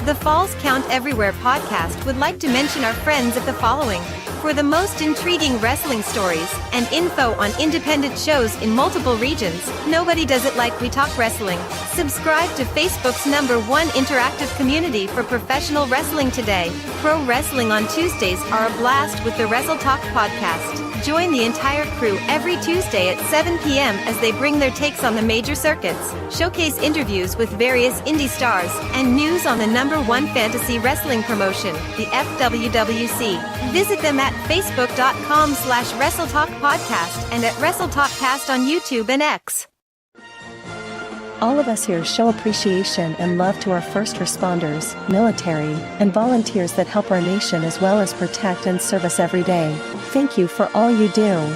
The Falls Count Everywhere podcast would like to mention our friends at the following. For the most intriguing wrestling stories and info on independent shows in multiple regions, nobody does it like We Talk Wrestling. Subscribe to Facebook's #1 interactive community for professional wrestling today. Pro wrestling on Tuesdays are a blast with the Wrestle Talk podcast. Join the entire crew every Tuesday at 7 p.m. as they bring their takes on the major circuits, showcase interviews with various indie stars, and news on the #1 fantasy wrestling promotion, the FWWC. Visit them at facebook.com/WrestleTalkPodcast and at WrestleTalkCast on YouTube and X. All of us here show appreciation and love to our first responders, military, and volunteers that help our nation as well as protect and serve us every day. Thank you for all you do.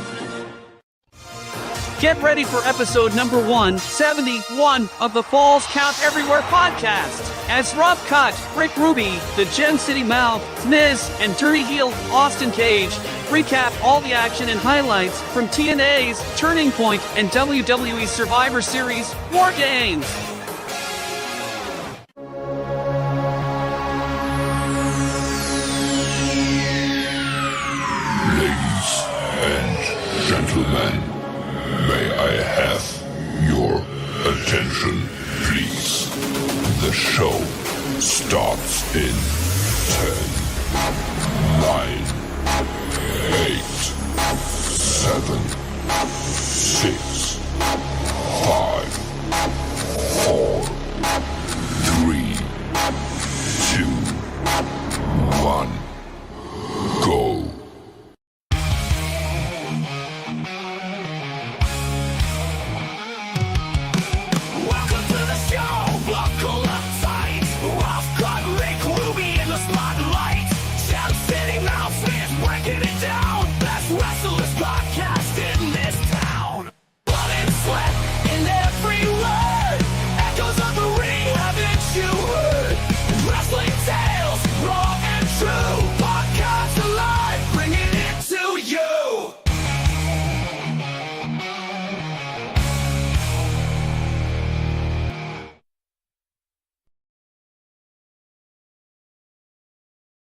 Get ready for episode number 171 of the Falls Count Everywhere podcast. As Rob Cut, Rick Ruby, the Gem City Mouth, Zmiz, and Dirty Heel Austin Cage recap all the action and highlights from TNA's Turning Point and WWE Survivor Series War Games. Ladies and gentlemen, may I have your attention, please? The show starts in 10, 9, 8, 7, 6, 5, 4, 3, 2, 1, go.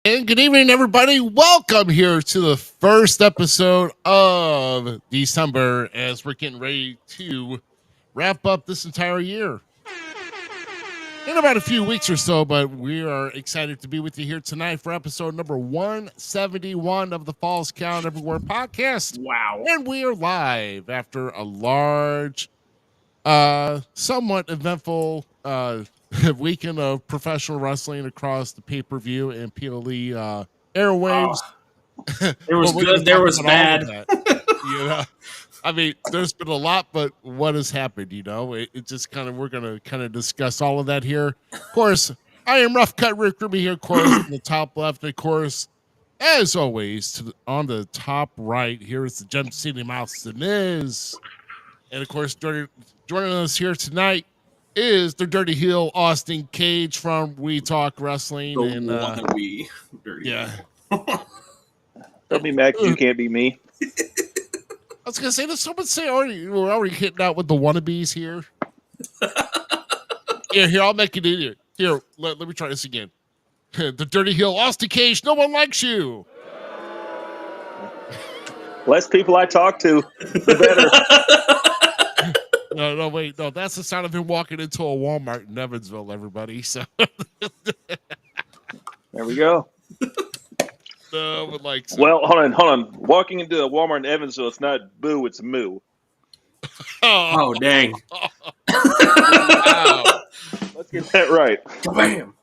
And good evening, everybody. Welcome here to the first episode of December as we're getting ready to wrap up this entire year in about a few weeks or so, but we are excited to be with you here tonight for episode number 171 of the Falls Count Everywhere podcast. Wow. And we are live after a large, somewhat eventful weekend of professional wrestling across the pay-per-view and PLE airwaves. There was good, there was bad. You know, I mean, there's been a lot, but what has happened? You know, it just kind of, we're gonna kind of discuss all of that here. Of course, I am Rough Cut Rick Ruby here. Of course, in the top left, of course, as always, on the top right here is the Gem City Mouth, Zmiz, and of course, joining us here tonight is the Dirty Heel Austin Cage from We Talk Wrestling. Yeah. Don't be Max, you can't be me. I was gonna say, does someone say we're already hitting out with the wannabes here? Here, I'll make it easier. Here, let me try this again. The Dirty Heel Austin Cage, no one likes you. Less people I talk to, the better. No, wait, no, that's the sound of him walking into a Walmart in Evansville, everybody. So there we go. No, but like, so. Well, hold on. Walking into a Walmart in Evansville, it's not boo, it's moo. Oh, dang. Wow. Let's get that right. Bam.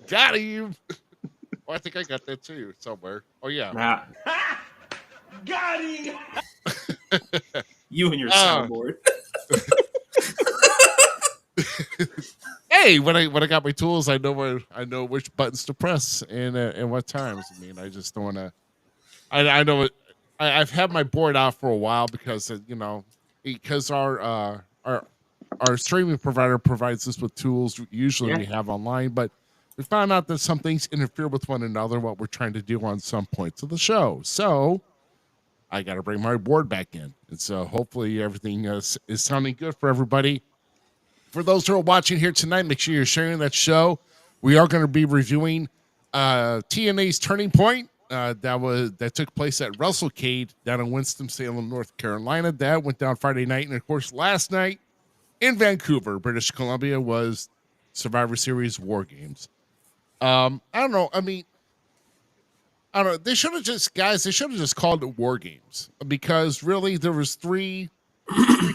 Got him. Oh, I think I got that too somewhere. Oh, yeah. Nah. Got him. You and your soundboard. Hey, when I got my tools, I know which buttons to press and what times. I mean, I just don't want to. I know it. I've had my board out for a while because our streaming provider provides us with tools usually we have online, but we found out that some things interfere with one another. What we're trying to do on some points of the show, so I got to bring my board back in, and so hopefully everything is sounding good for everybody. For those who are watching here tonight, make sure you're sharing that show we are going to be reviewing TNA's Turning Point. That took place at WrestleCade down in Winston-Salem, North Carolina. That went down Friday night, and of course, last night in Vancouver, British Columbia, was Survivor Series War Games. I don't know. I mean, I don't know. They should have just called it War Games, because really there was three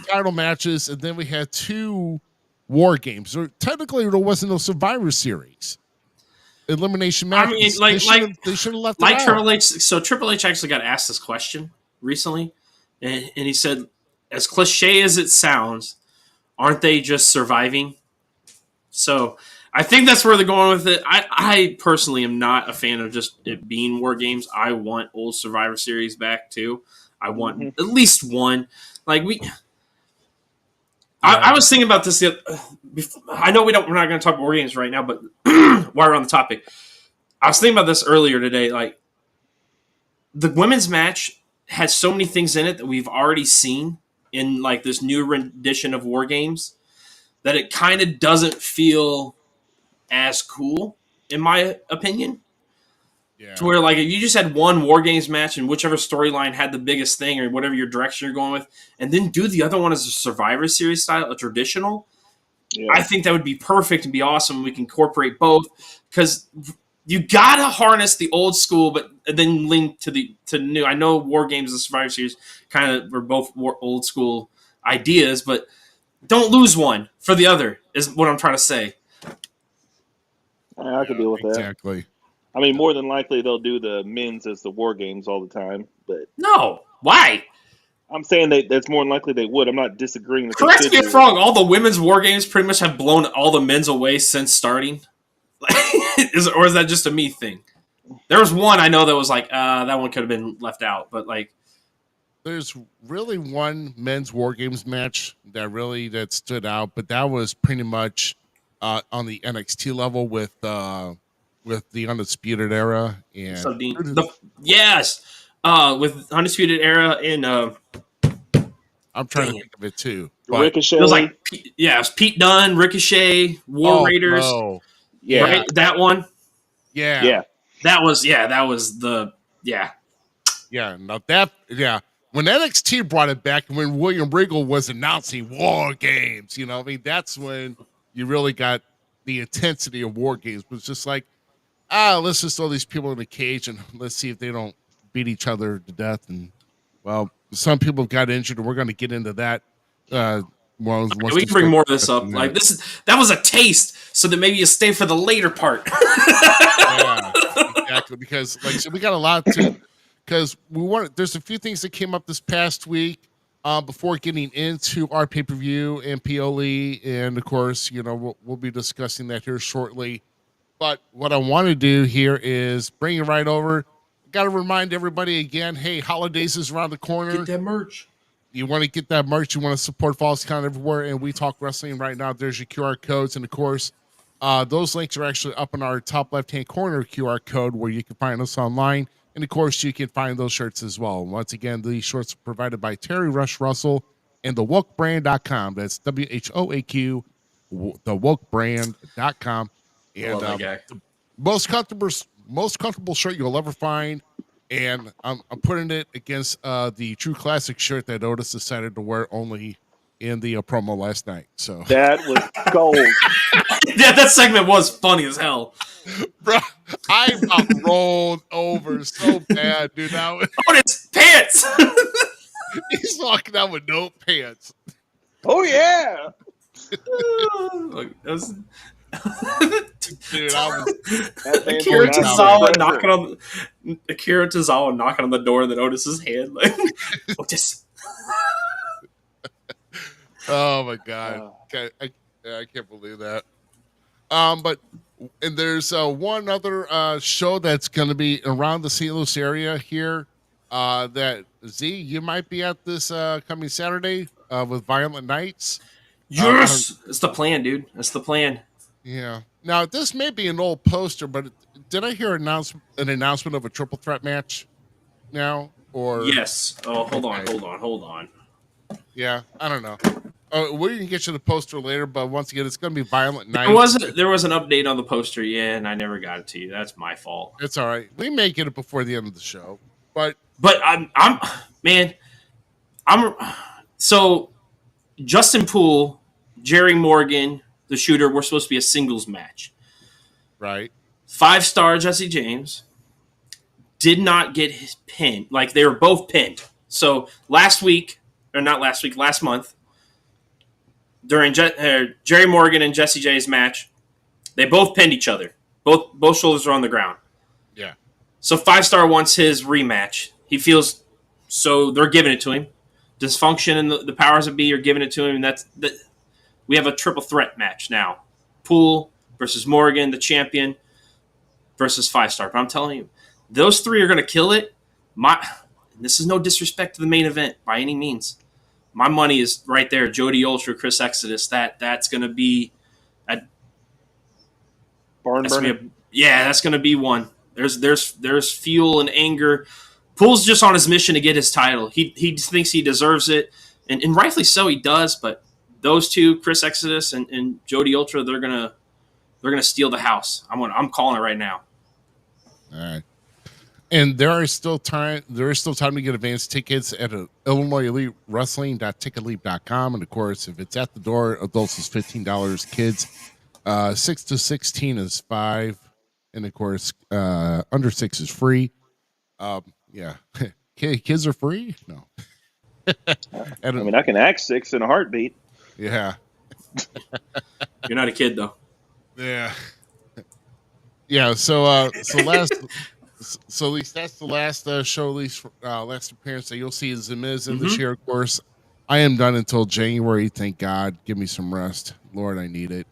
title matches, and then we had 2 War Games. Or technically, there wasn't no Survivor Series elimination matches. I mean, they should have left like it Triple out. H. So Triple H actually got asked this question recently, and he said, as cliche as it sounds, aren't they just surviving? So I think that's where they're going with it. I personally am not a fan of just it being War Games. I want old Survivor Series back too. I want at least one. Like I was thinking about this. I know we're not going to talk War Games right now, but while we're on the topic, I was thinking about this earlier today. Like, the women's match has so many things in it that we've already seen in like this new rendition of War Games that it kind of doesn't feel as cool, in my opinion. Yeah. To where, like, if you just had one War Games match and whichever storyline had the biggest thing or whatever your direction you're going with, and then do the other one as a Survivor Series style, a traditional, I think that would be perfect and be awesome. We can incorporate both, because you gotta harness the old school, but then link to the new. I know War Games and Survivor Series kind of were both old school ideas, but don't lose one for the other, is what I'm trying to say. I could deal with that. Exactly. I mean, more than likely they'll do the men's as the War Games all the time, but No, why? I'm saying that's more than likely they would. I'm not disagreeing. Correct me if wrong. All the women's War Games pretty much have blown all the men's away since starting. Or is that just a me thing? There was one I know that was like, that one could have been left out, but like, there's really one men's War Games match that stood out, but that was pretty much on the NXT level with the Undisputed Era and so with Undisputed Era and I'm trying to think of it too. Ricochet. It was like, it was Pete Dunne, Ricochet, War Raiders. No. Yeah, right? That one. Yeah. That was the. When NXT brought it back, and when William Regal was announcing War Games, I mean, that's when you really got the intensity of War Games. It was just like, let's just throw these people in a cage and let's see if they don't beat each other to death. And well, some people got injured, and we're going to get into that. We can bring more of this up. Like that was a taste, so that maybe you stay for the later part. Yeah, exactly. Because we got a lot to. Because there's a few things that came up this past week before getting into our pay-per-view and PLE, and of course, we'll be discussing that here shortly. But what I want to do here is bring it right over. Got to remind everybody again, hey, holidays is around the corner. Get that merch. You want to get that merch. You want to support Falls Count Everywhere, and We Talk Wrestling right now. There's your QR codes, and of course, those links are actually up in our top left-hand corner QR code where you can find us online. And of course, you can find those shirts as well. Once again, these shirts are provided by Terry Rush Russell and thewokebrand.com. That's WHOAQ, thewokebrand.com. And the most comfortable shirt you'll ever find. And I'm putting it against the True Classic shirt that Otis decided to wear only in the promo last night. So that was gold. Yeah, that segment was funny as hell. Bro, I about rolled over so bad, dude. Otis pants. He's walking out with no pants. Oh yeah. Look, that was... Dude, Akira Tozawa knocking on the door, and then Otis's hand, like, Otis. Oh my god, I can't believe that. But there's one other show that's going to be around the St. Louis area here. That Z, you might be at this coming Saturday with Violent Nights. Yes, it's the plan, dude. That's the plan. Yeah. Now this may be an old poster, but did I hear an announcement of a triple threat match now? Or yes. Oh, hold on. Yeah, I don't know. We're gonna get you the poster later, but once again, it's gonna be Violent Night. There was an update on the poster, yeah, and I never got it to you. That's my fault. It's all right. We may get it before the end of the show, but I'm so Justin Poole, Jerry Morgan, the shooter, were supposed to be a singles match. right. 5-star Jesse James did not get his pin. Like, they were both pinned. So last month, during Jerry Morgan and Jesse J's match, they both pinned each other. Both shoulders were on the ground. Yeah. So 5-star wants his rematch. He feels so they're giving it to him. Dysfunction and the powers that be are giving it to him. And we have a triple threat match now. Poole versus Morgan, the champion, versus 5-star. But I'm telling you, those three are going to kill it. This is no disrespect to the main event by any means. My money is right there. Jody Ultra, Chris Exodus. That's going to be Barn burner. That's going to be one. There's fuel and anger. Poole's just on his mission to get his title. He thinks he deserves it, and rightfully so. He does. But those two, Chris Exodus and Jody Ultra, they're gonna steal the house. I'm calling it right now. All right. And there is still time to get advance tickets at Illinois Elite Wrestling.ticketleap.com. And of course, if it's at the door, adults is $15, kids 6 to 16 is $5, and of course under 6 is free. Yeah. Kids are free? No. I mean, I can act 6 in a heartbeat. Yeah. You're not a kid though. Yeah. Yeah, so at least that's the last show, at least last appearance that you'll see is Zmiz in this year. Of course, I am done until January. Thank God. Give me some rest, Lord. I need it.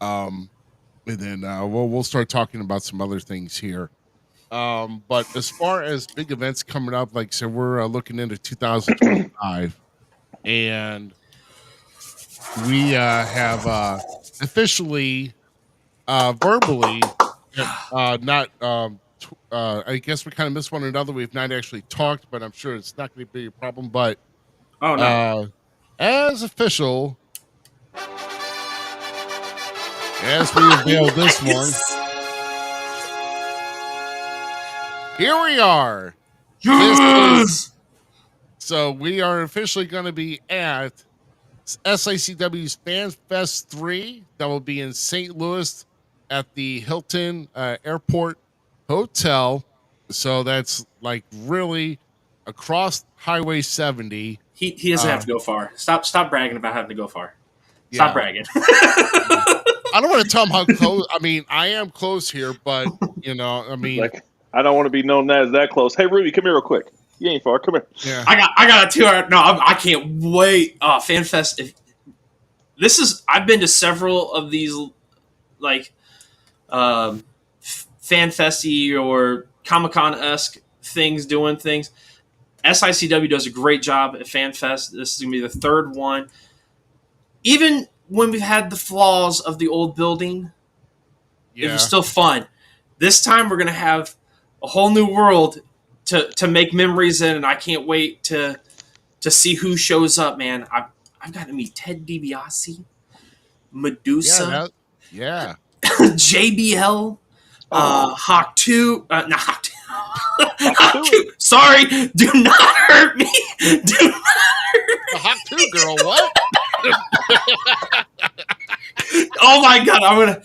And then we'll start talking about some other things here. But as far as big events coming up, like I said, we're looking into 2025, and we have officially, verbally, not. I guess we kind of missed one another. We've not actually talked, but I'm sure it's not going to be a problem. But as official, as we reveal this one, here we are. So we are officially going to be at SICW's Fan Fest 3. That will be in St. Louis at the Hilton Airport Hotel. So that's like really across Highway 70. He doesn't have to go far. Stop bragging about having to go far. Stop bragging. I don't want to tell him how close. I mean, I am close here, but I mean, like, I don't want to be known as that close. Hey, Ruby, come here real quick. You ain't far. Come here. Yeah. I got a 2 hour. No, I can't wait. FanFest. I've been to several of these, like, FanFesty or Comic-Con-esque things, doing things. SICW does a great job at FanFest. This is going to be the third one. Even when we've had the flaws of the old building, it was still fun. This time we're going to have a whole new world to make memories in, and I can't wait to see who shows up, man. I've got to meet Ted DiBiase, Medusa, JBL, Hawk 2, not Hawk 2. Hawk 2. Sorry, do not hurt me. Do not hurt me. The Hawk 2 girl, what? Oh my God,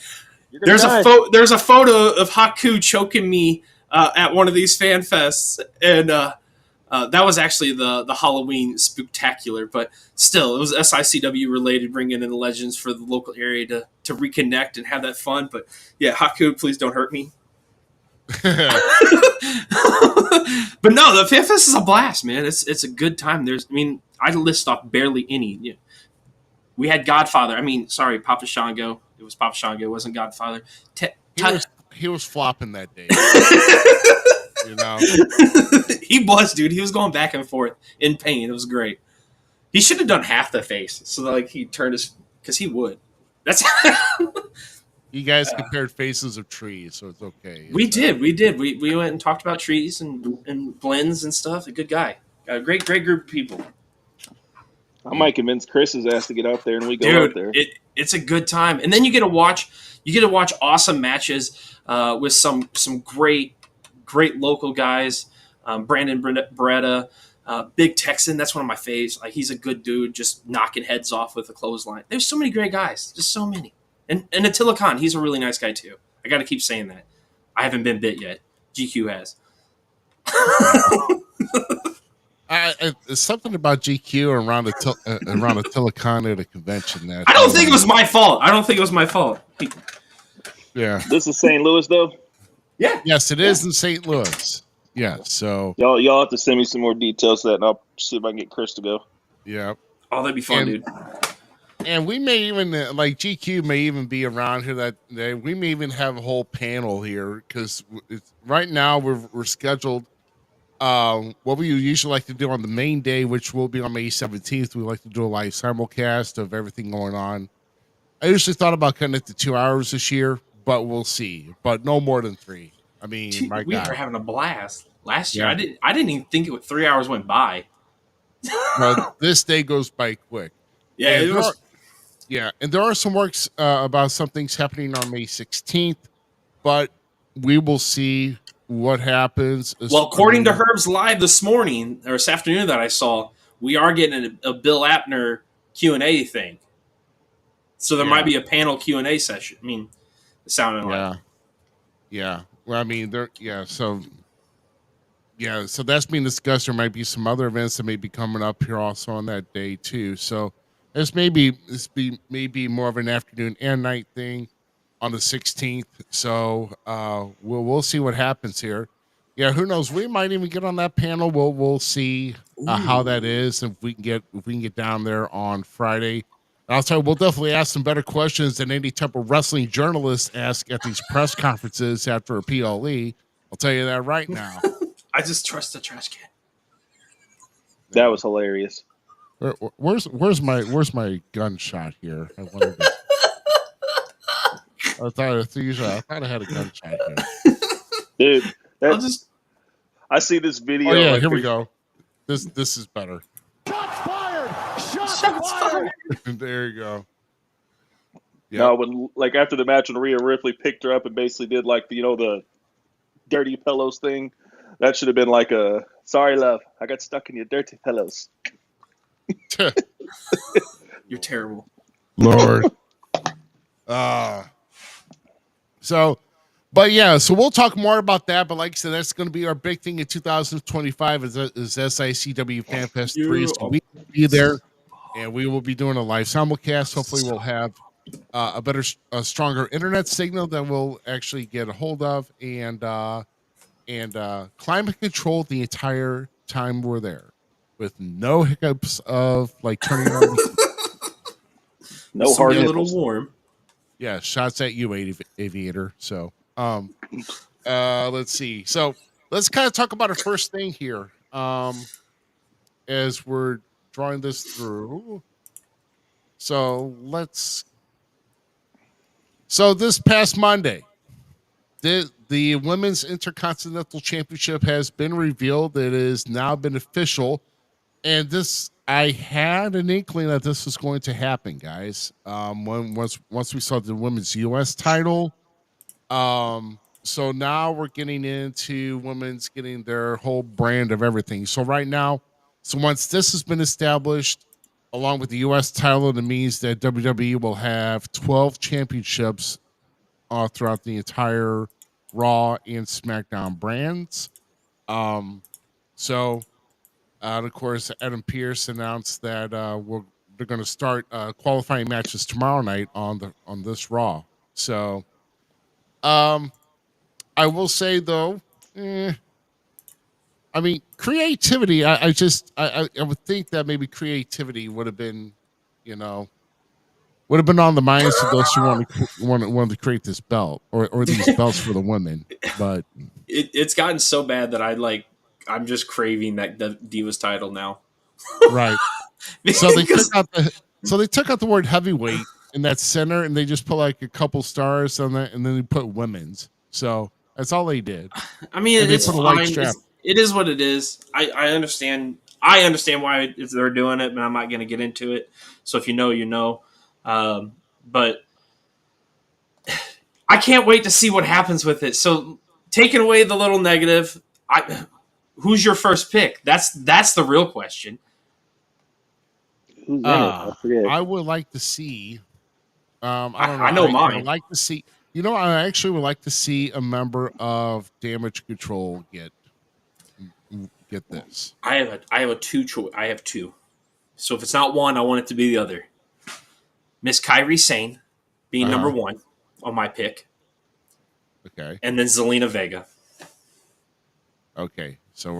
there's a photo of Haku choking me at one of these fan fests, and that was actually the Halloween spectacular. But still, it was SICW related, bringing in the legends for the local area to reconnect and have that fun. But yeah, Haku, please don't hurt me. But no, the fan fest is a blast, man. It's a good time. I list off barely any. We had Godfather. Papa Shango. It was Papa Shango. It wasn't Godfather. He was flopping that day. He was, dude. He was going back and forth in pain. It was great. He should have done half the face, so that, like, he turned his, because he would. That's. You guys compared faces of trees, so it's okay. We did. We went and talked about trees and blends and stuff. A good guy. Got a great group of people. I might convince Chris's ass to get out there, and we go Dude, out there. It's a good time, and then you get to watch awesome matches with some great local guys. Brandon Beretta, Big Texan, that's one of my faves. Like, he's a good dude, just knocking heads off with a clothesline. There's so many great guys, just so many. And Attila Khan, he's a really nice guy too. I got to keep saying that. I haven't been bit yet. GQ has. It's something about GQ around Attila Khan at a convention. That I don't think it was my fault. Yeah. This is St. Louis, though? Yeah. Yes, it is in St. Louis. Yeah, so... Y'all have to send me some more details to that, and I'll see if I can get Chris to go. Yeah. Oh, that'd be fun, dude. And we may even, like, GQ may even be around here that day. We may even have a whole panel here, because right now we're scheduled... what we usually like to do on the main day, which will be on May 17th, we like to do a live simulcast of everything going on. I usually thought about cutting it to 2 hours this year, but we'll see. But no more than 3. I mean, Dude, my we God. were having a blast last year. Yeah. I didn't even think 3 hours went by. Well, this day goes by quick. Yeah, and it was. And there are some works about some things happening on May 16th, but we will see what happens. Well, according to Herb's Live this morning or this afternoon that I saw, we are getting a Bill Apner Q&A thing. So there might be a panel Q&A session. I mean, it sounded like. Yeah. Well, I mean, so that's being discussed. There might be some other events that may be coming up here also on that day too. So this may be more of an afternoon and night thing on the 16th. So we'll see what happens here. Yeah, who knows? We might even get on that panel. We'll see how that is, if we can get down there on Friday. And I'll tell you, we'll definitely ask some better questions than any type of wrestling journalists ask at these press conferences after a PLE. I'll tell you that right now. I just trust the trash can. That was hilarious. Where's my gunshot here? I thought I had a gunshot here. Dude, I see this video. Oh yeah, here we go. This is better. Shots fired! Shots fired! There you go. Yeah. No, when after the match, when Rhea Ripley picked her up and basically did the dirty pillows thing, that should have been like a sorry, love, I got stuck in your dirty pillows. You're terrible, Lord. So we'll talk more about that. But like I said, that's going to be our big thing in 2025 is SICW FanFest 3. So we will be there, and we will be doing a live simulcast. Hopefully, we'll have a stronger internet signal that we'll actually get a hold of, and climate control the entire time we're there, with no hiccups of turning on. No hard a nipples. little warm. Yeah, shots at you, Aviator. So, let's see. So, let's kind of talk about our first thing here. As we're drawing this through. So, this past Monday, the Women's Intercontinental Championship has been revealed. It has now been official. And I had an inkling that this was going to happen, guys. Once we saw the women's U.S. title, so now we're getting into women's getting their whole brand of everything. So right now, once this has been established, along with the U.S. title, it means that WWE will have 12 championships throughout the entire Raw and SmackDown brands. And of course, Adam Pearce announced that they're going to start qualifying matches tomorrow night on this Raw. So, I will say though, I mean, creativity. I would think that maybe creativity would have been, on the minds of those who wanted to create this belt or these belts for the women. But it's gotten so bad that I'm just craving that Divas title now. Right. So they took out the word heavyweight in that center, and they just put a couple stars on that, and then they put women's. So that's all they did. I mean, it's fine. It is what it is. I understand I understand why they're doing it, but I'm not going to get into it. So if you know, you know. But I can't wait to see what happens with it. So taking away the little negative, who's your first pick? That's the real question. Who's in it? I forget. I would like to see. I don't know. I know mine. I would like to see. You know, I actually would like to see a member of Damage Control get this. I have two. I have two. So if it's not one, I want it to be the other. Miss Kairi Sane being number one on my pick. Okay. And then Zelina Vega. Okay. So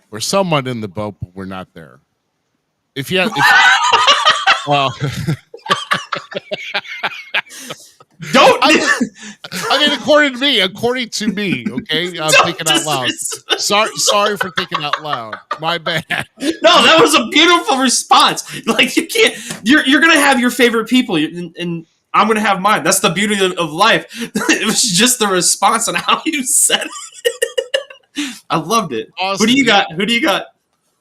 we're somewhat in the boat, but we're not there. Well, don't. I mean, according to me, okay. I'm thinking out loud. Sorry for thinking out loud. My bad. No, that was a beautiful response. Like you can't. You're gonna have your favorite people, and I'm gonna have mine. That's the beauty of life. It was just the response on how you said it. I loved it. Austin, Who do you got?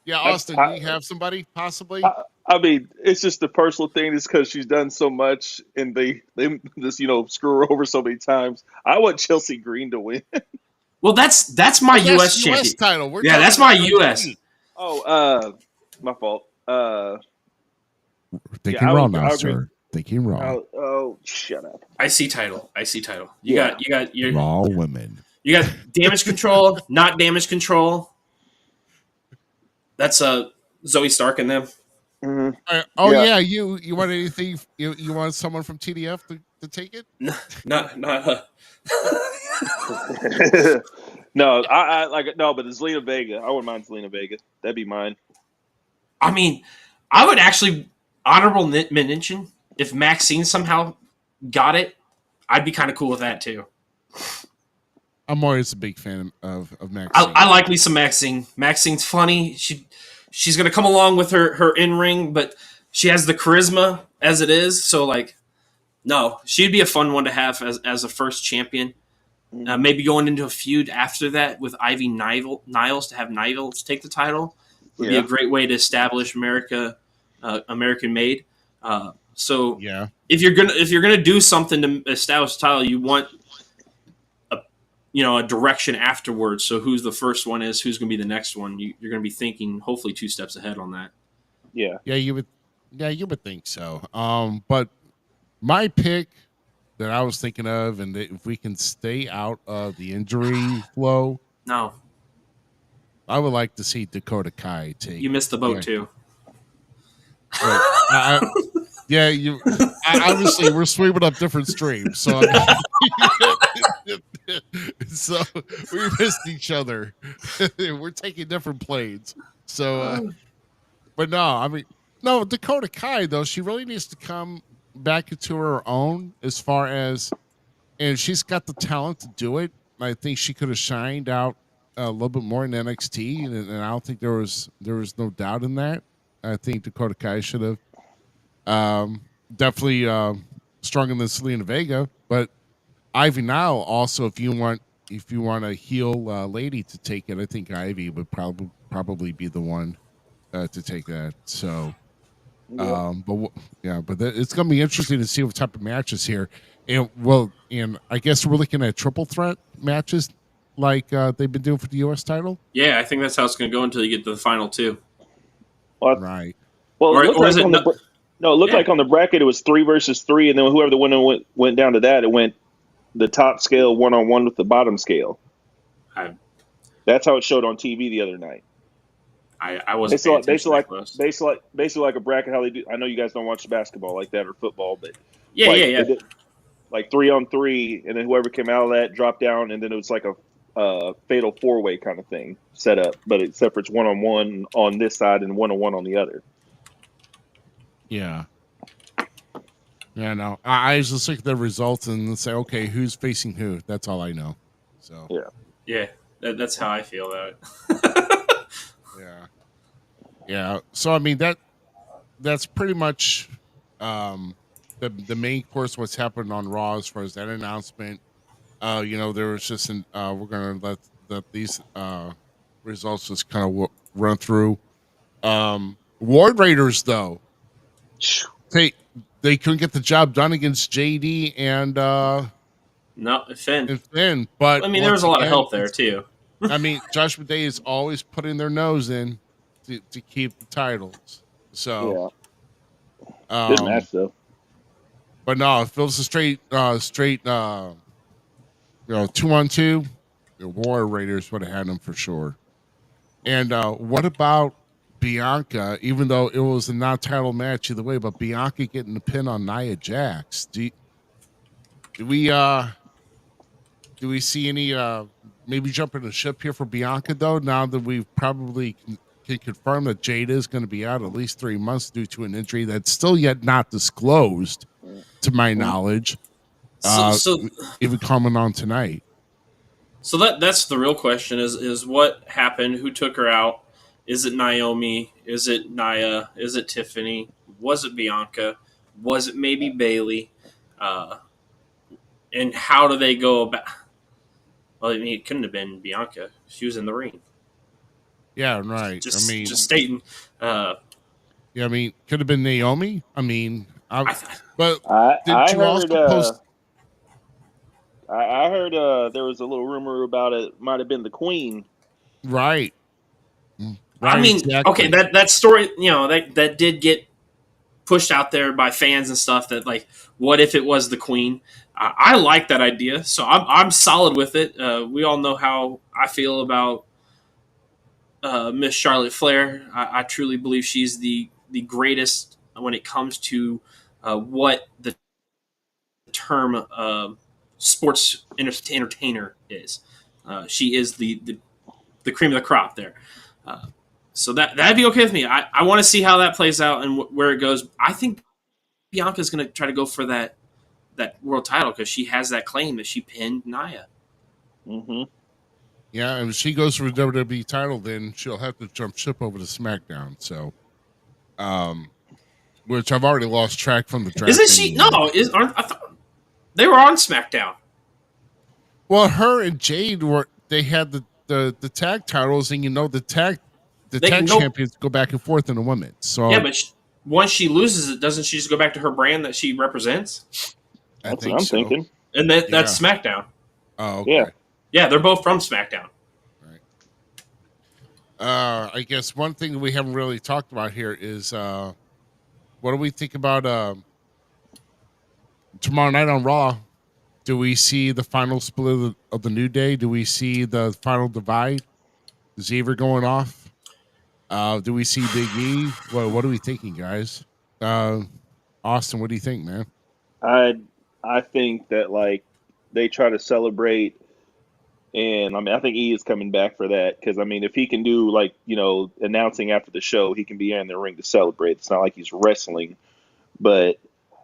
Yeah, Austin, do you have somebody possibly? I mean, it's just the personal thing. Is because she's done so much, and they just screw her over so many times. I want Chelsea Green to win. Well, that's my U.S. champion title. That's my U.S. Oh, my fault. Thinking wrong now, sir. Thinking wrong. Oh, shut up. IC title. You got your Raw women. You got Damage Control, not Damage Control. That's Zoe Stark and them. Mm-hmm. Yeah. You want anything? You want someone from TDF to take it? No, not. No, I like it. No, but it's Zelina Vega. I wouldn't mind Zelina Vega. That'd be mine. I mean, I would actually honorable mention if Maxine somehow got it. I'd be kind of cool with that too. I'm always a big fan of Maxine. I like me some Maxine. Maxine's funny. She's gonna come along with her in ring, but she has the charisma as it is. So like, no, she'd be a fun one to have as a first champion. Maybe going into a feud after that with Ivy Niles to have Niles take the title would be a great way to establish American made. So yeah, if you're gonna do something to establish the title, you want a direction afterwards. So who's the first one is, who's going to be the next one. You're going to be thinking hopefully 2 steps ahead on that. Yeah. Yeah, you would think so. But my pick that I was thinking of, and if we can stay out of the injury flow, no, I would like to see Dakota Kai take. You missed the boat too. Obviously we're sweeping up different streams, so so we missed each other. We're taking different planes. So, but no, Dakota Kai though, she really needs to come back into her own as far as, and she's got the talent to do it. I think she could have shined out a little bit more in NXT, and I don't think there was no doubt in that. I think Dakota Kai should have definitely stronger than Zelina Vega, but Ivy now also, if you want a heel lady to take it, I think Ivy would probably be the one to take that. So, but it's going to be interesting to see what type of matches here, and I guess we're looking at triple threat matches like they've been doing for the U.S. title. Yeah, I think that's how it's going to go until you get to the final 2. Right. Well, it looked like on the bracket it was 3 versus 3, and then whoever the winner went down to that, it went the top scale 1-on-1 with the bottom scale. That's how it showed on TV the other night. I wasn't basically like a bracket how they do. I know you guys don't watch basketball like that or football, but yeah. Like 3-on-3, and then whoever came out of that dropped down, and then it was like a fatal 4-way kind of thing set up, but except for it's 1-on-1 on this side and 1-on-1 on the other. Yeah. Yeah, no. I just look at the results and say, okay, who's facing who? That's all I know. So yeah, that's how I feel about it. Yeah. So I mean that's pretty much the main course what's happened on Raw as far as that announcement. There was just we're gonna let these results just kind of run through. War Raiders, though, they couldn't get the job done against JD and Finn. But I mean, there was a lot of help there too. I mean, Judgment Day is always putting their nose in to keep the titles. So, good match though. But no, if it was a straight 2-on-2, the War Raiders would have had them for sure. And what about Bianca? Even though it was a non-title match either way, but Bianca getting the pin on Nia Jax. Do we see any maybe jumping the ship here for Bianca though? Now that we've probably can confirm that Jada is going to be out at least 3 months due to an injury that's still yet not disclosed, to my knowledge. So even comment on tonight. So that's the real question: is what happened? Who took her out? Is it Naomi? Is it Nia? Is it Tiffany? Was it Bianca? Was it maybe Bailey? And how do they go about? Well, I mean, it couldn't have been Bianca. She was in the ring. Yeah, right. Just stating. Yeah, I mean, could have been Naomi. I mean, I heard there was a little rumor about it might have been the Queen. Right. I mean, exactly. Okay, that story, that did get pushed out there by fans and stuff. That like, what if it was the Queen? I like that idea, so I'm solid with it. We all know how I feel about Miss Charlotte Flair. I truly believe she's the greatest when it comes to what the term sports entertainer is. She is the cream of the crop there. So that'd be okay with me. I want to see how that plays out and where it goes. I think Bianca's going to try to go for that world title because she has that claim that she pinned Nia. Mm-hmm. Yeah, and if she goes for the WWE title, then she'll have to jump ship over to SmackDown. So, which I've already lost track from the draft. Isn't she? No, I thought they were on SmackDown. Well, her and Jade they had the tag titles, and the tag champions go back and forth in the women. So yeah, but once she loses it, doesn't she just go back to her brand that she represents? That's what I'm thinking. And that's SmackDown. Oh, okay. Yeah, they're both from SmackDown. Right. I guess one thing that we haven't really talked about here is what do we think about tomorrow night on Raw? Do we see the final split of the New Day? Do we see the final divide? Xavier going off? Do we see Big E? What are we thinking, guys? Austin, what do you think, man? I think that like they try to celebrate, and I mean I think E is coming back for that because I mean if he can do like announcing after the show, he can be in the ring to celebrate. It's not like he's wrestling, but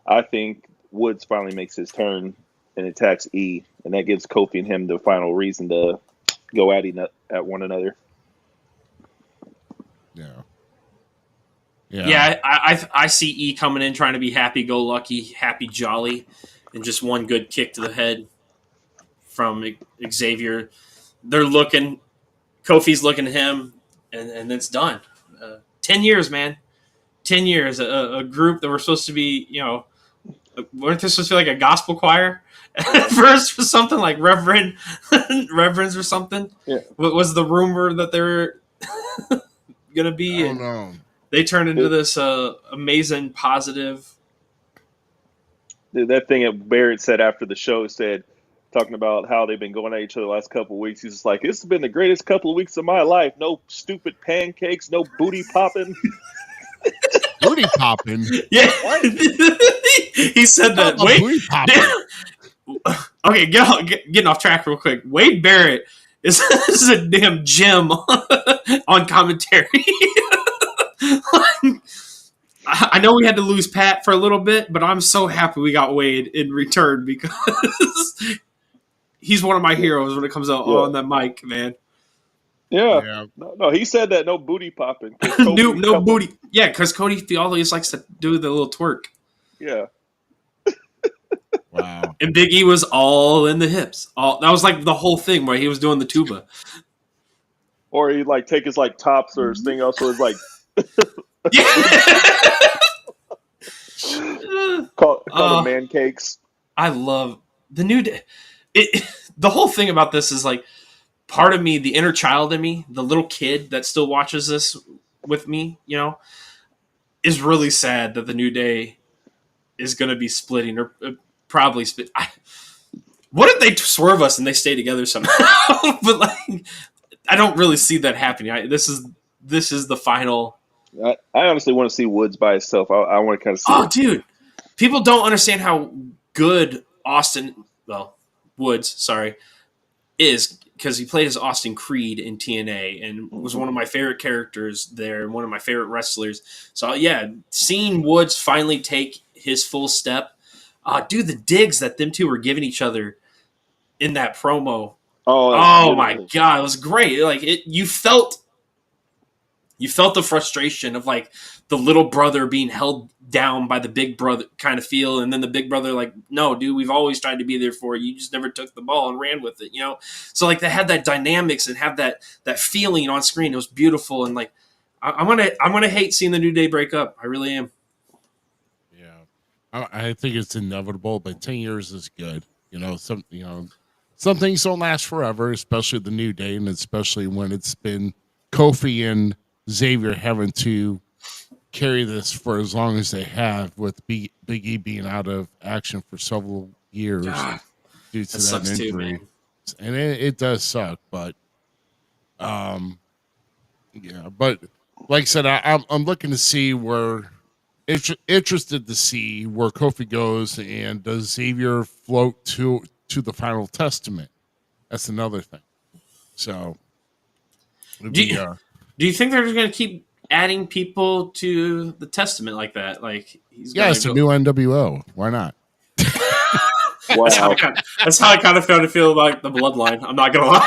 I think Woods finally makes his turn and attacks E, and that gives Kofi and him the final reason to go at one another. Yeah, I see E coming in trying to be happy-go-lucky, happy-jolly, and just one good kick to the head from Xavier. Kofi's looking at him, and it's done. 10 years, man. 10 years. A group that were supposed to be, weren't they supposed to be like a gospel choir? At first, was something like reverends or something. Yeah. What was the rumor that they were going to be? I don't know. They turned into this amazing, positive. Dude, that thing that Barrett said after the show talking about how they've been going at each other the last couple of weeks. He's just like, this has been the greatest couple of weeks of my life. No stupid pancakes, no booty popping. Booty popping? Yeah. He said that. Booty popping. Okay, getting off track real quick. Wade Barrett is a damn gem on commentary. I know we had to lose Pat for a little bit, but I'm so happy we got Wade in return because he's one of my heroes when it comes out on that mic, man. Yeah. No, he said that no booty popping. no booty. Yeah, because Cody always likes to do the little twerk. Yeah. Wow. And Big E was all in the hips. That was like the whole thing where he was doing the tuba. Or he'd like take his like tops or his thing else, so it's like Call them man cakes. I love the New Day. The whole thing about this is like part of me, the inner child in me, the little kid that still watches this with me, is really sad that the New Day is going to be splitting or probably split. What if they swerve us and they stay together somehow? But like, I don't really see that happening. This is the final. I honestly want to see Woods by himself. I want to kind of see. Oh, dude, people don't understand how good Woods, is, because he played as Austin Creed in TNA and was one of my favorite characters there and one of my favorite wrestlers. So yeah, seeing Woods finally take his full step, dude, the digs that them two were giving each other in that promo. Oh my God, it was great. Like you felt the frustration of like the little brother being held down by the big brother kind of feel. And then the big brother like, no, dude, we've always tried to be there for you. You just never took the ball and ran with it, So like they had that dynamics and have that feeling on screen. It was beautiful. And like, I'm going to hate seeing the New Day break up. I really am. Yeah. I think it's inevitable, but 10 years is good. Some things don't last forever, especially the New Day. And especially when it's been Kofi and Xavier having to carry this for as long as they have, with Big E being out of action for several years due to that injury. And it does suck, but but like I said, I'm looking to see interested to see where Kofi goes, and does Xavier float to the Final Testament? That's another thing. So do you think they're going to keep adding people to the Testament like that? Like it's a new NWO. Why not? Wow. That's how I kind of feel about the Bloodline. I'm not gonna lie.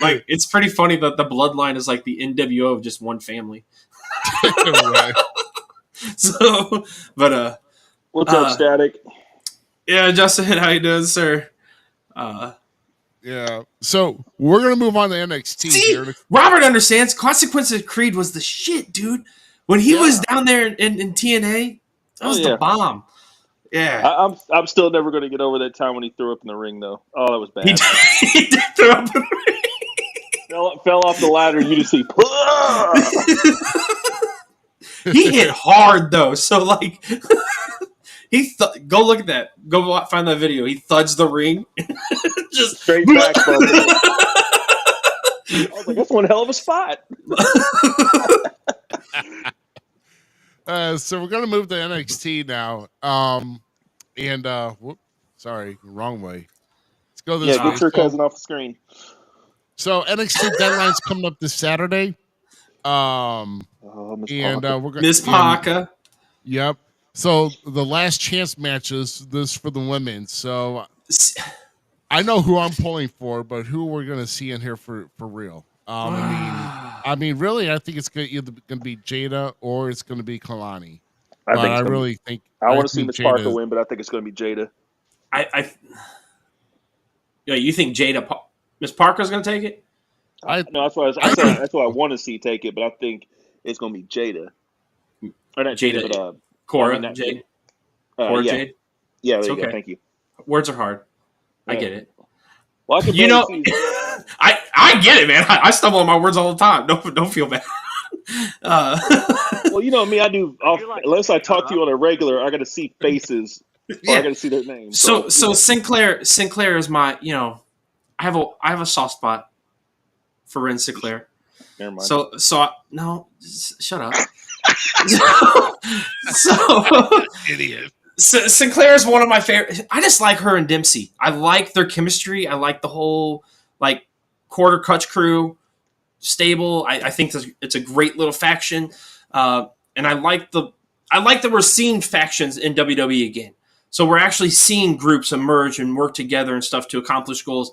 Like it's pretty funny that the Bloodline is like the NWO of just one family. Right. So, but what's up, Static? Yeah, Justin, how you doing, sir? Yeah. So we're gonna move on to NXT. See, Robert understands. Consequences of Creed was the shit, dude. When he was down there in TNA, that was the bomb. Yeah. I'm still never going to get over that time when he threw up in the ring, though. Oh, that was bad. He did throw up in the ring. Fell off the ladder. You just see. He hit hard though, so like go look at that. Go find that video. He thuds the ring, just straight back. I was like, that's one hell of a spot. So we're gonna move to NXT now. Sorry, wrong way. Let's go this way. Get your cousin off the screen. So NXT deadline's coming up this Saturday. We're gonna Miss Parker. Yep. So the last chance matches, this for the women. So I know who I'm pulling for, but who we're gonna see in here for real. I mean, really, I think it's either going to be Jada or it's going to be Kalani. I really think I want to see Miss Parker win, but I think it's going to be Jada. You think Miss Parker's going to take it? No, that's what that's what I want to see take it, but I think it's going to be Jada. Or not Jada, but Cora. Jade. Cora Jade. Yeah, there you go. Thank you. Words are hard. I get it. Well, I get it, man. I stumble on my words all the time. Don't feel bad. Well, you know me. I do. Unless I talk to you on a regular, I got to see faces. Or I got to see their names. So Sinclair is my. I have a soft spot for Ren Sinclair. Never mind. Shut up. so idiot. Sinclair is one of my favorite. I just like her and Dempsey. I like their chemistry. I like the whole quarter clutch crew stable. I think it's a great little faction, and I like that we're seeing factions in WWE again. So we're actually seeing groups emerge and work together and stuff to accomplish goals.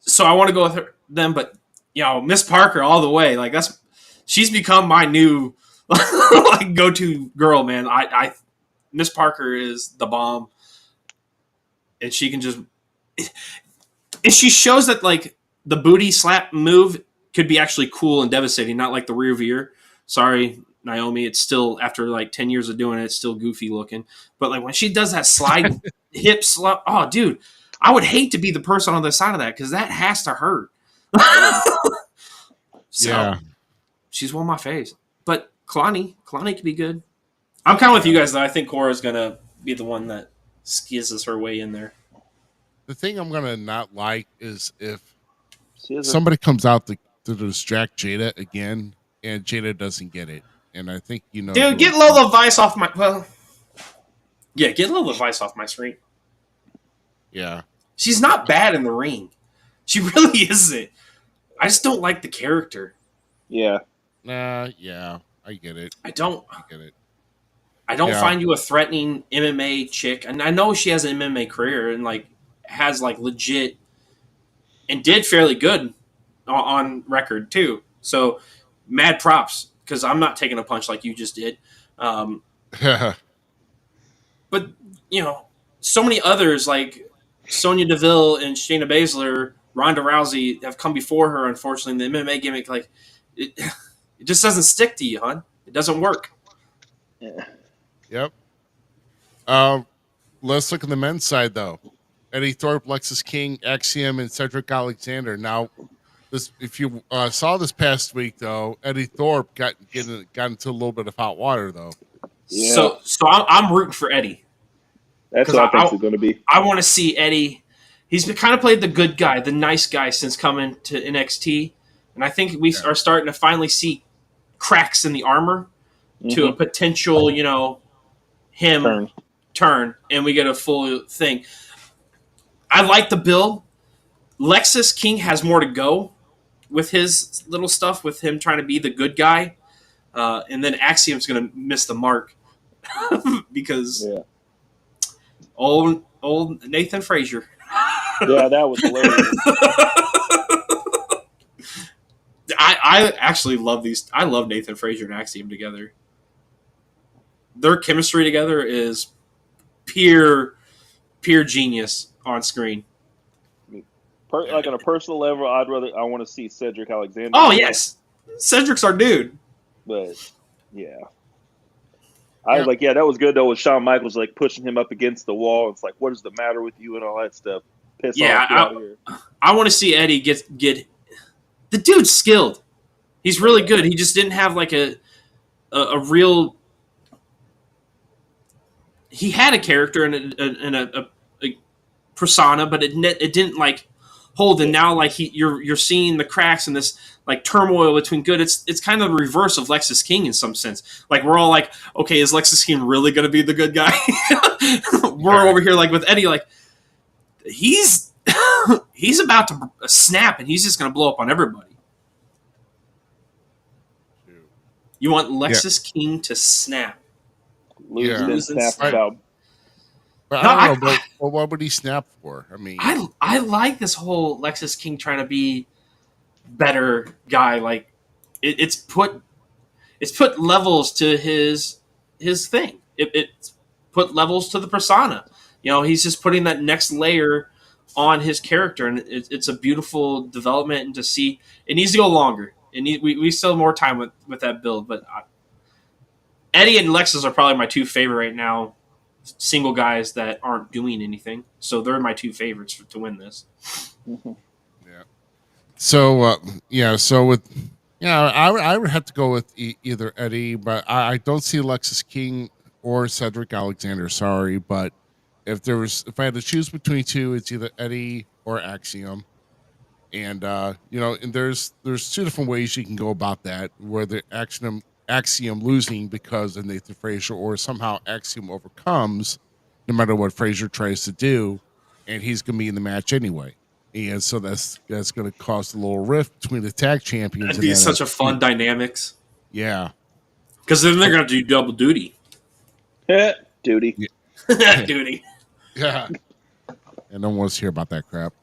So I want to go with them, but Miss Parker all the way. She's become my new go-to girl, man. I Miss Parker is the bomb, and she can just. And she shows that the booty slap move could be actually cool and devastating, not like the rear veer. Sorry, Naomi, it's still, after like 10 years of doing it, it's still goofy looking. But like when she does that slide hip slump, oh, dude, I would hate to be the person on the side of that because that has to hurt. So she's one of my faves. But Kalani could be good. I'm kind of with you guys, though. I think Cora's going to be the one that skizzes her way in there. The thing I'm going to not like is if somebody comes out to distract Jada again and Jada doesn't get it. And I think, dude, get Lola Vice off my... Well, yeah, get Lola Vice off my screen. Yeah. She's not bad in the ring. She really isn't. I just don't like the character. Yeah. Yeah, I get it. I don't get it. I don't find you a threatening MMA chick. And I know she has an MMA career and like has like legit and did fairly good on record too. So mad props, because I'm not taking a punch like you just did. But, so many others like Sonya Deville and Shayna Baszler, Ronda Rousey have come before her, unfortunately. The MMA gimmick, like, it just doesn't stick to you, hon. It doesn't work. Yeah. Yep. Let's look at the men's side, though. Eddie Thorpe, Lexus King, Axiom, and Cedric Alexander. Now, if you saw this past week, though, Eddie Thorpe got into a little bit of hot water, though. Yeah. So I'm rooting for Eddie. That's what I think it's going to be. I want to see Eddie. He's kind of played the good guy, the nice guy since coming to NXT. And I think we are starting to finally see cracks in the armor to a potential, him turn, and we get a full thing. I like the build. Lexus King has more to go with his little stuff, with him trying to be the good guy. And then Axiom's going to miss the mark because old Nathan Frazier. Yeah, that was hilarious. I actually love these. I love Nathan Frazier and Axiom together. Their chemistry together is pure genius on screen. Like on a personal level, I want to see Cedric Alexander. Oh yes, Cedric's our dude. But yeah, I was like, that was good though. With Shawn Michaels like pushing him up against the wall, it's like, what is the matter with you and all that stuff. Piss off, get out of here. I want to see Eddie get. The dude's skilled. He's really good. He just didn't have like a real. He had a character and a persona, but it didn't like hold. And now like you're seeing the cracks and this like turmoil between good. It's kind of the reverse of Lexus King in some sense. Like we're all like, okay, is Lexus King really going to be the good guy? We're over here like with Eddie, like he's about to snap and he's just going to blow up on everybody. You want Lexus King to snap. Lose and snap about. But I don't know, but what would he snap for? I mean, I like this whole Lexus King trying to be better guy. Like it's put levels to his thing. It's put levels to the persona. He's just putting that next layer on his character, and it's a beautiful development. And to see, it needs to go longer. We still have more time with that build, but Eddie and Lexus are probably my two favorite right now, single guys that aren't doing anything. So they're my two favorites to win this. Yeah. So I would have to go with either Eddie, but I don't see Lexus King or Cedric Alexander. Sorry, but if I had to choose between two, it's either Eddie or Axiom. And and there's two different ways you can go about that, whether Axiom losing because of Nathan Frazier, or somehow Axiom overcomes no matter what Frazier tries to do, and he's going to be in the match anyway. And so that's going to cause a little rift between the tag champions. That'd be such a fun dynamics. Yeah. Because then they're going to do double duty. Duty. Yeah. Duty. Yeah. And no one wants to hear about that crap.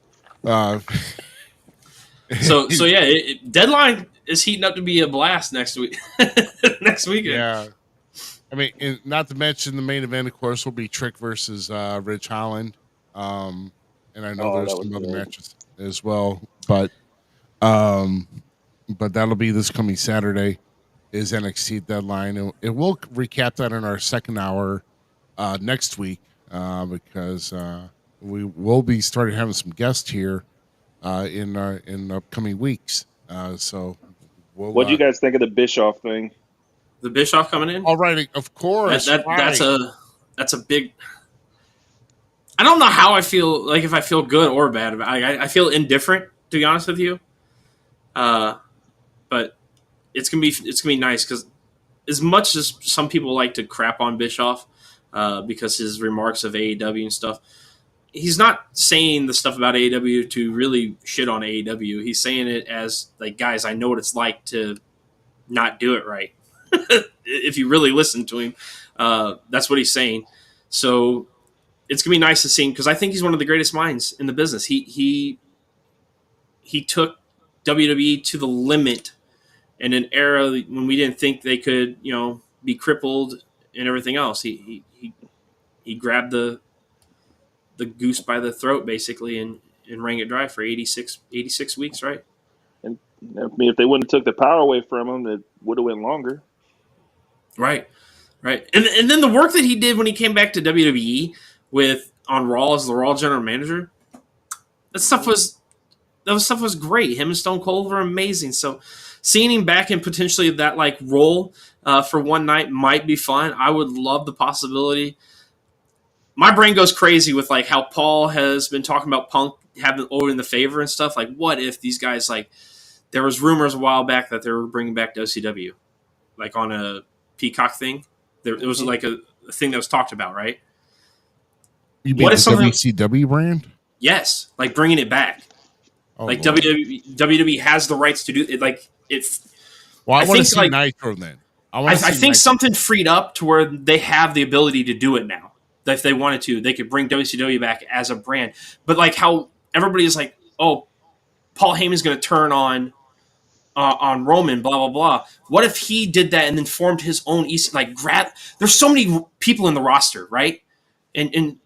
So yeah, Deadline is heating up to be a blast next week. Next weekend. Yeah. I mean, and not to mention the main event, of course, will be Trick versus Ridge Holland. And I know there's some other matches as well. But but that'll be this coming Saturday. Is NXT deadline, and we'll recap that in our second hour next week because we will be starting having some guests here in the upcoming weeks. So, what do you guys think of the Bischoff thing? The Bischoff coming in? All right, of course. That's a big. I don't know how I feel. Like if I feel good or bad about it. I feel indifferent, to be honest with you. But it's gonna be nice because as much as some people like to crap on Bischoff because his remarks of AEW and stuff, he's not saying the stuff about AEW to really shit on AEW. He's saying it as like, guys, I know what it's like to not do it right. If you really listen to him, that's what he's saying. So it's gonna be nice to see him because I think he's one of the greatest minds in the business. He took WWE to the limit in an era when we didn't think they could, be crippled and everything else. He grabbed the goose by the throat basically and wrung it dry for 86 weeks, right? And I mean, if they wouldn't have took the power away from him, it would have went longer. Right. And then the work that he did when he came back to WWE on Raw as the Raw general manager, that stuff was great. Him and Stone Cold were amazing. So seeing him back in potentially that like role for one night might be fun. I would love the possibility. My brain goes crazy with like how Paul has been talking about Punk having owed in the favor and stuff. Like, what if these guys like? There was rumors a while back that they were bringing back WCW, like on a Peacock thing. It was like a thing that was talked about, right? You mean the WCW brand? Yes, like bringing it back. Oh, like Lord. WWE has the rights to do it. Like if. Well, I want to see like, Nitro then. I think something freed up to where they have the ability to do it now. That if they wanted to, they could bring WCW back as a brand. But like how everybody is like, oh, Paul Heyman's going to turn on Roman, blah blah blah. What if he did that and then formed his own there's so many people in the roster, right? And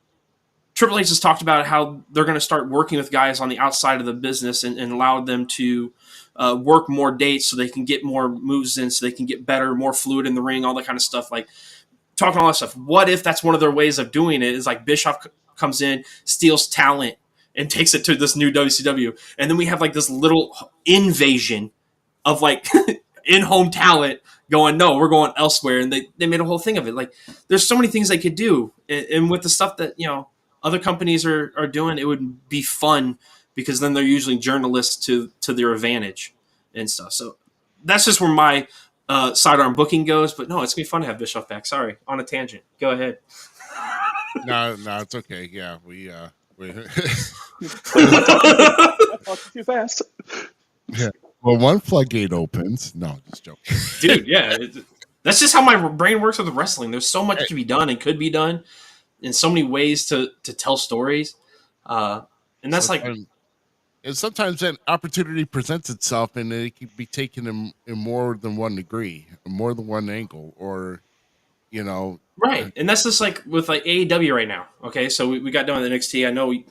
Triple H has talked about how they're going to start working with guys on the outside of the business and allow them to work more dates so they can get more moves in, so they can get better, more fluid in the ring, all that kind of stuff. Like talking all that stuff. What if that's one of their ways of doing it? Is like Bischoff comes in, steals talent, and takes it to this new WCW, and then we have like this little invasion of like in-home talent going, no, we're going elsewhere, and they made a whole thing of it. Like there's so many things they could do, and with the stuff that other companies are doing, it would be fun because then they're using journalists to their advantage and stuff. So that's just where my sidearm booking goes. But no, it's going to be fun to have Bischoff back. Sorry, on a tangent. Go ahead. No, it's okay. Yeah, we too fast. Yeah. Well, one floodgate opens. No, just joking. Dude, yeah. That's just how my brain works with wrestling. There's so much to be done and could be done in so many ways to tell stories. And that's and sometimes an opportunity presents itself and it can be taken in more than one degree, more than one angle, or, Right. And that's just like with like AEW right now. Okay. So we got done with NXT. I know you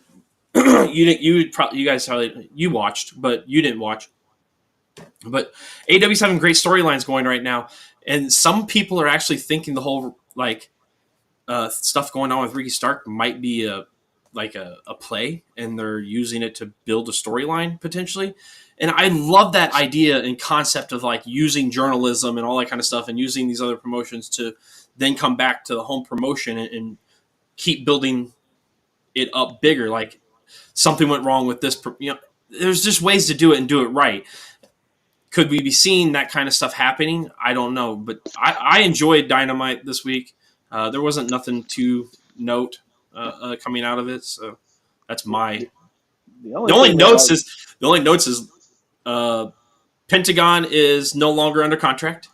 guys probably watched, but you didn't watch. But AEW's having great storylines going right now. And some people are actually thinking the whole stuff going on with Ricky Stark might be a play, and they're using it to build a storyline potentially. And I love that idea and concept of like using journalism and all that kind of stuff and using these other promotions to then come back to the home promotion and keep building it up bigger. Like something went wrong with this, there's just ways to do it and do it right. Could we be seeing that kind of stuff happening? I don't know, but I enjoyed Dynamite this week. There wasn't nothing to note coming out of it, so that's my. The only notes is Pentagon is no longer under contract,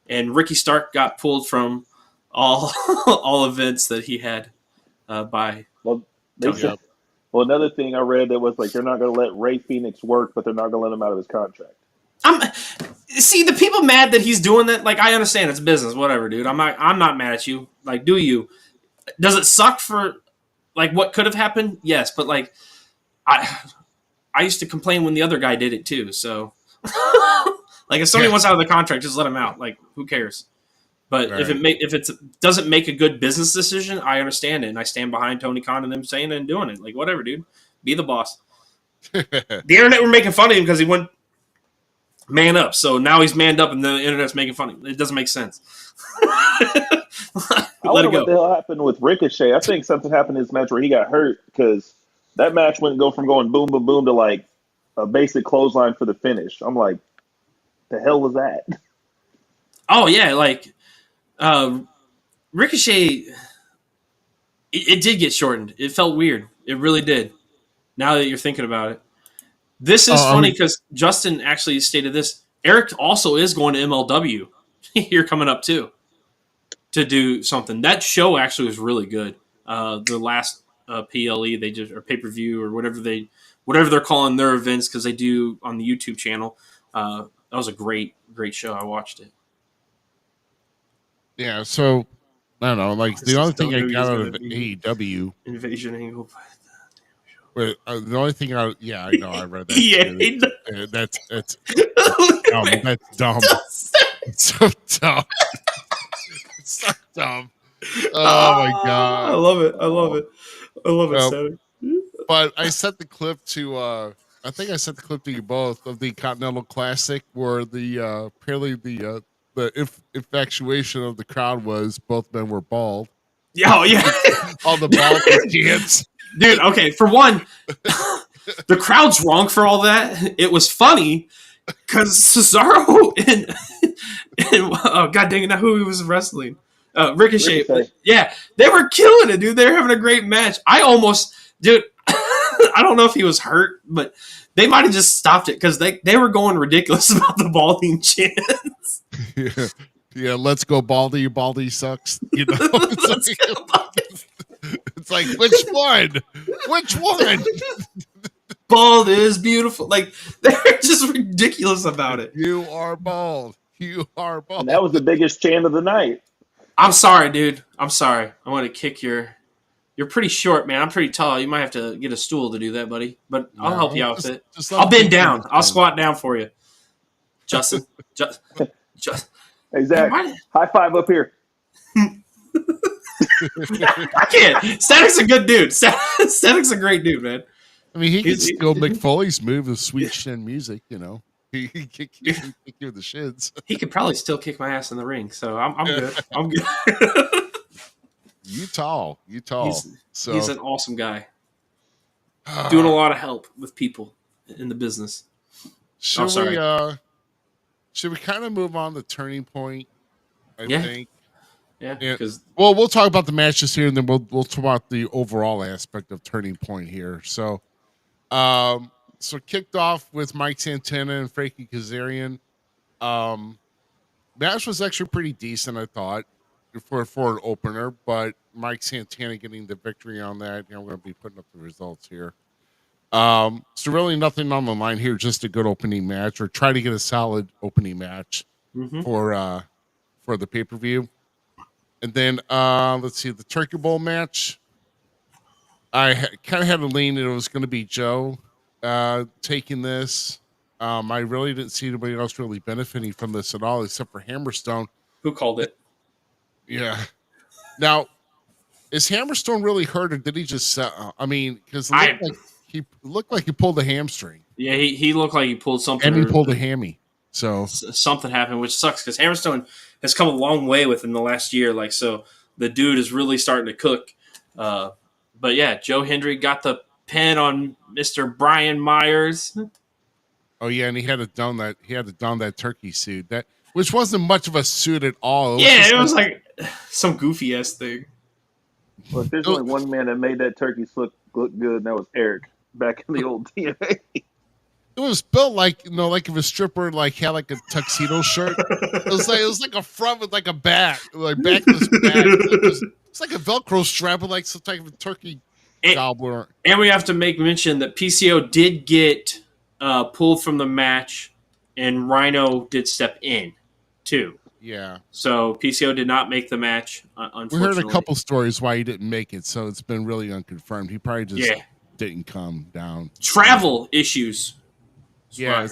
and Ricky Stark got pulled from all events that he had by. Well, another thing I read that was like they're not going to let Ray Phoenix work, but they're not going to let him out of his contract. See the people mad that he's doing that. Like I understand it's business, whatever, dude. I'm not mad at you. Like, do you? Does it suck for like what could have happened? Yes, but like I used to complain when the other guy did it too. So Like if somebody wants out of the contract, just let him out. Like who cares? But Right. if it doesn't make a good business decision, I understand it, and I stand behind Tony Khan and them saying it and doing it. Like whatever, dude, be the boss. The internet were making fun of him because he went man up. So now he's manned up, and the internet's making fun of him. It doesn't make sense. I wonder what the hell happened with Ricochet. I think something happened in this match where he got hurt because that match wouldn't go from going boom, boom, boom to like a basic clothesline for the finish. I'm like, the hell was that? Oh yeah, like Ricochet. It did get shortened. It felt weird. It really did. Now that you're thinking about it, this is funny because Justin actually stated this. Eric also is going to MLW here coming up too to do something. That show actually was really good. The last PLE they just or pay per view or whatever they're calling their events because they do on the YouTube channel. That was a great show. I watched it. Yeah, so I don't know. Like the only thing I got out of AEW Invasion Angle. But the only thing I know I read that. Yeah, that's dumb. That's dumb. It's so dumb. It's so dumb. Oh my god! I love it. Static. But I sent the clip to. I think I sent the clip to you both of the Continental Classic, where the apparently the infatuation of the crowd was both men were bald. Yeah, oh, yeah. All the bald kids. Dude, okay, for one, the crowd's wrong for all that. It was funny because Cesaro and oh god dang it, now who he was wrestling? Ricochet. Yeah, they were killing it, dude. They were having a great match. I don't know if he was hurt, but they might have just stopped it because they were going ridiculous about the balding chants. Yeah, let's go Baldy. Baldy sucks. You know, it's like which one? Which one? Bald is beautiful. Like they're just ridiculous about it. You are bald. You are bald. And that was the biggest chant of the night. I'm sorry, dude. I'm sorry. I want to kick your. You're pretty short, man. I'm pretty tall. You might have to get a stool to do that, buddy. But I'll help you out with it. I'll bend down. I'll squat down for you, Justin. Just. Hey, Zach, high five up here. I can't. Static's a good dude. Static's a great dude, man. I mean, he can still make Foley's move with sweet chin music, you know. He can kick you with the shins. He could probably still kick my ass in the ring, so I'm good. I'm good. You tall. He's an awesome guy. Doing a lot of help with people in the business. Should we kind of move on to Turning Point? I think. Yeah. Because we'll talk about the matches here, and then we'll talk about the overall aspect of Turning Point here. So, kicked off with Mike Santana and Frankie Kazarian. Match was actually pretty decent, I thought, for an opener. But Mike Santana getting the victory on that. I'm going to be putting up the results here. So really nothing on the line here, just a good opening match, or try to get a solid opening match for the pay-per-view. And then let's see, the Turkey Bowl match. I kind of had a lean that it was going to be Joe taking this. I really didn't see anybody else really benefiting from this at all, except for Hammerstone. Who called it? Yeah. Now, is Hammerstone really hurt, or did he just? I mean, because he looked like he pulled a hamstring. Yeah, he looked like he pulled something. And he pulled a hammy. So something happened, which sucks because Hammerstone has come a long way within the last year. Like, so the dude is really starting to cook. But yeah, Joe Hendry got the pin on Mr. Brian Myers. Oh yeah, and he had to don that turkey suit, which wasn't much of a suit at all. It was like some goofy ass thing. Well, if there's only one man that made that turkey look good, and that was Eric back in the old TNA. It was built like like if a stripper had like a tuxedo shirt. It was like a front with like a back, like backless back. It's like a Velcro strap with like some type of turkey gobbler. And we have to make mention that PCO did get pulled from the match, and Rhino did step in too. Yeah. So PCO did not make the match. Unfortunately, we heard a couple stories why he didn't make it, so it's been really unconfirmed. He probably just didn't come down. Travel issues. Yeah,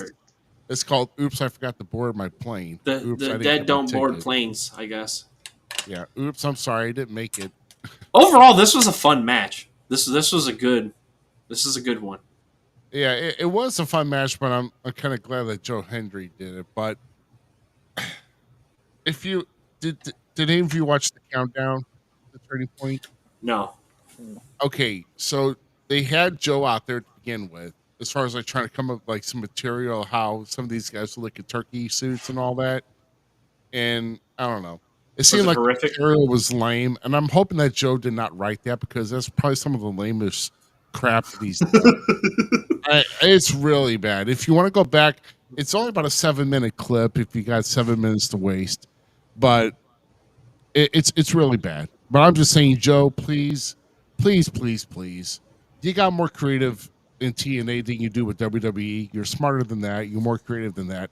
It's called "Oops, I forgot to board my plane." The Oops, I didn't dead get my don't board ticket. planes, I guess. Yeah. Oops, I'm sorry, I didn't make it. Overall, this was a fun match. This is a good one. Yeah, it was a fun match, but I'm kind of glad that Joe Hendry did it. But if you did any of you watch the countdown, the turning point? No. Okay, so they had Joe out there to begin with, as far as like trying to come up with like some material, how some of these guys look at turkey suits and all that. And I don't know. It seemed like horrific? the material was lame, and I'm hoping that Joe did not write that because that's probably some of the lamest crap that he's done. It's really bad. If you want to go back, it's only about a 7-minute clip if you got 7 minutes to waste, but it's really bad. But I'm just saying, Joe, please, you got more creative in TNA than you do with WWE. You're smarter than that. You're more creative than that.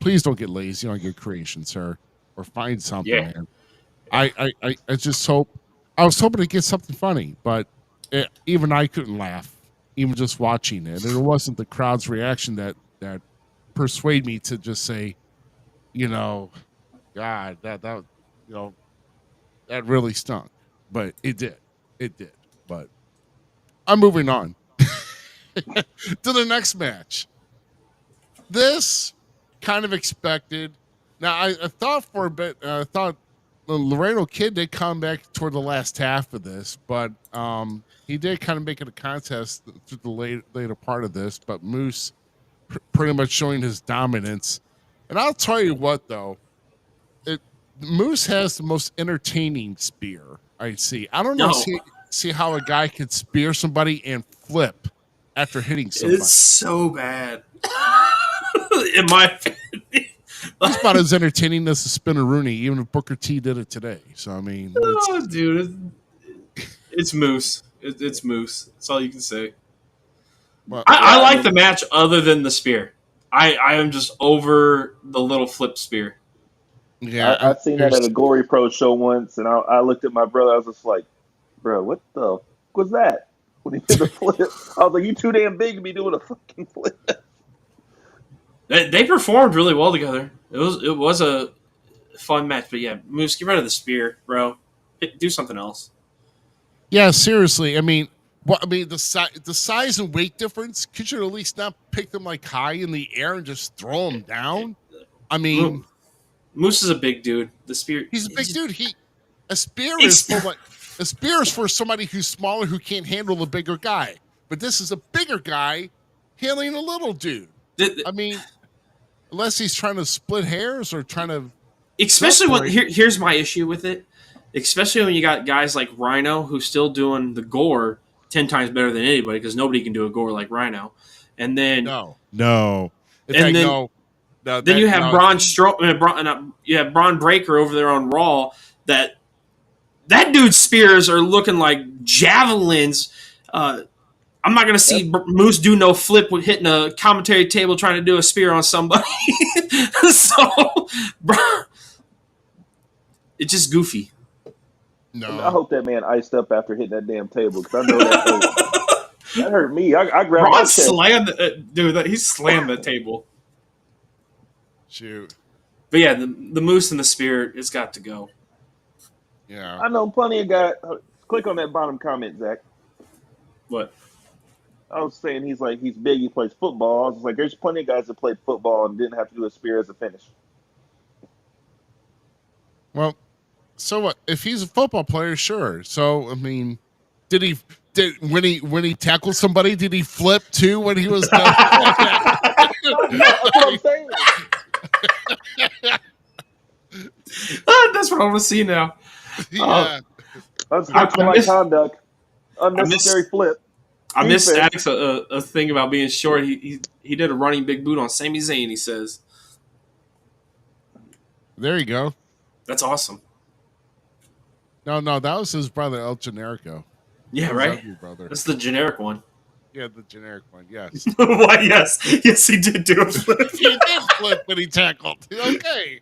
Please don't get lazy on your creation, sir, or find something, Yeah. man. I just hope. I was hoping to get something funny, but even I couldn't laugh, even just watching it. And it wasn't the crowd's reaction that persuade me to just say, God, that that really stunk. But it did. But I'm moving on to the next match. This kind of expected. Now I thought for a bit. I thought the Laredo Kid did come back toward the last half of this, but he did kind of make it a contest through the later part of this. But Moose pretty much showing his dominance. And I'll tell you what, though, Moose has the most entertaining spear I see. I don't know. See how a guy could spear somebody and flip after hitting somebody. It's so bad. In my opinion. It's about as entertaining as the Spinneroonie, even if Booker T did it today. So, I mean. Dude. It's Moose. It's Moose. That's all you can say. Well, I like the match other than the spear. I am just over the little flip spear. Yeah, I've seen that at a Glory Pro show once, and I looked at my brother. I was just like, bro, what the fuck was that? When he did the flip, I was like, you too damn big to be doing a fucking flip. They performed really well together. It was a fun match, but yeah, Moose, get rid of the spear, bro. Do something else. Yeah, seriously. I mean, the size and weight difference. Could you at least not pick them like high in the air and just throw them down? I mean, Moose is a big dude. The spear. He's a big dude. A spear is for somebody who's smaller who can't handle the bigger guy. But this is a bigger guy handling a little dude. I mean, unless he's trying to split hairs or trying to. Especially when here's my issue with it. Especially when you got guys like Rhino who's still doing the gore 10 times better than anybody because nobody can do a gore like Rhino. And then no. Then you have you have Braun Breaker over there on Raw. That dude's spears are looking like javelins. I'm not going to see Moose do no flip with hitting a commentary table trying to do a spear on somebody. So, it's just goofy. No, I hope that man iced up after hitting that damn table because I know that hurt me. I grabbed Braun my chest. slammed he slammed the table. Shoot. But yeah, the Moose and the spear, it's got to go. Yeah. I know plenty of guys. Click on that bottom comment, Zach. What? I was saying he's big, he plays football. I was like, there's plenty of guys that played football and didn't have to do a spear as a finish. Well, so what? If he's a football player, sure. So I mean, when he tackled somebody, did he flip too when he was done? That's what I'm saying. That's what I want to see now. Yeah. Unsportsmanlike conduct. Unnecessary flip. I missed Static's a thing about being short. He did a running big boot on Sami Zayn, he says. There you go. That's awesome. No, that was his brother El Generico. Yeah, right? Brother. That's the generic one. Yeah, the generic one, yes. Why, yes. Yes, he did do a flip. He did flip when he tackled. Okay.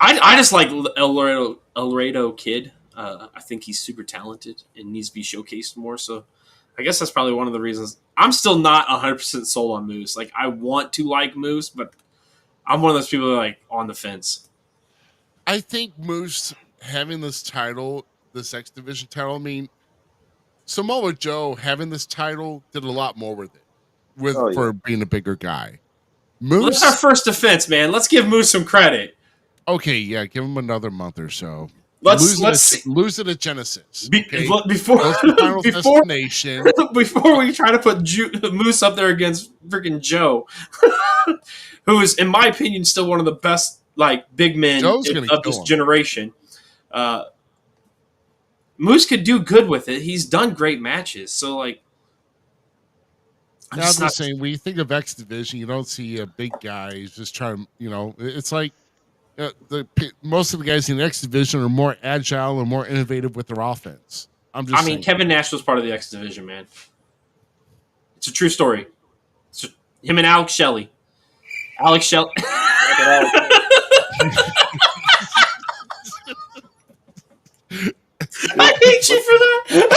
I just like El Laredo Kid. I think he's super talented and needs to be showcased more. So I guess that's probably one of the reasons. I'm still not 100% sold on Moose. Like, I want to like Moose, but I'm one of those people that are, like, on the fence. I think Moose having this title, this X Division title, I mean, Samoa Joe having this title did a lot more with it, for being a bigger guy. Moose, well, that's our first defense, man. Let's give Moose some credit. Okay, yeah, give him another month or so. Let's lose it at Genesis. Okay? Before we try to put Moose up there against freaking Joe, who is, in my opinion, still one of the best like big men of this generation. Moose could do good with it. He's done great matches. So like, I'm just saying, when you think of X Division, you don't see a big guy. He's just trying to, it's like most of the guys in the X Division are more agile and more innovative with their offense. I mean, Kevin Nash was part of the X Division, man. It's a true story. Him and Alex Shelley. Alex Shelley. I hate you for that.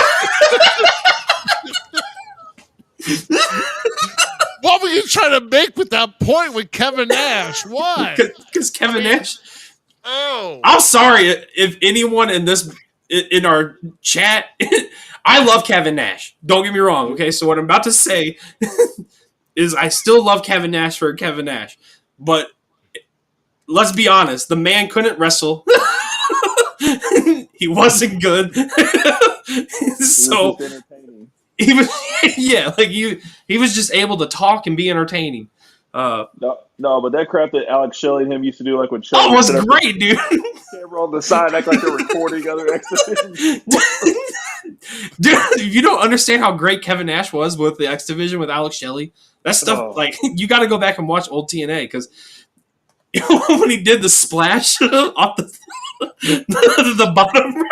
What were you trying to make with that point with Kevin Nash? Why? Because Kevin Nash. Oh, I'm sorry if anyone in our chat. I love Kevin Nash. Don't get me wrong. Okay, so what I'm about to say is I still love Kevin Nash for Kevin Nash, but let's be honest, the man couldn't wrestle. He wasn't good. So he was, he was just able to talk and be entertaining. No, but that crap that Alex Shelley and him used to do, like when Shelley was great, dude. Camera on the side, act like they're recording other X Division. Dude, you don't understand how great Kevin Nash was with the X Division with Alex Shelley. That stuff, like, you got to go back and watch old TNA because when he did the splash off the bottom row.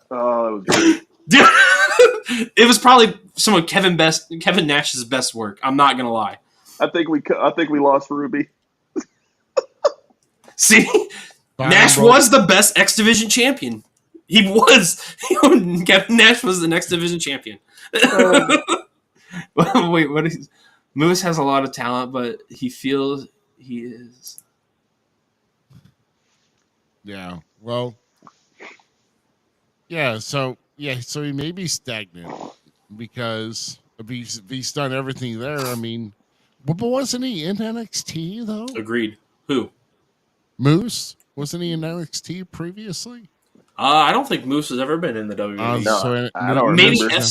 Oh, that was great. Dude, it was probably some of Kevin Nash's best work. I'm not gonna lie. I think we lost Ruby. See, Nash was the best X Division champion. He was. Kevin Nash was the X Division champion. Wait, what is? Moose has a lot of talent, but he feels he is. Yeah. Well. Yeah. So he may be stagnant because he's done everything there. I mean, but wasn't he in NXT though? Agreed. Who? Moose? Wasn't he in NXT previously? I don't think Moose has ever been in the WWE. No, I don't maybe remember.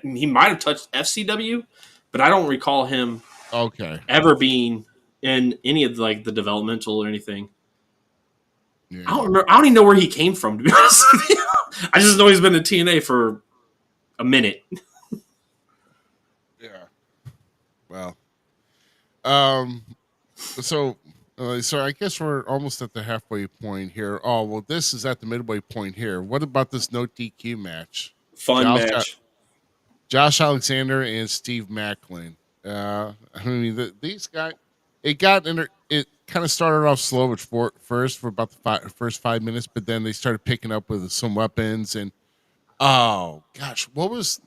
He might have touched FCW, but I don't recall him ever being in any of the developmental or anything. Yeah. I don't even know where he came from, to be honest with you. I just know he's been in TNA for a minute. Yeah. Well. So I guess we're almost at the halfway point here. Oh, well, this is at the midway point here. What about this no DQ match? Fun match. Josh Alexander and Steve Macklin. I mean, these guys, it kind of started off slow at first for about the first 5 minutes, but then they started picking up with some weapons. And oh gosh, what was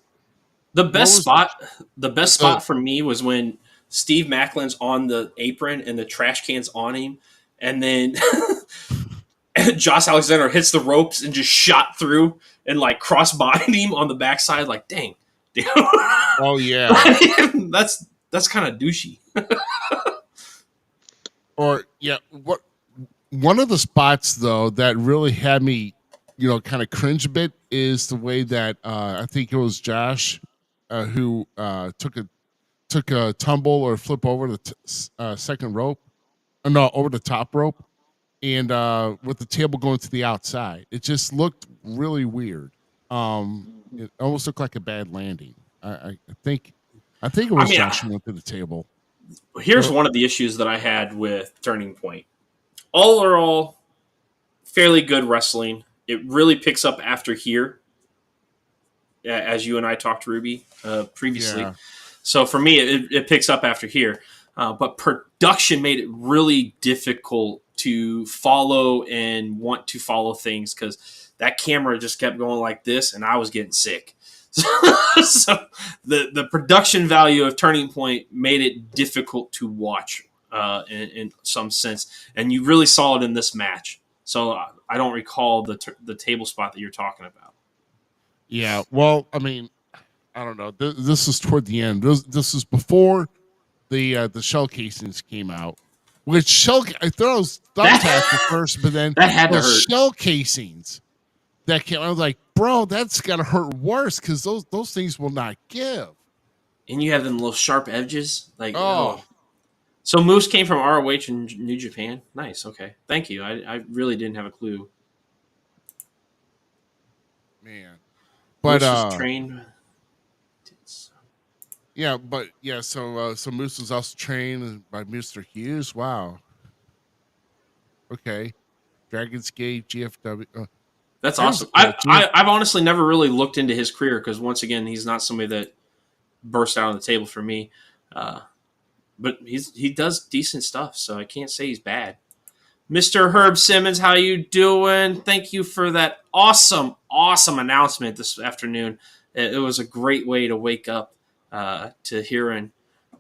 the best spot? The best spot for me was when Steve Macklin's on the apron and the trash can's on him, and then Josh Alexander hits the ropes and just shot through and cross-bodied him on the backside. Like, dang. Oh yeah, that's kind of douchey. Or what? One of the spots though that really had me, kind of cringe a bit is the way that I think it was Josh who took a tumble or flip over the second rope, over the top rope, and with the table going to the outside. It just looked really weird. It almost looked like a bad landing. I think it was Josh who went to the table. Here's one of the issues that I had with Turning Point. All in all, fairly good wrestling. It really picks up after here, as you and I talked, Ruby, previously. Yeah. So for me, it picks up after here. But production made it really difficult to follow and want to follow things because that camera just kept going like this, and I was getting sick. So the production value of Turning Point made it difficult to watch in some sense, and you really saw it in this match. So I don't recall the table spot that you're talking about. Yeah, well, I mean, I don't know. This is toward the end. This is before the shell casings came out. Which I thought it was thumbtacks at first, but then that had to hurt. Shell casings that came. I was like, bro, that's gotta hurt worse because those things will not give. And you have them little sharp edges, like oh. So Moose came from ROH in New Japan. Nice. Okay, thank you. I really didn't have a clue. Man, but Moose was trained. Yeah, but yeah, so Moose was also trained by Mr. Hughes. Wow. Okay. Dragon's Gate, GFW. That's awesome. I've honestly never really looked into his career because once again, he's not somebody that burst out on the table for me. But he does decent stuff, so I can't say he's bad. Mr. Herb Simmons, how you doing? Thank you for that awesome announcement this afternoon. It was a great way to wake up to hearing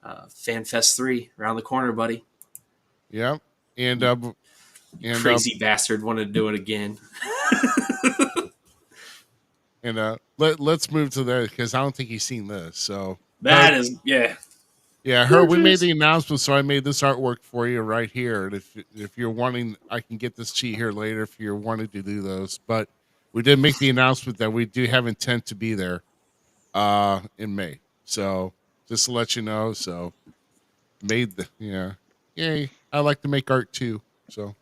FanFest 3 around the corner, buddy. Yeah, and crazy bastard wanted to do it again. And let's move to that because I don't think he's seen this. So that is yeah. We made the announcement, so I made this artwork for you right here. And if you're wanting, I can get this sheet here later if you're wanting to do those. But we did make the announcement that we do have intent to be there in May. So just to let you know, so yay! I like to make art too. So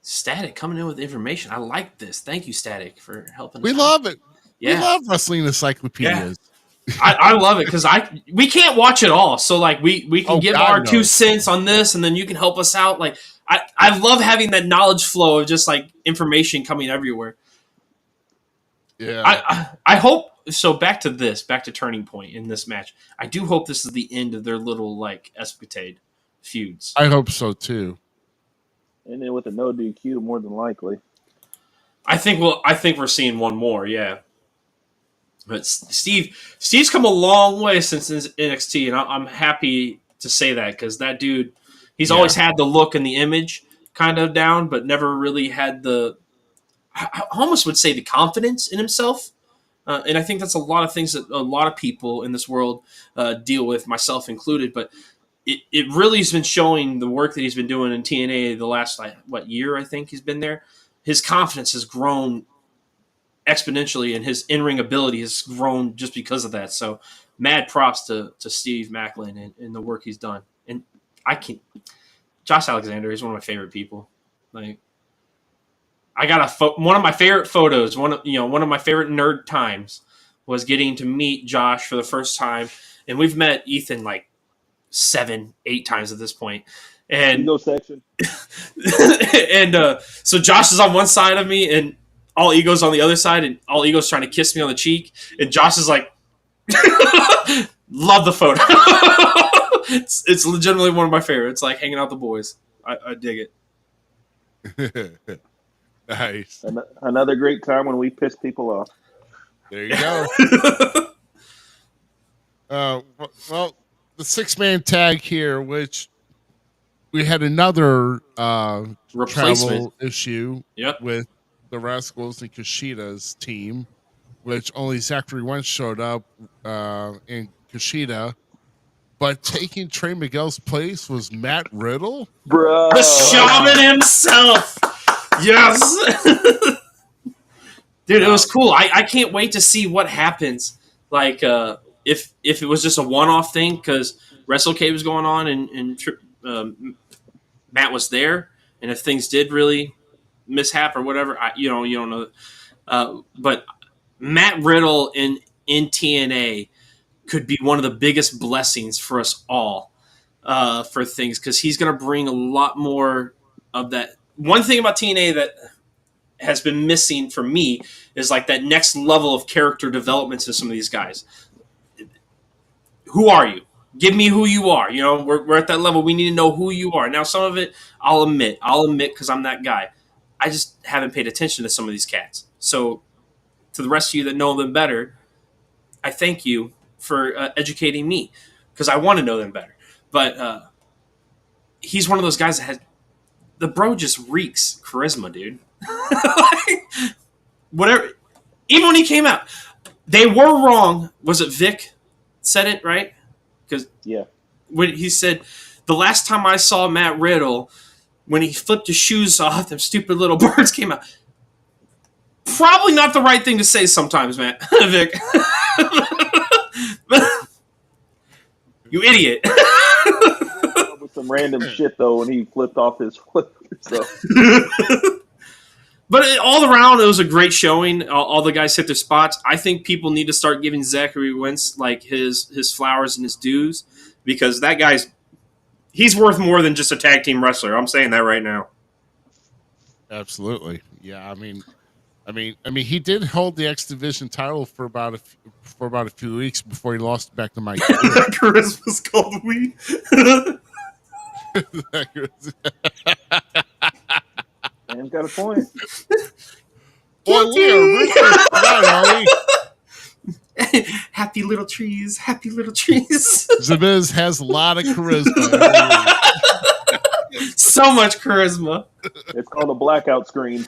Static coming in with information. I like this. Thank you, Static, for helping. We love it. Yeah. We love wrestling encyclopedias. Yeah. I love it because we can't watch it all. So like we can give our 2 cents on this, and then you can help us out. Like I love having that knowledge flow of just like information coming everywhere. Yeah. I hope so. Back to Turning Point in this match. I do hope this is the end of their little like escapade feuds. I hope so too. And then with a no DQ, more than likely. I think we're seeing one more, yeah. But Steve's come a long way since NXT, and I'm happy to say that because that dude, he's always had the look and the image kind of down, but never really had I almost would say the confidence in himself. And I think that's a lot of things that a lot of people in this world deal with, myself included. But it really has been showing the work that he's been doing in TNA the last, year I think he's been there. His confidence has grown exponentially, and his in-ring ability has grown just because of that. So mad props to Steve Macklin and the work he's done. And Josh Alexander is one of my favorite people. Like, I got one of my favorite photos. One of my favorite nerd times was getting to meet Josh for the first time, and we've met Ethan like 7-8 times at this point. And Ego section. And so Josh is on one side of me, and All Ego's on the other side, and All Ego's trying to kiss me on the cheek, and Josh is like, love the photo. It's legitimately one of my favorites. It's like hanging out with the boys. I dig it. Nice. Another great time when we piss people off. There you go. Well, the 6-man tag here, which we had another travel issue with the Rascals and Kushida's team, which only Zachary Wentz showed up in Kushida. But taking Trey Miguel's place was Matt Riddle. Bro. The shaman himself. Yes. Dude, it was cool. I can't wait to see what happens. Like, if it was just a one-off thing, because WrestleCade was going on and Matt was there, and if things did really mishap or whatever, you don't know. But Matt Riddle in TNA could be one of the biggest blessings for us all for things, because he's going to bring a lot more of that. One thing about TNA that has been missing for me is like that next level of character development to some of these guys. Who are you? Give me who you are. You know, we're at that level. We need to know who you are. Now, some of it I'll admit because I'm that guy. I just haven't paid attention to some of these cats. So to the rest of you that know them better, I thank you for educating me because I want to know them better. But he's one of those guys that has the bro just reeks charisma, dude. Whatever. Even when he came out, they were wrong. Was it Vic said it right? Because when he said the last time I saw Matt Riddle, when he flipped his shoes off, them stupid little birds came out. Probably not the right thing to say sometimes, Matt. Vic. You idiot. With some random shit, though, when he flipped off his flip. So. But all around, it was a great showing. All the guys hit their spots. I think people need to start giving Zachary Wentz like his flowers and his dues because that he's worth more than just a tag team wrestler. I'm saying that right now. Absolutely, yeah. I mean, he did hold the X Division title for about a few weeks before he lost it back to Mike. Charisma's called weed. Man's got a point. Boy, we are ruthless tonight, are we? Happy little trees, happy little trees. Zmiz has a lot of charisma. So much charisma. It's called a blackout screen.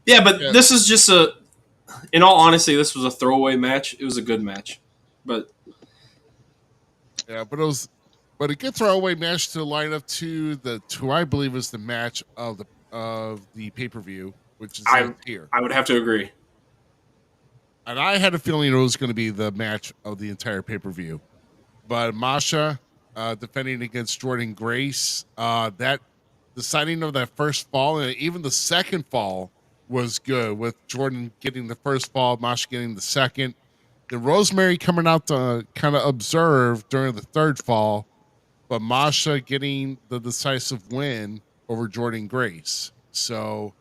This is just in all honesty, this was a throwaway match. It was a good match. But a good throwaway match to line up to who I believe is the match of the pay-per-view, which is here. I would have to agree. And I had a feeling it was going to be the match of the entire pay-per-view. But Masha defending against Jordan Grace, the signing of that first fall and even the second fall was good, with Jordan getting the first fall, Masha getting the second. Then Rosemary coming out to kind of observe during the third fall, but Masha getting the decisive win over Jordan Grace. So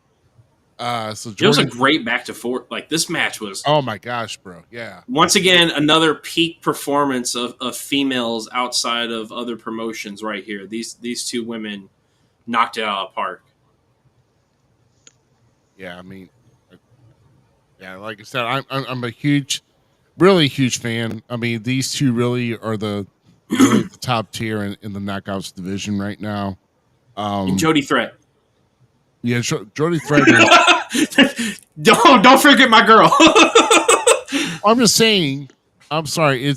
Jordan, it was a great back to forth. Like this match was. Oh my gosh, bro! Yeah. Once again, another peak performance of females outside of other promotions. Right here, these two women knocked it out of the park. Yeah, I mean, like I said, I'm a really huge fan. I mean, these two really are the top tier in the knockouts division right now. And Jody Threat. Yeah, Jody Threat. Don't forget my girl. I'm just saying. I'm sorry.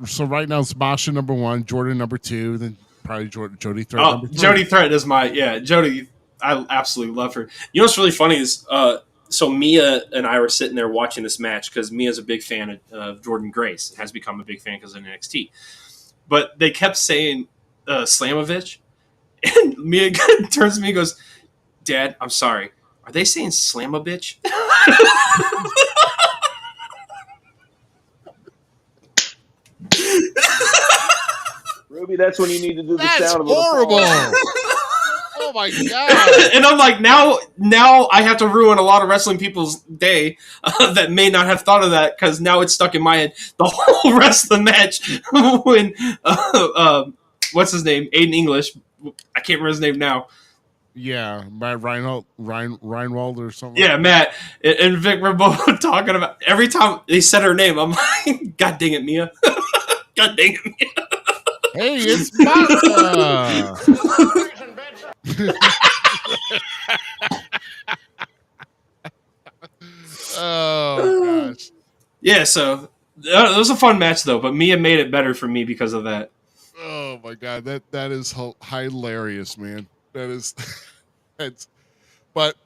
So right now it's Masha number 1, Jordan number 2, then probably Jody Threat. Oh, number 3. Jody Threat is Jody. I absolutely love her. You know what's really funny is so Mia and I were sitting there watching this match because Mia's a big fan of Jordan Grace, has become a big fan because of NXT. But they kept saying Slamovich, and Mia turns to me and goes, "Dad, I'm sorry. Are they saying Slamabitch?" Ruby, that's when you need to do the sound of horrible. Oh my god! And I'm like, now I have to ruin a lot of wrestling people's day that may not have thought of that because now it's stuck in my head the whole rest of the match when what's his name, Aiden English, I can't remember his name now. Yeah, Matt Reinwald or something. Yeah, Matt and Vic were both talking about every time they said her name. I'm like, God dang it, Mia! God dang it, Mia! Hey, it's Masha. Oh gosh. Yeah, so it was a fun match though, but Mia made it better for me because of that. Oh my god, that is hilarious, man. That's. But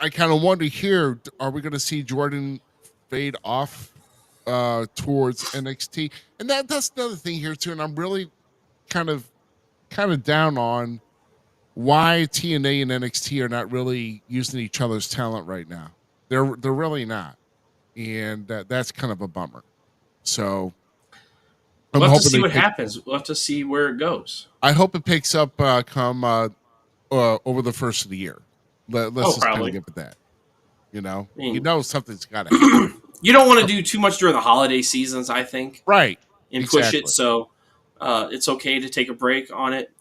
I kind of wonder here: are we going to see Jordan fade off towards NXT? And that's another thing here too. And I'm really kind of down on why TNA and NXT are not really using each other's talent right now. They're really not, and that's kind of a bummer. So we'll have to see what happens. We'll have to see where it goes. I hope it picks up come over the first of the year. Let's just kind of get with that. Something's got to happen. You don't want to do too much during the holiday seasons, I think. Right. And push it, so it's okay to take a break on it.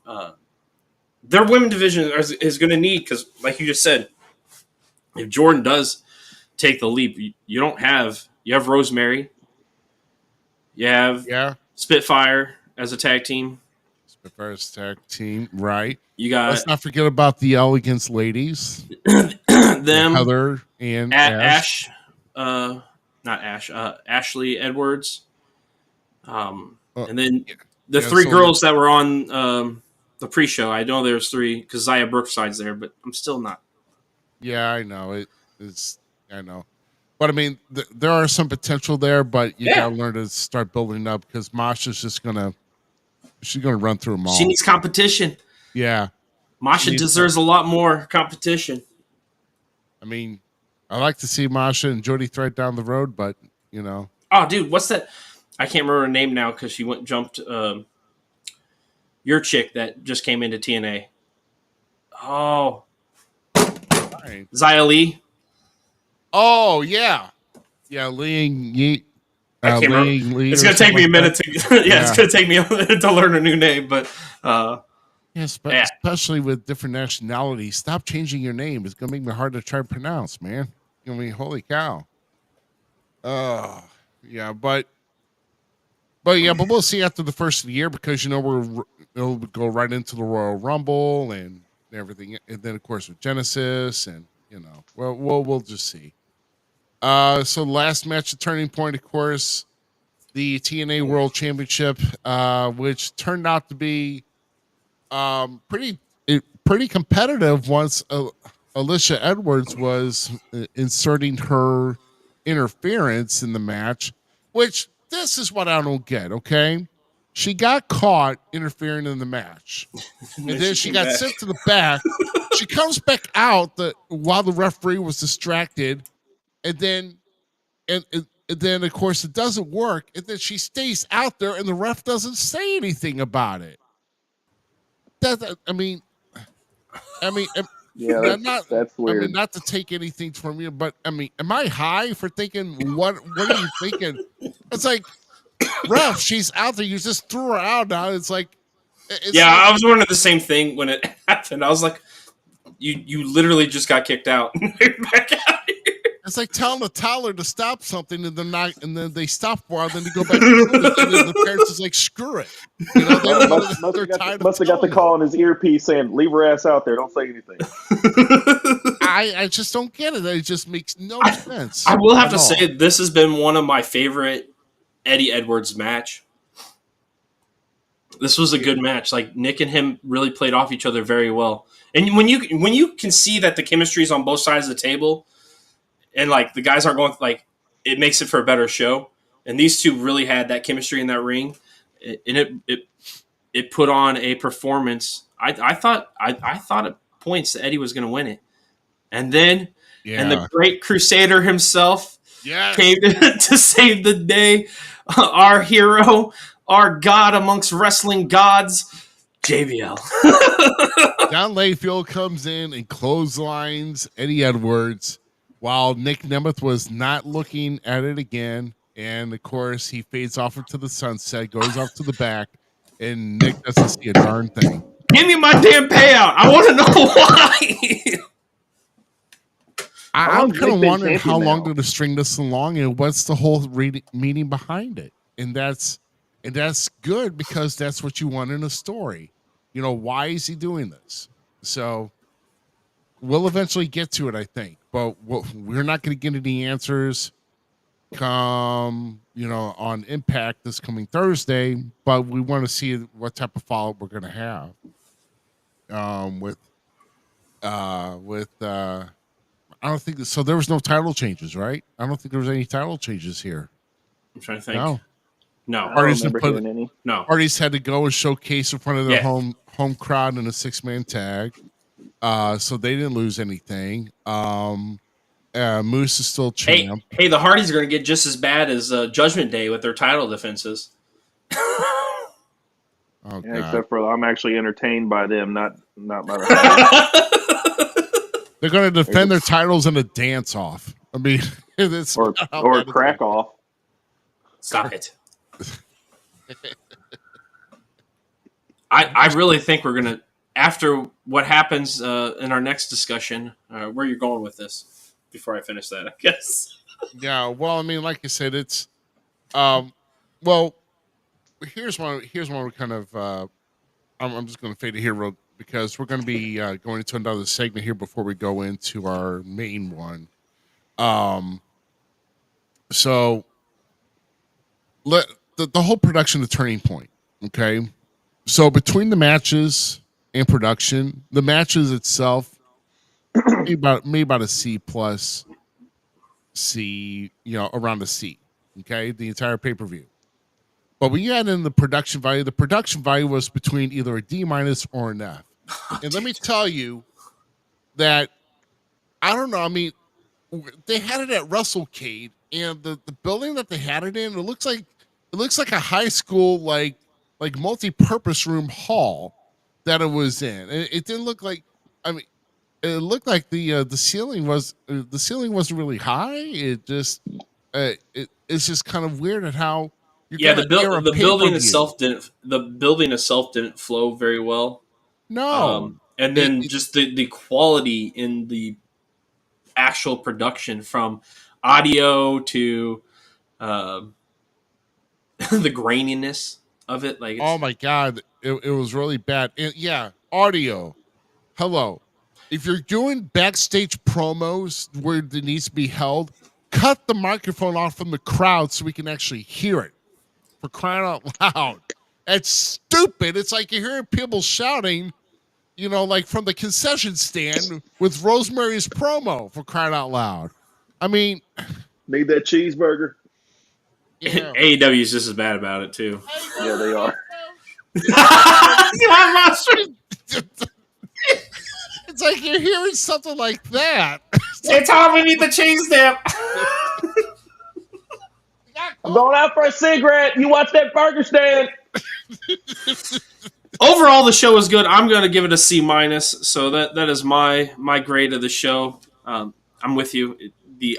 Their women division is going to need, because like you just said, if Jordan does take the leap, you have Rosemary, you have Spitfire as a tag team. Spitfire's tag team, right? You got. Let's not forget about the Elegance ladies, them, Heather and Ash, not Ash, Ashley Edwards, and then the three girls that were on the pre-show. I know there's three because Zaya Brookside's there, but I'm still not. Yeah, I know I know, but I mean, there are some potential there, but you gotta learn to start building up because Masha's she's gonna run through them all. She needs competition. Yeah, Masha deserves a lot more competition. I mean, I like to see Masha and Jody Thread down the road, but you know. Oh, dude, what's that? I can't remember her name now because she jumped. Your chick that just came into TNA. Oh, Xia Li. Oh yeah, Lee. I can't remember. It's gonna take me a minute to. It's gonna take me a minute to learn a new name, but. Especially with different nationalities, stop changing your name. It's gonna make me hard to try to pronounce, man. I mean, holy cow. Yeah, but we'll see after the first of the year because it'll go right into the Royal Rumble and everything, and then of course with Genesis, and we'll just see. So last match, the turning point, of course, the TNA World Championship, which turned out to be pretty competitive once Alicia Edwards was inserting her interference in the match, which this is what I don't get. Okay, she got caught interfering in the match, and then she got sent to the back. She comes back out while the referee was distracted, and then of course it doesn't work, and then she stays out there, and the ref doesn't say anything about it. I mean, yeah, that's weird. I mean, not to take anything from you, but I mean, am I high for thinking what are you thinking? It's like, ref, she's out there. You just threw her out now. It's like, I was wondering the same thing when it happened. I was like, you literally just got kicked out. Back out here. It's like telling a toddler to stop something and then they stop for a while, then they go back to it, and then the parents is like, screw it. You know, they must have got the call in his earpiece saying, leave her ass out there, don't say anything. I just don't get it. It just makes no sense. I will have to say this has been one of my favorite Eddie Edwards match. This was a good match. Like Nick and him really played off each other very well. And when you can see that the chemistry is on both sides of the table, and like the guys aren't going like, it makes it for a better show. And these two really had that chemistry in that ring, and it put on a performance. I thought at points that Eddie was going to win it, and then and the great Crusader himself came to save the day. Our hero, our god amongst wrestling gods, JBL. John Layfield comes in and clotheslines Eddie Edwards, while Nick Nemeth was not looking at it again. And of course, he fades off into the sunset, goes off to the back, and Nick doesn't see a darn thing. Give me my damn payout. I want to know why. I'm kind of wondering how long did they string this along, and what's the whole meaning behind it? And that's good because that's what you want in a story. You know, why is he doing this? So we'll eventually get to it, I think, but we're not going to get any answers come, on Impact this coming Thursday, but we want to see what type of follow-up we're going to have with I don't think so. There was no title changes, right? I don't think there was any title changes here. I'm trying to think. No. Parties had to go and showcase in front of their home crowd in a 6-man tag. So they didn't lose anything. Moose is still champ. Hey, the Hardys are going to get just as bad as Judgment Day with their title defenses. God. Except for I'm actually entertained by them, not by the They're going to defend their titles in a dance off. I mean, it's or crack off. Stop it. I really think we're going to, after what happens in our next discussion, where you're going with this. before I finish that, I guess. Yeah, well, I mean, like I said, it's well, here's one we're kind of I'm just going to fade it here because we're going to be going into another segment here before we go into our main one. So the whole production, the turning point. Okay, so between the matches and production, the matches itself, maybe about a C plus, C, around a C. Okay, the entire pay per view. But when you add in the production value was between either a D minus or an F. And let me tell you that I don't know. I mean, they had it at WrestleCade, and the building that they had it in, it looks like a high school like multi-purpose room hall that it was in. It didn't look like. I mean, it looked like the ceiling wasn't really high. It just it's just kind of weird at how. The building itself didn't flow very well. No, and then just the quality in the actual production, from audio to the graininess of it. Like, oh my god, it was really bad. And yeah, audio. Hello, if you're doing backstage promos where it needs to be held, cut the microphone off from the crowd so we can actually hear it. For crying out loud. It's stupid. It's like you're hearing people shouting, like from the concession stand with Rosemary's promo, for crying out loud. I mean, need that cheeseburger. Yeah. AEW is just as bad about it too. Yeah, they are. It's like you're hearing something like that. Hey Tom, we need the cheese dip. I'm going out for a cigarette. You watch that burger stand. Overall, the show is good. I'm going to give it a C minus. So that is my grade of the show. I'm with you. The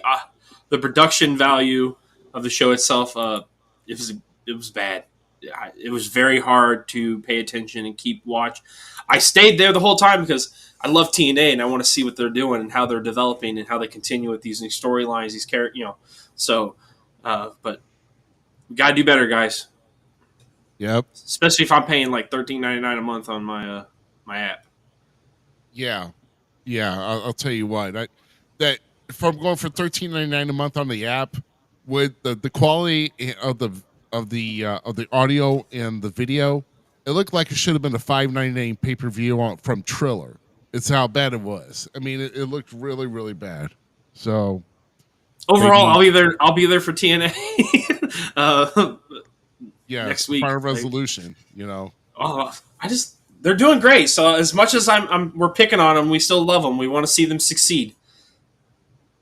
production value of the show itself, it was bad. It was very hard to pay attention and keep watch. I stayed there the whole time because I love TNA and I want to see what they're doing and how they're developing and how they continue with these new storylines, these characters, So, but we gotta do better, guys. Yep. Especially if I'm paying like $13.99 a month on my my app. Yeah. I'll tell you what. That if I'm going for $13.99 a month on the app, with the quality of the audio and the video, it looked like it should have been a $5.99 pay-per-view from Triller. It's how bad it was. I mean, it looked really, really bad. So overall, I'll be there for TNA. Next week. Final Resolution. They're doing great. So as much as we're picking on them, we still love them. We want to see them succeed.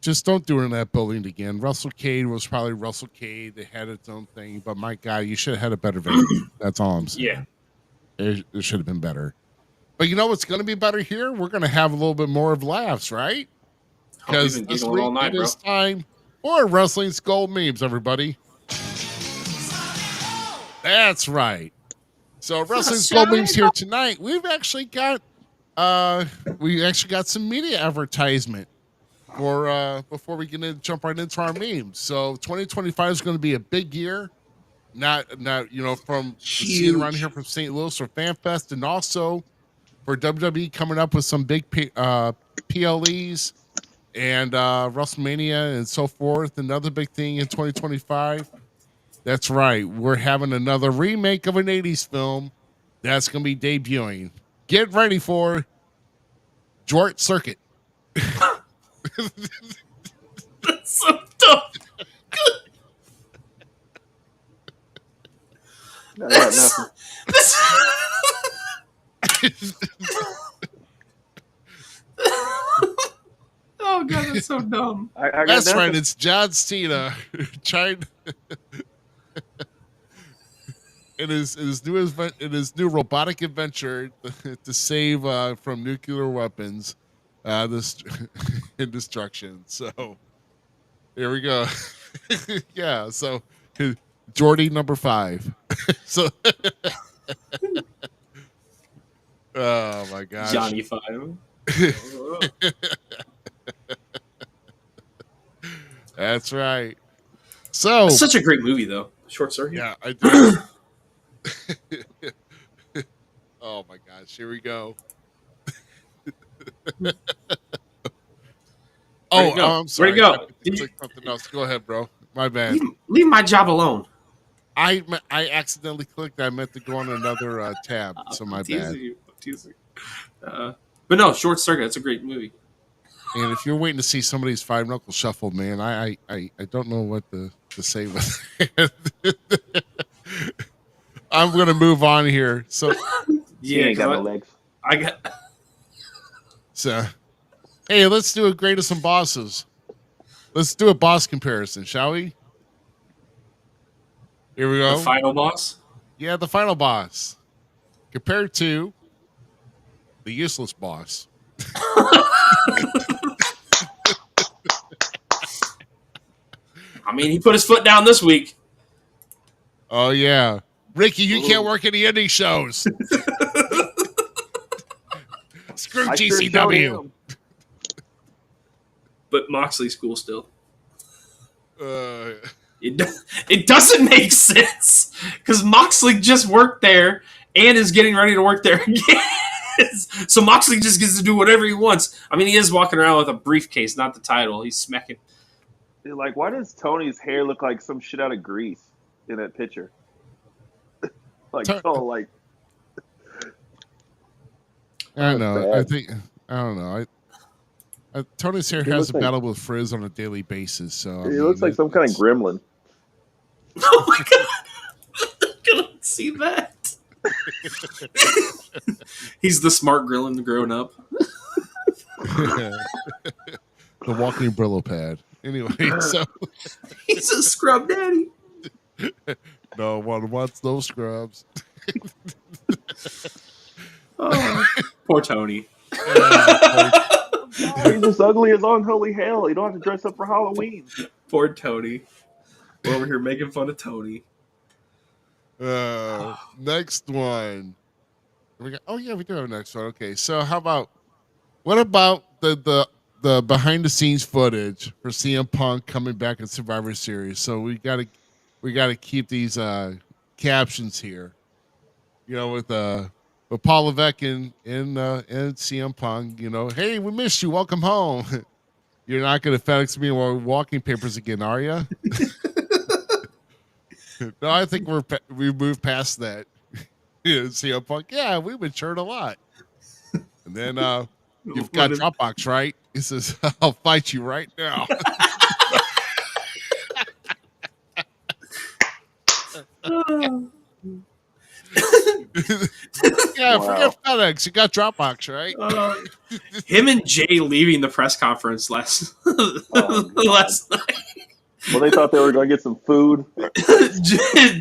Just don't do it in that building again. WrestleCade was probably WrestleCade. They had its own thing, but my God, you should have had a better venue. That's all I'm saying. Yeah, it should have been better. But you know what's going to be better here? We're going to have a little bit more of laughs, right? Because this week all night, it is time for Wrestling's Gold Memes, everybody. That's right. So Wrestling's Gold Memes here tonight. We've actually got some media advertisement for before we jump right into our memes. So 2025 is going to be a big year. Not from seeing around here from St. Louis for FanFest, and also for WWE coming up with some big PLEs and WrestleMania and so forth. Another big thing in 2025. That's right. We're having another remake of an 80s film that's going to be debuting. Get ready for Jort Circuit. That's so dumb. I got nothing. Oh God, that's so dumb. That's nothing. Right. It's John Cena trying in his new robotic adventure to save from nuclear weapons, this and destruction. So here we go. Yeah. So Jordy number 5. So. Oh my gosh. Johnny 5. That's right. So it's such a great movie, though. Short Circuit. Yeah, I do. Oh my gosh, here we go. I'm sorry. Where'd it go? Click something else. Go ahead, bro. My bad. Leave my job alone. I accidentally clicked. I meant to go on another tab, so my bad. I'm teasing. But no, Short Circuit. That's a great movie. And if you're waiting to see somebody's five knuckle shuffle, man, I don't know what to say with it. I'm gonna move on here. So yeah, ain't got no legs. I got. So, hey, let's do a greatest and bosses. Let's do a boss comparison, shall we? Here we go. The final boss? Yeah, the final boss. Compared to the useless boss. I mean, he put his foot down this week. Oh, yeah. Ricky, you can't work any indie shows. Screw GCW. Sure but Moxley's cool still. It doesn't make sense because Moxley just worked there and is getting ready to work there again. So Moxley just gets to do whatever he wants. I mean, he is walking around with a briefcase, not the title. He's smacking. Dude, like, why does Tony's hair look like some shit out of Grease in that picture? I don't know. I don't know. Tony's hair has a battle with Frizz on a daily basis, so he looks like some kind of gremlin. Oh my god! I couldn't see that. He's the smart gremlin grown up. The walking Brillo pad. Anyway, so he's a scrub daddy. No one wants those scrubs. Oh, poor Tony. He's as ugly as unholy hell. You don't have to dress up for Halloween. Poor Tony. We're over here making fun of Tony. Next one. We do have a next one. Okay, so what about the behind the scenes footage for CM Punk coming back in Survivor Series? So we gotta keep these captions here. You know, with Paul Levesque and CM Punk, you know, hey, we missed you. Welcome home. You're not going to FedEx me walking papers again, are you? No, I think we moved past that. CM Punk, yeah, we've matured a lot. And then you've got Dropbox, right? He says, I'll fight you right now. Yeah, forget FedEx. You got Dropbox, right? Him and Jay leaving the press conference last night. Well, they thought they were going to get some food.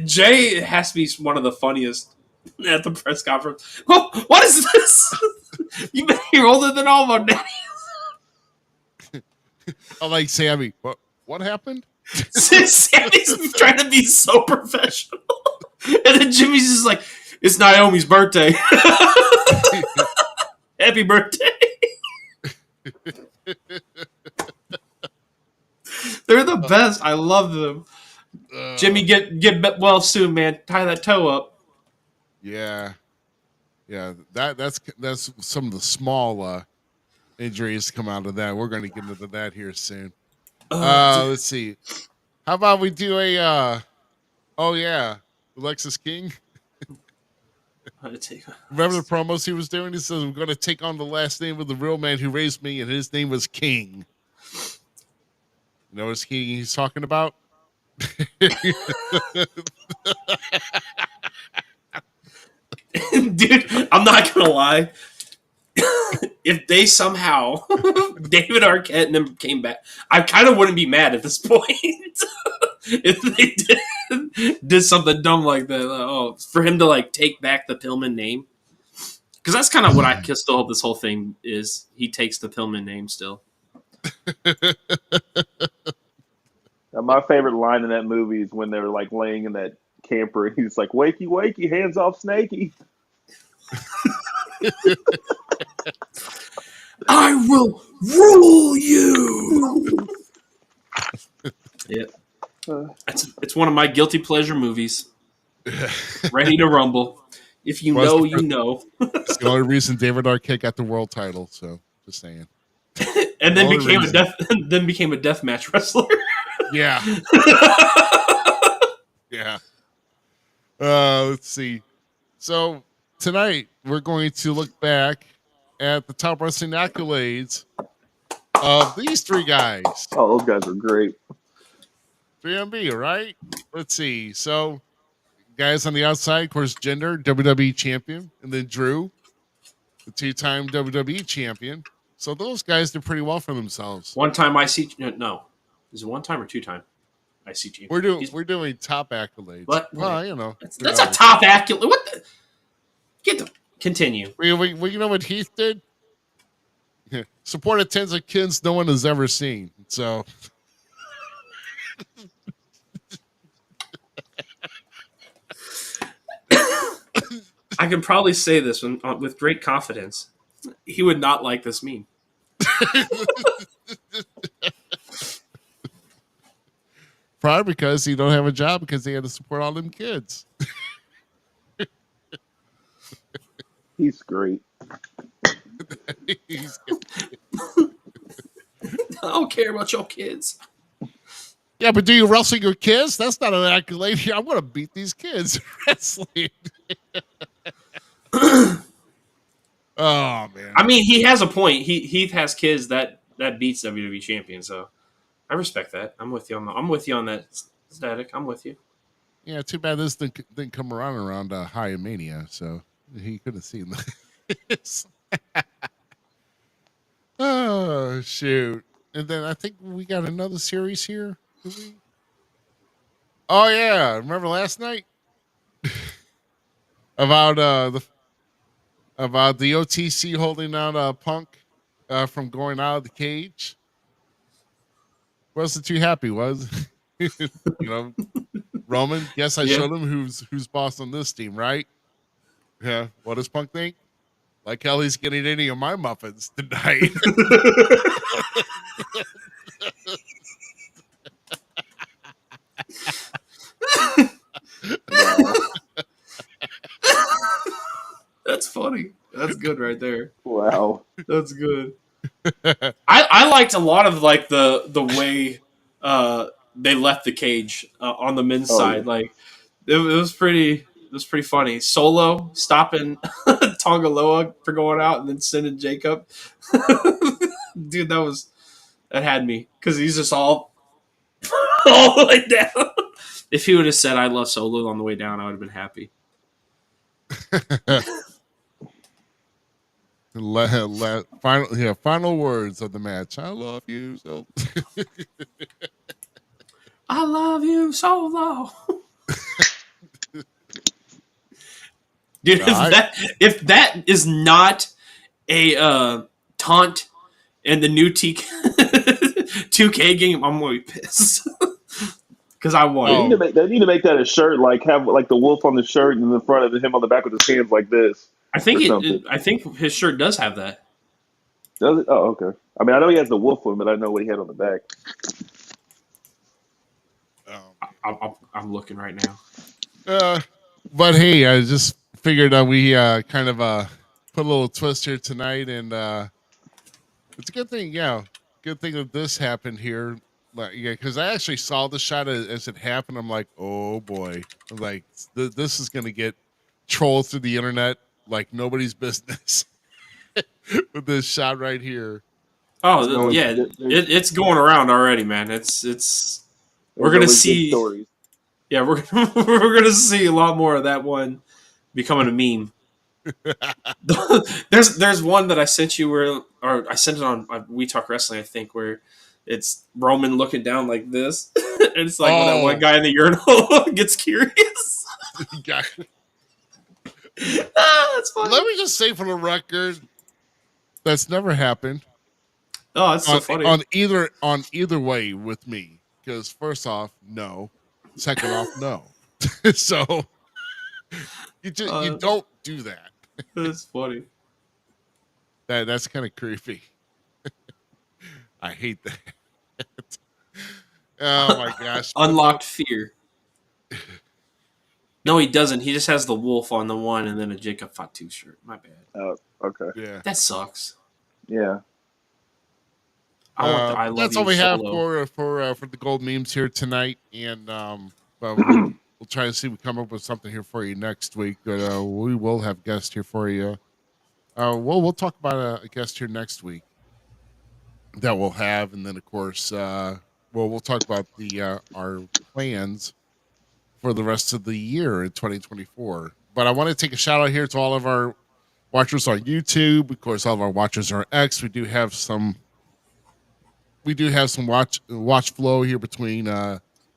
Jay has to be one of the funniest at the press conference. Oh, what is this? You're older than all my daddies. I'm like, Sammy, what happened? Sammy's trying to be so professional. And then Jimmy's just like, it's Naomi's birthday. Happy birthday. They're the best. I love them. Jimmy, get well soon, man. Tie that toe up. Yeah. That's some of the small injuries come out of that. We're going to get into that here soon. Let's see. How about we do Alexis King? Remember the promos he was doing? He says, I'm going to take on the last name of the real man who raised me, and his name was King. You know what he's talking about? Dude, I'm not going to lie. If they somehow, David Arquette and them came back, I kind of wouldn't be mad at this point. If they did something dumb like that. For him to like take back the Pillman name. Because that's kind of what I still hope this whole thing is. He takes the Pillman name still. My favorite line in that movie is when they're like laying in that camper and he's like, wakey, wakey, hands off Snakey. I will rule you. one of my guilty pleasure movies. Ready to Rumble. If you know, you know. It's the only reason David Arquette got the world title. So just saying. And then became a deathmatch wrestler. Yeah. Yeah. Let's see. So tonight we're going to look back at the top wrestling accolades of these three guys. Oh, those guys are great. 3MB, right? Let's see. So guys on the outside, of course, Jinder, WWE champion, and then Drew, the two-time WWE champion. So those guys did pretty well for themselves. One-time IC. No. Is it one-time or two-time? ICG. We're doing top accolades. What? Well, you know, that's a top accolade. What? Continue. You know what Heath did? Supported tens of kids no one has ever seen. So, I can probably say this with great confidence. He would not like this meme. probably because he don't have a job because he had to support all them kids. He's great. I don't care about your kids. Yeah, but do you wrestle your kids? That's not an accolade here. I'm going to beat these kids wrestling. Oh, man. I mean, he has a point. Heath has kids that beats WWE champion, so I respect that. I'm with you on that static. I'm with you. Yeah, too bad this didn't come around High Mania, so he could have seen this. Oh, shoot. And then I think we got another series here. Oh, yeah. Remember last night? about the OTC holding out Punk from going out of the cage. Wasn't too happy, was you know, Roman? Yes, I showed him who's boss on this team, right? Yeah. What does Punk think? Like hell, he's getting any of my muffins tonight. That's funny. That's good right there. Wow. That's good. I liked a lot of like the way they left the cage on the men's side. Yeah. Like it was pretty funny. Solo stopping Tongaloa for going out and then sending Jacob. Dude, that had me because he's just all the way down. If he would have said I love Solo on the way down, I would have been happy. Final words of the match. I love you so. I love you Solo. Dude, if that is not a taunt in the new 2K game, I'm gonna be pissed. Because I won. They need to make that a shirt, like have like the wolf on the shirt and in the front of him on the back with his hands like this. I think I think his shirt does have that. Does it? Oh, okay. I mean, I know he has the wolf one, but I know what he had on the back. I'm looking right now. But hey, I just figured we kind of put a little twist here tonight, and it's a good thing. Yeah, good thing that this happened here. Yeah, because I actually saw the shot as it happened. I'm like, oh boy, I'm like this is gonna get trolled through the internet like nobody's business with this shot right here. Oh yeah, it's going around already, man. It's we're gonna see stories. Yeah, we're gonna see a lot more of that one becoming a meme. There's one that I sent you or I sent it on We Talk Wrestling, I think, where it's Roman looking down like this. And it's like when that one guy in the urinal gets curious. That's funny. Let me just say for the record, that's never happened. Oh, that's so funny. On either way with me. Because first off, no. Second off, no. So you don't do that. That's funny. That's kind of creepy. I hate that. Oh my gosh. Unlocked fear. No, he doesn't. He just has the wolf on the one and then a Jacob Fatu shirt. My bad. Oh, okay. Yeah. That sucks. Yeah. I want the I But love that's you all we have solo. for the gold memes here tonight, and but we'll try to see if we come up with something here for you next week. But we will have guests here for you. We'll talk about a guest here next week that we'll have, and then of course, we'll talk about the our plans for the rest of the year in 2024. But I want to take a shout out here to all of our watchers on YouTube, of course, all of our watchers on X. We do have some watch flow here between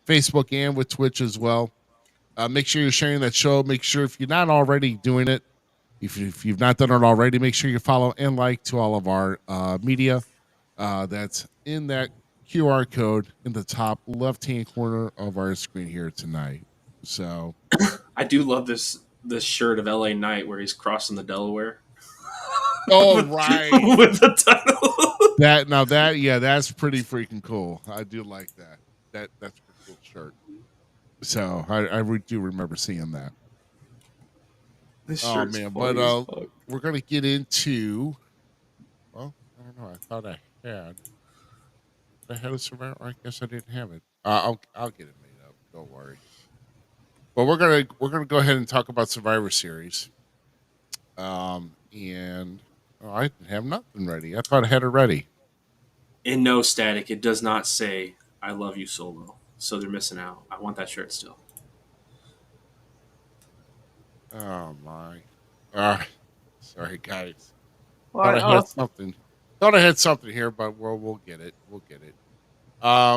Facebook and with Twitch as well. Make sure you're sharing that show. Make sure if you're not already doing it, if you've not done it already, make sure you follow and like to all of our media. That's in that QR code in the top left-hand corner of our screen here tonight. So I do love this shirt of LA Knight where he's crossing the Delaware. Oh right. With the title. That's pretty freaking cool. I do like that. That's a cool shirt. So I do remember seeing that. This oh shirt's man, funny but as fuck. we're gonna get into. Well, I don't know. I thought I had. I had a Survivor. I guess I didn't have it. I'll get it made up. Don't worry. But we're gonna go ahead and talk about Survivor Series. And I didn't have nothing ready. I thought I had it ready. In no static, it does not say "I love you" solo, so they're missing out. I want that shirt still. Oh my. Sorry guys. Why, Thought I had something. Thought I had something here, but we'll get it. We'll get it.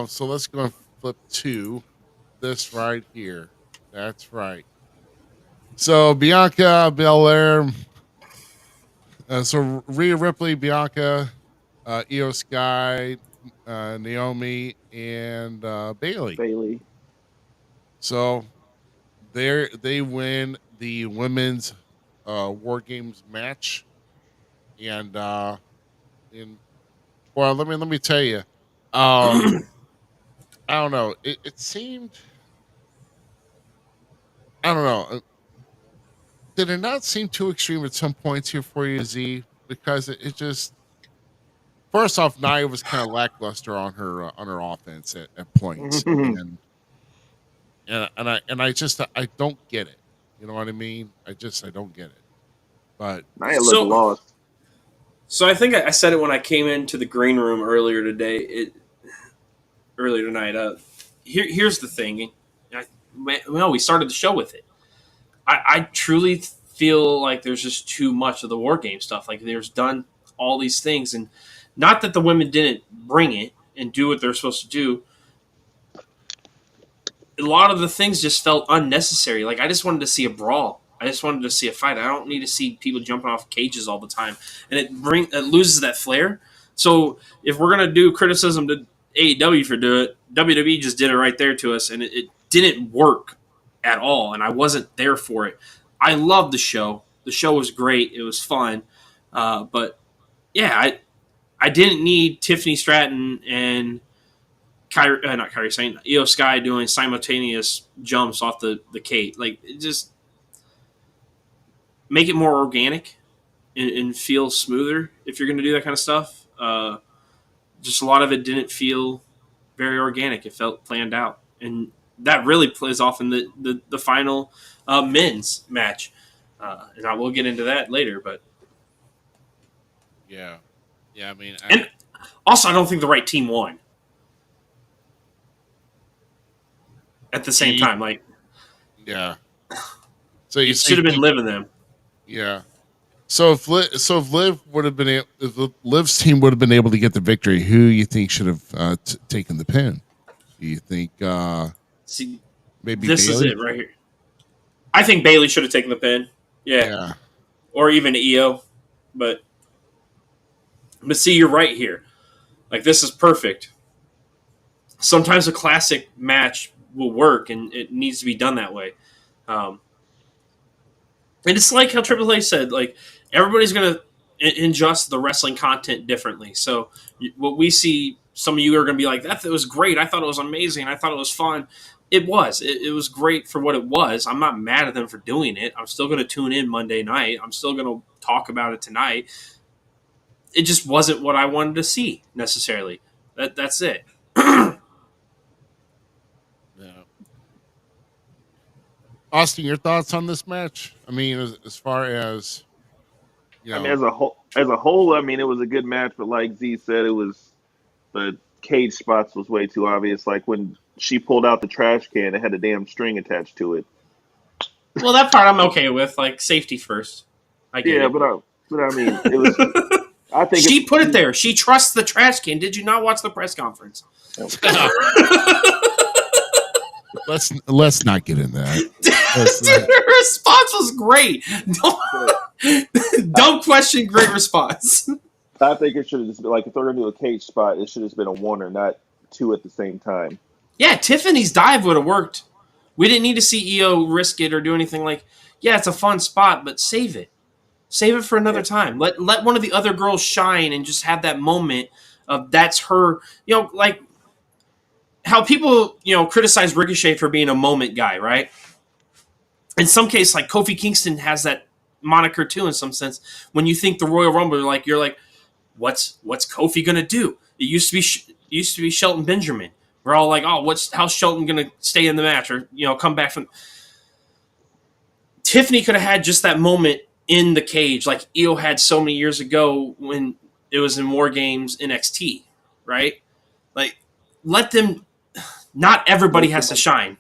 So let's go and flip to this right here. That's right. So Bianca Belair. So Rhea Ripley, Bianca, Io Sky, Naomi, and Bailey. So they win the women's War Games match, and well, let me tell you, I don't know. It seemed, I don't know. Did it not seem too extreme at some points here for you, Z? Because it just, first off, Nia was kind of lackluster on her offense at points, and I just I don't get it. You know what I mean? I don't get it. But Nia looked lost. So I think I said it when I came into the green room earlier tonight. Here's the thing. We started the show with it. I truly feel like there's just too much of the War Game stuff. Like there's done all these things, and not that the women didn't bring it and do what they're supposed to do. A lot of the things just felt unnecessary. Like I just wanted to see a brawl. I just wanted to see a fight. I don't need to see people jumping off cages all the time, and it loses that flair. So if we're gonna do criticism to AEW for doing it, WWE just did it right there to us, and it didn't work at all, and I wasn't there for it. I loved the show. The show was great. It was fun. But, yeah, I didn't need Tiffany Stratton and Io Sky doing simultaneous jumps off the Kate. Like, just make it more organic and feel smoother if you're going to do that kind of stuff. Just a lot of it didn't feel very organic. It felt planned out. And that really plays off in the final men's match. And I will get into that later. But yeah. I mean, and also, I don't think the right team won. At the same time, like, yeah. So it should have been Liv and them. Yeah. So if Liv would have been if Liv's team would have been able to get the victory, who you think should have taken the pin? Do you think? See, maybe this Bailey? is it right here. I think Bailey should have taken the pin. Yeah. Or even Io. But see, you're right here. Like, this is perfect. Sometimes a classic match will work, and it needs to be done that way. And it's like how Triple H said, like, everybody's going to ingest the wrestling content differently. So what we see, some of you are going to be like, that was great. I thought it was amazing. I thought it was fun. It was. It was great for what it was. I'm not mad at them for doing it. I'm still going to tune in Monday night. I'm still going to talk about it tonight. It just wasn't what I wanted to see necessarily. That's it. Yeah. Austin, your thoughts on this match? I mean, as far as I mean, as a whole, I mean, it was a good match, but like Z said, it was the cage spots was way too obvious. Like when she pulled out the trash can, it had a damn string attached to it. Well, that part I'm okay with. Like safety first. I get it. But I mean, it was. I think she put it there. She trusts the trash can. Did you not watch the press conference? Let's not get into that. Dude, her response was great. Don't question great response. I think it should have just been like if they're going to do a cage spot, it should have just been a one or not two at the same time. Yeah, Tiffany's dive would have worked. We didn't need to see EO risk it or do anything like. Yeah, it's a fun spot, but save it. Save it for another time. Let one of the other girls shine and just have that moment of that's her. You know, like how people criticize Ricochet for being a moment guy, right? In some case, like Kofi Kingston has that moniker too. In some sense, when you think the Royal Rumble, you're like, what's Kofi gonna do? It used to be Shelton Benjamin. We're all like, oh, how's Shelton gonna stay in the match or come back from? Tiffany could have had just that moment in the cage, like Io had so many years ago when it was in War Games NXT, right? Like, let them. Not everybody has to shine.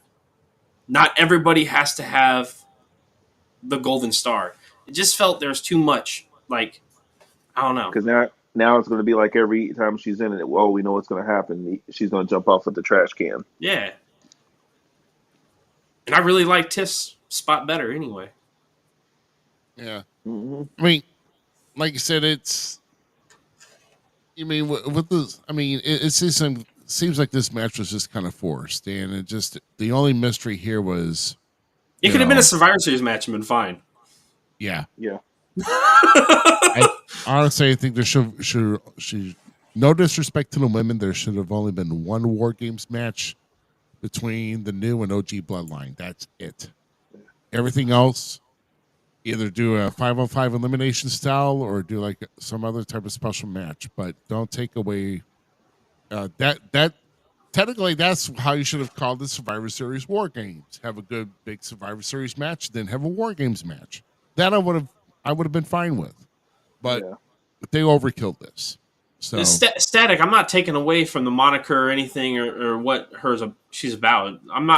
Not everybody has to have the golden star. It just felt there's too much. Like, I don't know. Because now it's going to be like every time she's in it, well, we know what's going to happen. She's going to jump off with the trash can. Yeah. And I really like Tiff's spot better anyway. Yeah. Mm-hmm. I mean, like you said, it's. I mean, with this, I mean, it seems like this match was just kind of forced, and it just the only mystery here was. It could have been a Survivor Series match and been fine. Yeah. Yeah. Honestly, I think there should no disrespect to the women, there should have only been one War Games match between the new and OG Bloodline. That's it. Everything else, either do a 5-on-5 elimination style or do like some other type of special match, but don't take away that. Technically, that's how you should have called the Survivor Series War Games. Have a good big Survivor Series match, then have a War Games match. That I would have been fine with, but they overkilled this. So Static, I'm not taking away from the moniker or anything or what she's about. I'm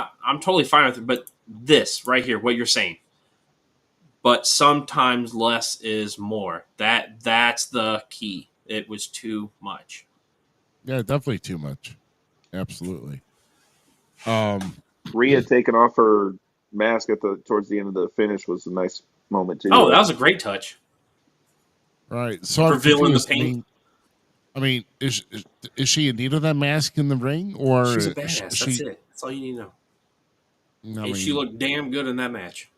totally fine with it. But this right here, what you're saying. But sometimes less is more. That's the key. It was too much. Yeah, definitely too much. Absolutely. Rhea taking off her mask towards the end of the finish was a nice moment too. Oh, that was a great touch. Right. So revealing the paint. I mean, is she in need of that mask in the ring, or she's a badass? That's it. That's all you need to know. And she looked damn good in that match.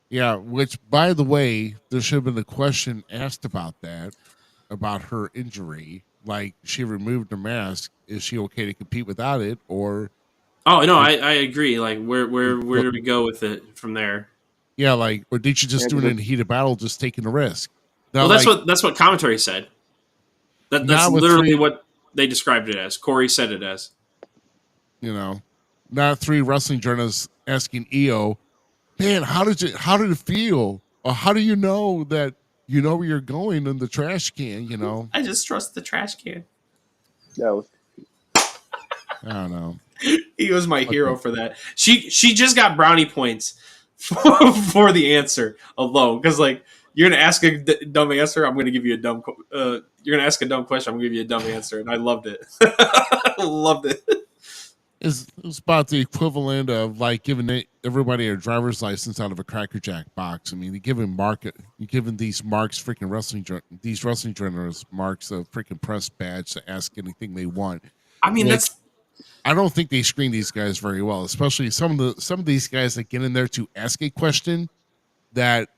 Yeah. Which, by the way, there should have been a question asked about that, about her injury. Like, she removed her mask. Is she okay to compete without it, or? Oh no, I agree. Like, where do we go with it from there? Yeah, like, or did you just do it in the heat of battle, just taking a risk? Now, well, that's what commentary said. That's literally what they described it as. Corey said it as. Not three wrestling journalists asking EO, man, how did it feel? Or how do you know that you know where you're going in the trash can? I just trust the trash can. That was. I don't know. He was my hero for that. She just got brownie points for the answer alone, because you're gonna ask a dumb answer, I'm gonna give you a dumb. You're gonna ask a dumb question, I'm gonna give you a dumb answer, and I loved it. Loved it. It's about the equivalent of giving everybody a driver's license out of a Cracker Jack box. I mean, you're giving these marks, freaking these wrestling journalists marks a freaking press badge to ask anything they want. I mean, I don't think they screen these guys very well, especially some of these guys that get in there to ask a question that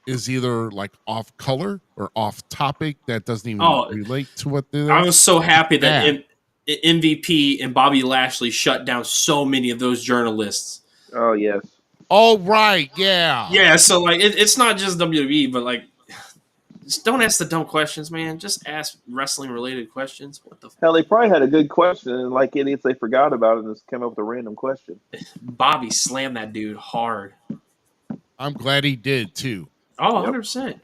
is either like off color or off topic that doesn't even relate to what they're. I was so happy that MVP and Bobby Lashley shut down so many of those journalists. Oh yes. Oh right, yeah. Yeah, so like it's not just WWE, but like just don't ask the dumb questions, man. Just ask wrestling related questions. What the hell? They probably had a good question, and like idiots, they forgot about it and just came up with a random question. Bobby slammed that dude hard. I'm glad he did too. Oh, 100%.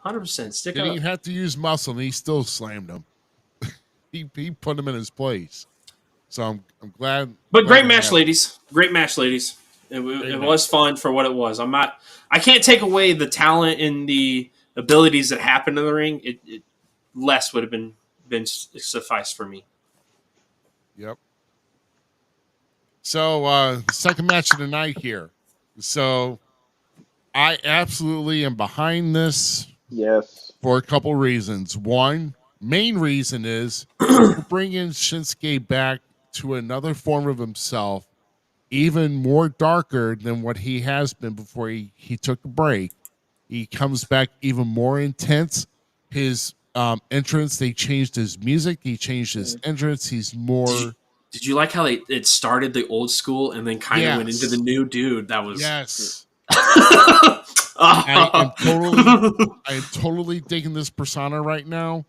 100%. Stick up. He didn't have to use muscle, and he still slammed him. he put him in his place. So I'm glad. But great match, ladies. Great match, ladies. It was fun for what it was. I can't take away the talent and the abilities that happened in the ring. It less would have been suffice for me. Yep. So second match of the night here. So I absolutely am behind this. Yes. For a couple reasons. One, main reason is bringing Shinsuke back to another form of himself, even more darker than what he has been before he took a break. He comes back even more intense. His entrance, they changed his music. He changed his entrance. He's more... Did you like how it started the old school and then kind of went into the new? Dude, that was... Yes. I am totally digging this persona right now.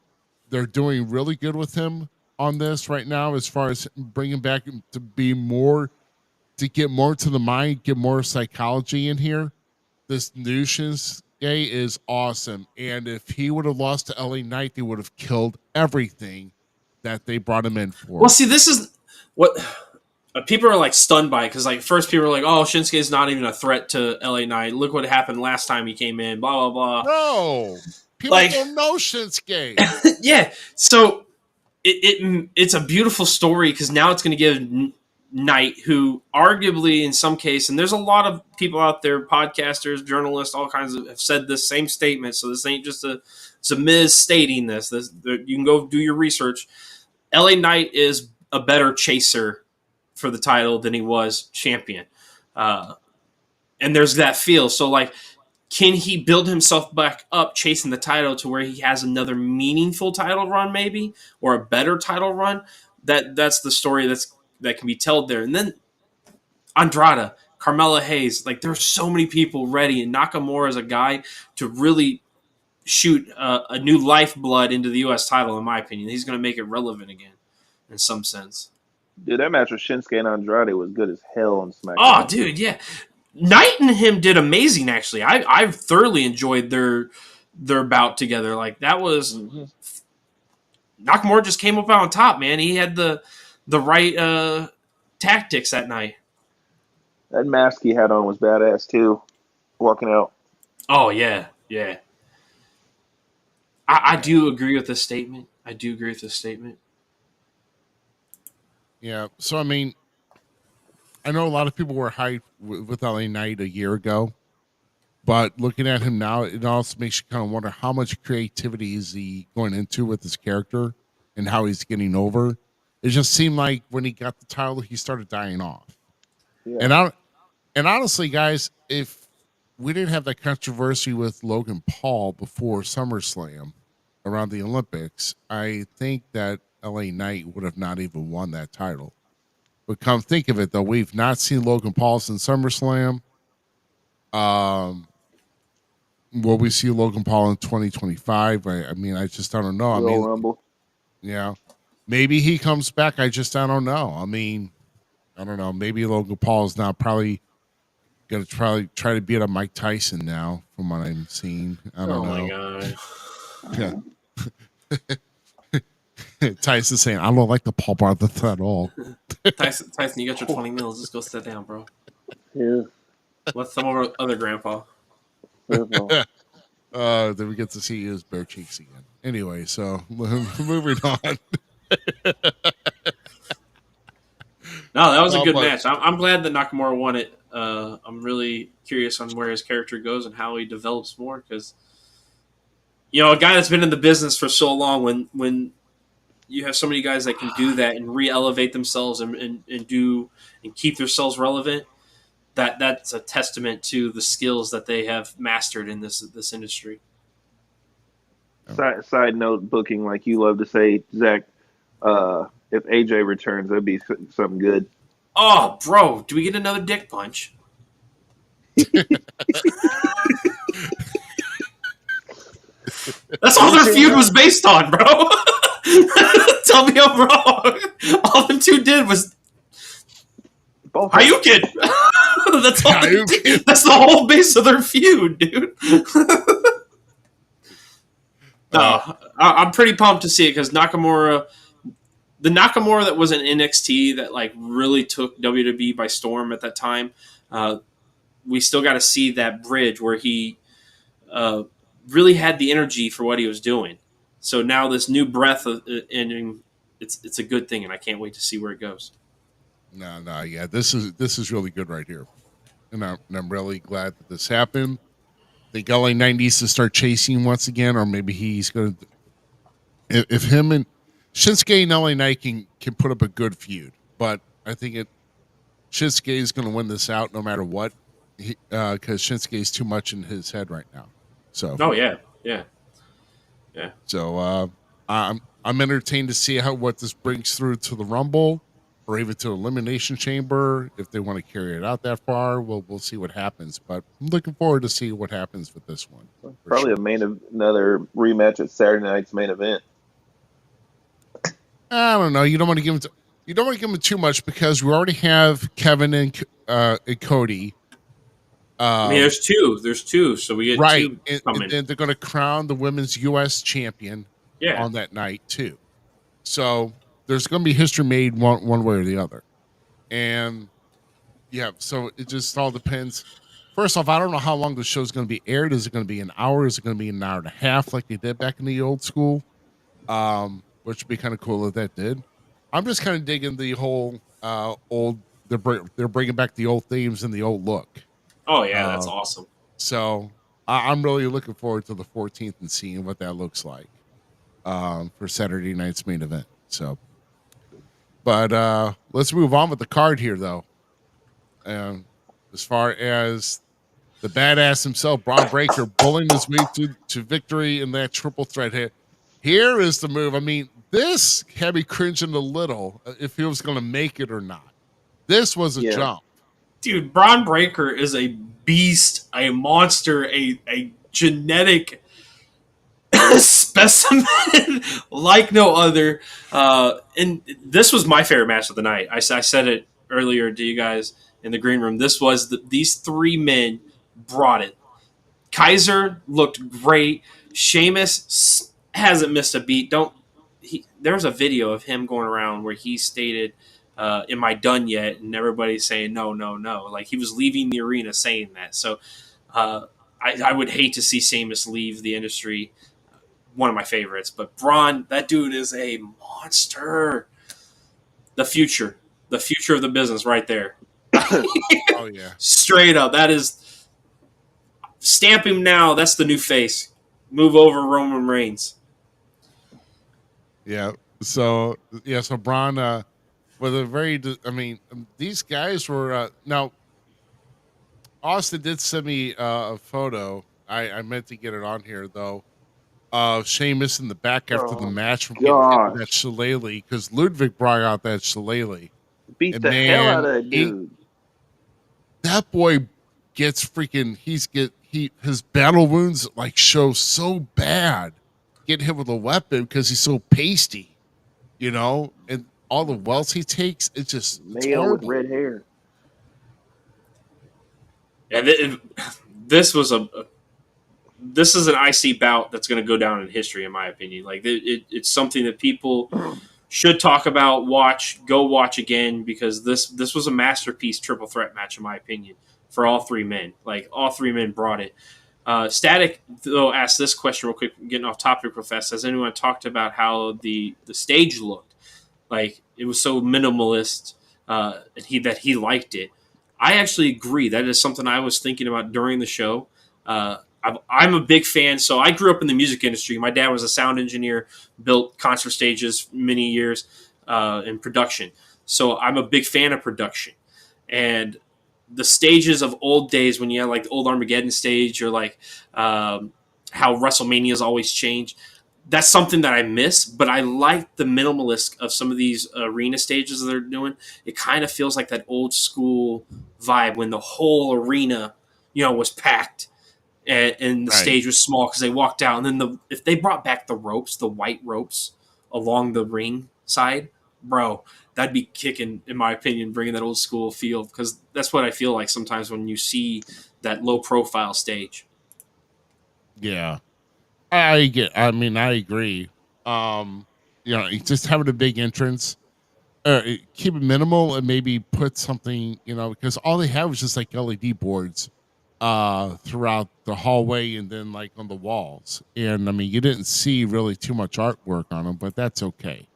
They're doing really good with him on this right now, as far as bringing back to be more, to get more to the mind, get more psychology in here. This new Shinsuke is awesome, and if he would have lost to LA Knight, they would have killed everything that they brought him in for. Well, see, this is what people are like stunned by, because like first people are like, "Oh, Shinsuke is not even a threat to LA Knight. Look what happened last time he came in." Blah blah blah. No, people don't know Shinsuke. Yeah, so it's a beautiful story, because now it's going to give Knight, who arguably in some case, and there's a lot of people out there, podcasters, journalists, all kinds of, have said this same statement. So this ain't just a Zmiz stating this. You can go do your research. LA Knight is a better chaser for the title than he was champion. And there's that feel. So like, can he build himself back up chasing the title to where he has another meaningful title run, maybe, or a better title run? That's the story that can be told there. And then Andrade, Carmella Hayes, like there's so many people ready, and Nakamura is a guy to really shoot a new lifeblood into the U.S. title, in my opinion. He's going to make it relevant again in some sense. Dude, that match with Shinsuke and Andrade was good as hell on SmackDown. Oh, dude, yeah. Knight and him did amazing, actually. I've thoroughly enjoyed their bout together. Like, that was... Nakamura just came up on top, man. He had the right tactics that night. That mask he had on was badass, too, walking out. Oh, yeah, yeah. I do agree with this statement. Yeah, so I mean, I know a lot of people were hyped with LA Knight a year ago, but looking at him now, it also makes you kind of wonder how much creativity is he going into with his character and how he's getting over. It just seemed like when he got the title, he started dying off. Yeah. And honestly, guys, if we didn't have that controversy with Logan Paul before SummerSlam around the Olympics, I think that LA Knight would have not even won that title. But come think of it, though, we've not seen Logan Paul since SummerSlam. Will we see Logan Paul in 2025? I mean, I just don't know. Royal Rumble. Yeah. Maybe he comes back. I don't know. I mean, I don't know. Maybe Logan Paul is now probably going to try to beat up Mike Tyson now, from what I'm seeing. I don't know. Oh, my God. Yeah. Tyson saying, I don't like the Paul Brothers at all. Tyson, you got your 20 mils. Just go sit down, bro. Yeah. What's some of our other grandpa? Then we get to see his bare cheeks again. Anyway, so moving on. No, that was a good match. I'm glad that Nakamura won it. I'm really curious on where his character goes and how he develops more, because a guy that's been in the business for so long, when you have so many guys that can do that and re-elevate themselves and keep themselves relevant, that's a testament to the skills that they have mastered in this industry. Side note, booking, like you love to say, Zach. If AJ returns, that'd be something good. Oh, bro, do we get another dick punch? That's all their feud was based on, bro. Tell me I'm wrong. All them two did was Hayukin. That's all. That's the whole base of their feud, dude. No, I'm pretty pumped to see it because Nakamura, the Nakamura that was in NXT that like really took WWE by storm at that time. We still got to see that bridge where he really had the energy for what he was doing. So now this new breath and it's a good thing, and I can't wait to see where it goes. No, yeah, this is really good right here, and I'm really glad that this happened. I think LA Knight needs to start chasing once again, or maybe he's going to. If him and Shinsuke and LA Knight can put up a good feud, but I think Shinsuke is going to win this out no matter what, because Shinsuke is too much in his head right now. So. Oh yeah. So I'm entertained to see what this brings through to the Rumble, or even to Elimination Chamber. If they want to carry it out that far, we'll see what happens. But I'm looking forward to see what happens with this one. Probably sure. Another rematch at Saturday night's main event. I don't know. You don't want to give him too much because we already have Kevin and Cody. I mean, there's two, so we get right, two and then they're going to crown the women's U.S. champion on that night too. So there's going to be history made one way or the other, and so it just all depends. First off, I don't know how long the show's going to be aired. Is it going to be an hour? Is it going to be an hour and a half like they did back in the old school? Which would be kind of cool if that did. I'm just kind of digging the whole old. They're bringing back the old themes and the old look. Oh yeah, that's awesome. So I'm really looking forward to the 14th and seeing what that looks like for Saturday night's main event. So, but let's move on with the card here, though. As far as the badass himself, Braun Breaker, bullying his way to victory in that triple threat hit. Here is the move. I mean, this had me cringing a little if he was going to make it or not. This was a jump. Dude, Braun Breaker is a beast, a monster, a genetic specimen like no other. And this was my favorite match of the night. I said it earlier to you guys in the green room. This was these three men brought it. Kaiser looked great. Sheamus hasn't missed a beat. There was a video of him going around where he stated, am I done yet? And everybody's saying, no. Like he was leaving the arena saying that. So I would hate to see Sheamus leave the industry. One of my favorites. But Braun, that dude is a monster. The future of the business right there. Oh, yeah. Straight up. That is, stamp him now. That's the new face. Move over Roman Reigns. Yeah. So Braun, with a very, these guys were, now, Austin did send me a photo. I meant to get it on here, though, of Sheamus in the back after the match from getting that shillelagh, because Ludwig brought out that shillelagh. Beat the hell out of that dude. That boy gets freaking, his battle wounds like show so bad. Get hit with a weapon because he's so pasty, and all the welts he takes, it's just male with red hair. Yeah, this is an IC bout that's going to go down in history, in my opinion. Like it's something that people should talk about, go watch again, because this was a masterpiece triple threat match, in my opinion, for all three men. Like all three men brought it. Static, though, asked this question real quick, getting off topic real fast. Has anyone talked about how the stage looked? Like it was so minimalist, and he liked it. I actually agree. That is something I was thinking about during the show. I'm a big fan. So I grew up in the music industry. My dad was a sound engineer, built concert stages many years in production. So I'm a big fan of production. And the stages of old days when you had like the old Armageddon stage or like how WrestleMania's always changed. That's something that I miss, but I like the minimalist of some of these arena stages that they're doing. It kind of feels like that old school vibe when the whole arena, was packed and the stage was small because they walked out. And then if they brought back the ropes, the white ropes along the ring side, bro, that'd be kicking, in my opinion, bringing that old school feel, because that's what I feel like sometimes when you see that low profile stage. Yeah, I agree. Just having a big entrance, keep it minimal, and maybe put something, because all they have is just like LED boards throughout the hallway and then like on the walls. And I mean, you didn't see really too much artwork on them, but that's okay.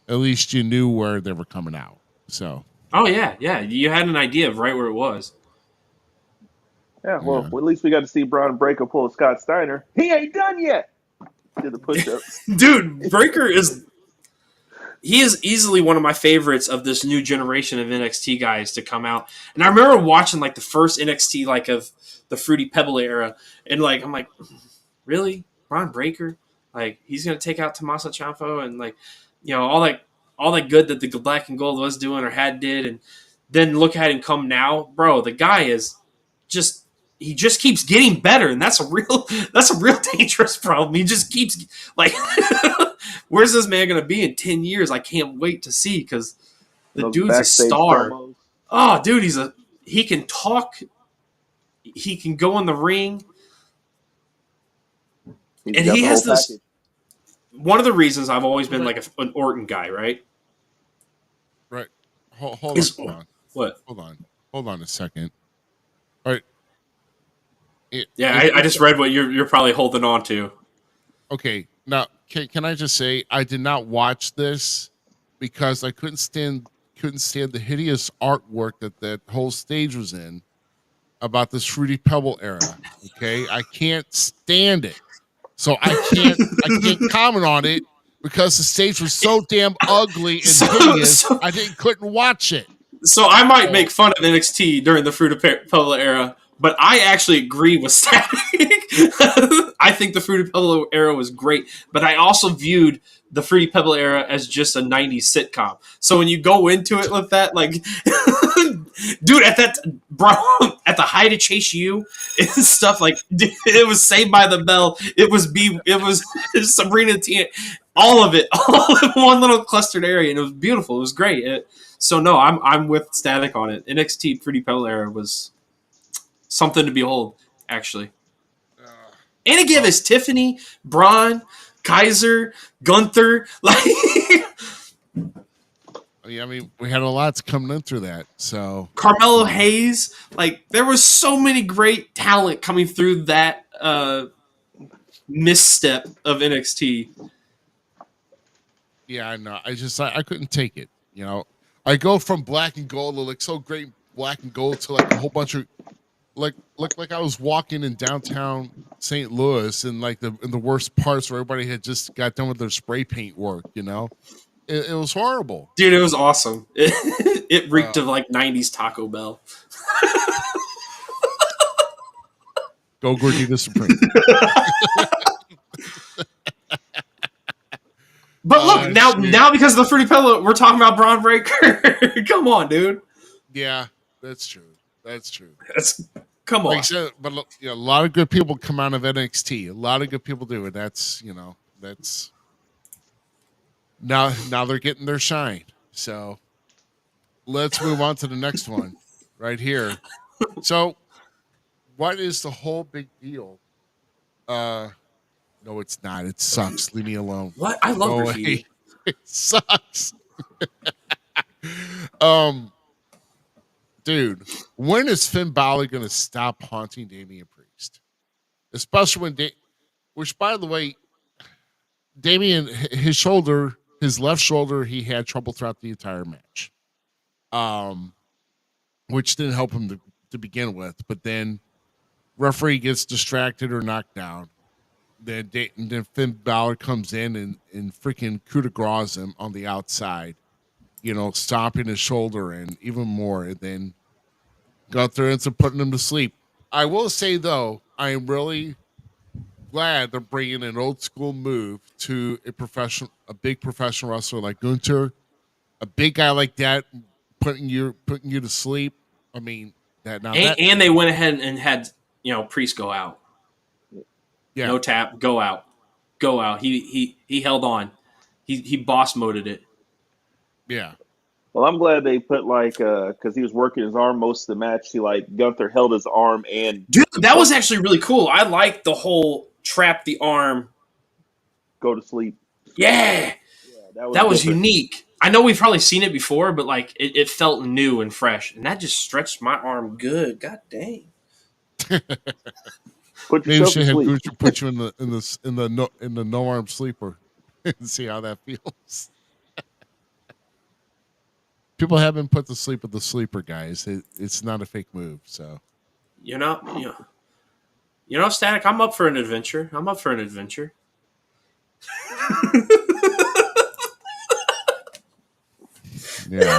At least you knew where they were coming out. So. Oh yeah, you had an idea of right where it was. Yeah, well, at least we got to see Braun Breaker pull a Scott Steiner. He ain't done yet. Did the push-ups. Dude, Breaker is easily one of my favorites of this new generation of NXT guys to come out. And I remember watching like the first NXT like of the Fruity Pebble era, and like I'm like, really, Braun Breaker? Like he's gonna take out Tommaso Ciampa and like, all that good that the Black and Gold was doing or did, and then look at him come now, bro. The guy is he just keeps getting better, and that's a real dangerous problem. He just keeps like, where's this man gonna be in 10 years? I can't wait to see, because the dude's a star. Promos. Oh, dude, he can talk, he can go in the ring, and he has this. Package. One of the reasons I've always been like an Orton guy, right? Right. Hold on. What? Hold on a second. All right. I just read what you're probably holding on to. Okay. Now, can I just say I did not watch this because I couldn't stand the hideous artwork that whole stage was in about this Fruity Pebble era. Okay, I can't stand it. So I can't comment on it because the stage was so damn ugly and hideous. I couldn't watch it. So I might make fun of NXT during the Fruity Pebble era, but I actually agree with Static. I think the Fruity Pebble era was great, but I also viewed the Fruity Pebble era as just a 90s sitcom. So when you go into it with that, like, dude, at the height of Chase U and stuff, like, dude, it was Saved by the Bell. It was Sabrina Tia, all of it, all in one little clustered area, and it was beautiful. It was great. So no, I'm with Static on it. NXT Fruity Pebble era was something to behold, actually. And it gave us Tiffany, Braun, Kaiser, Gunther. Like, I mean, we had a lot coming in through that. So Carmelo Hayes, like there was so many great talent coming through that misstep of NXT. Yeah, I know. I couldn't take it. I go from Black and Gold to like so great Black and Gold to like a whole bunch of like I was walking in downtown St. Louis and like in the worst parts where everybody had just got done with their spray paint work. It was horrible, dude. It was awesome. It reeked of like 90s Taco Bell. Go Gordita Supreme. But look, now because of the Fruity Pebble, we're talking about Braun Breaker. Come on, dude. Yeah, that's true. Come on. Like I said, but a lot of good people come out of NXT. A lot of good people do, and that's now they're getting their shine. So let's move on to the next one right here. So, what is the whole big deal? No, it's not. It sucks. Leave me alone. What? I love graffiti. It sucks. Dude, when is Finn Balor going to stop haunting Damian Priest? Especially when which, by the way, Damian, his left shoulder, he had trouble throughout the entire match, which didn't help him to begin with. But then referee gets distracted or knocked down. Then Finn Balor comes in and freaking coup de grace him on the outside, stomping his shoulder and even more. And then Gunther ends up putting him to sleep. I will say though, I am really glad they're bringing an old school move to a big professional wrestler like Gunther, a big guy like that, putting you to sleep. I mean, and they went ahead and had Priest go out. Yeah. No tap, go out. He held on. He boss moded it. Yeah. Well, I'm glad they put because he was working his arm most of the match. Gunther held his arm and dude, that was actually really cool. I liked the whole trap the arm, go to sleep. Yeah, that was unique. I know we've probably seen it before, but it felt new and fresh, and that just stretched my arm good. God dang. Maybe you should have Gucci put you in the no arm sleeper and see how that feels. People have been put to sleep with the sleeper, guys. It's not a fake move, so Static. I'm up for an adventure. Yeah,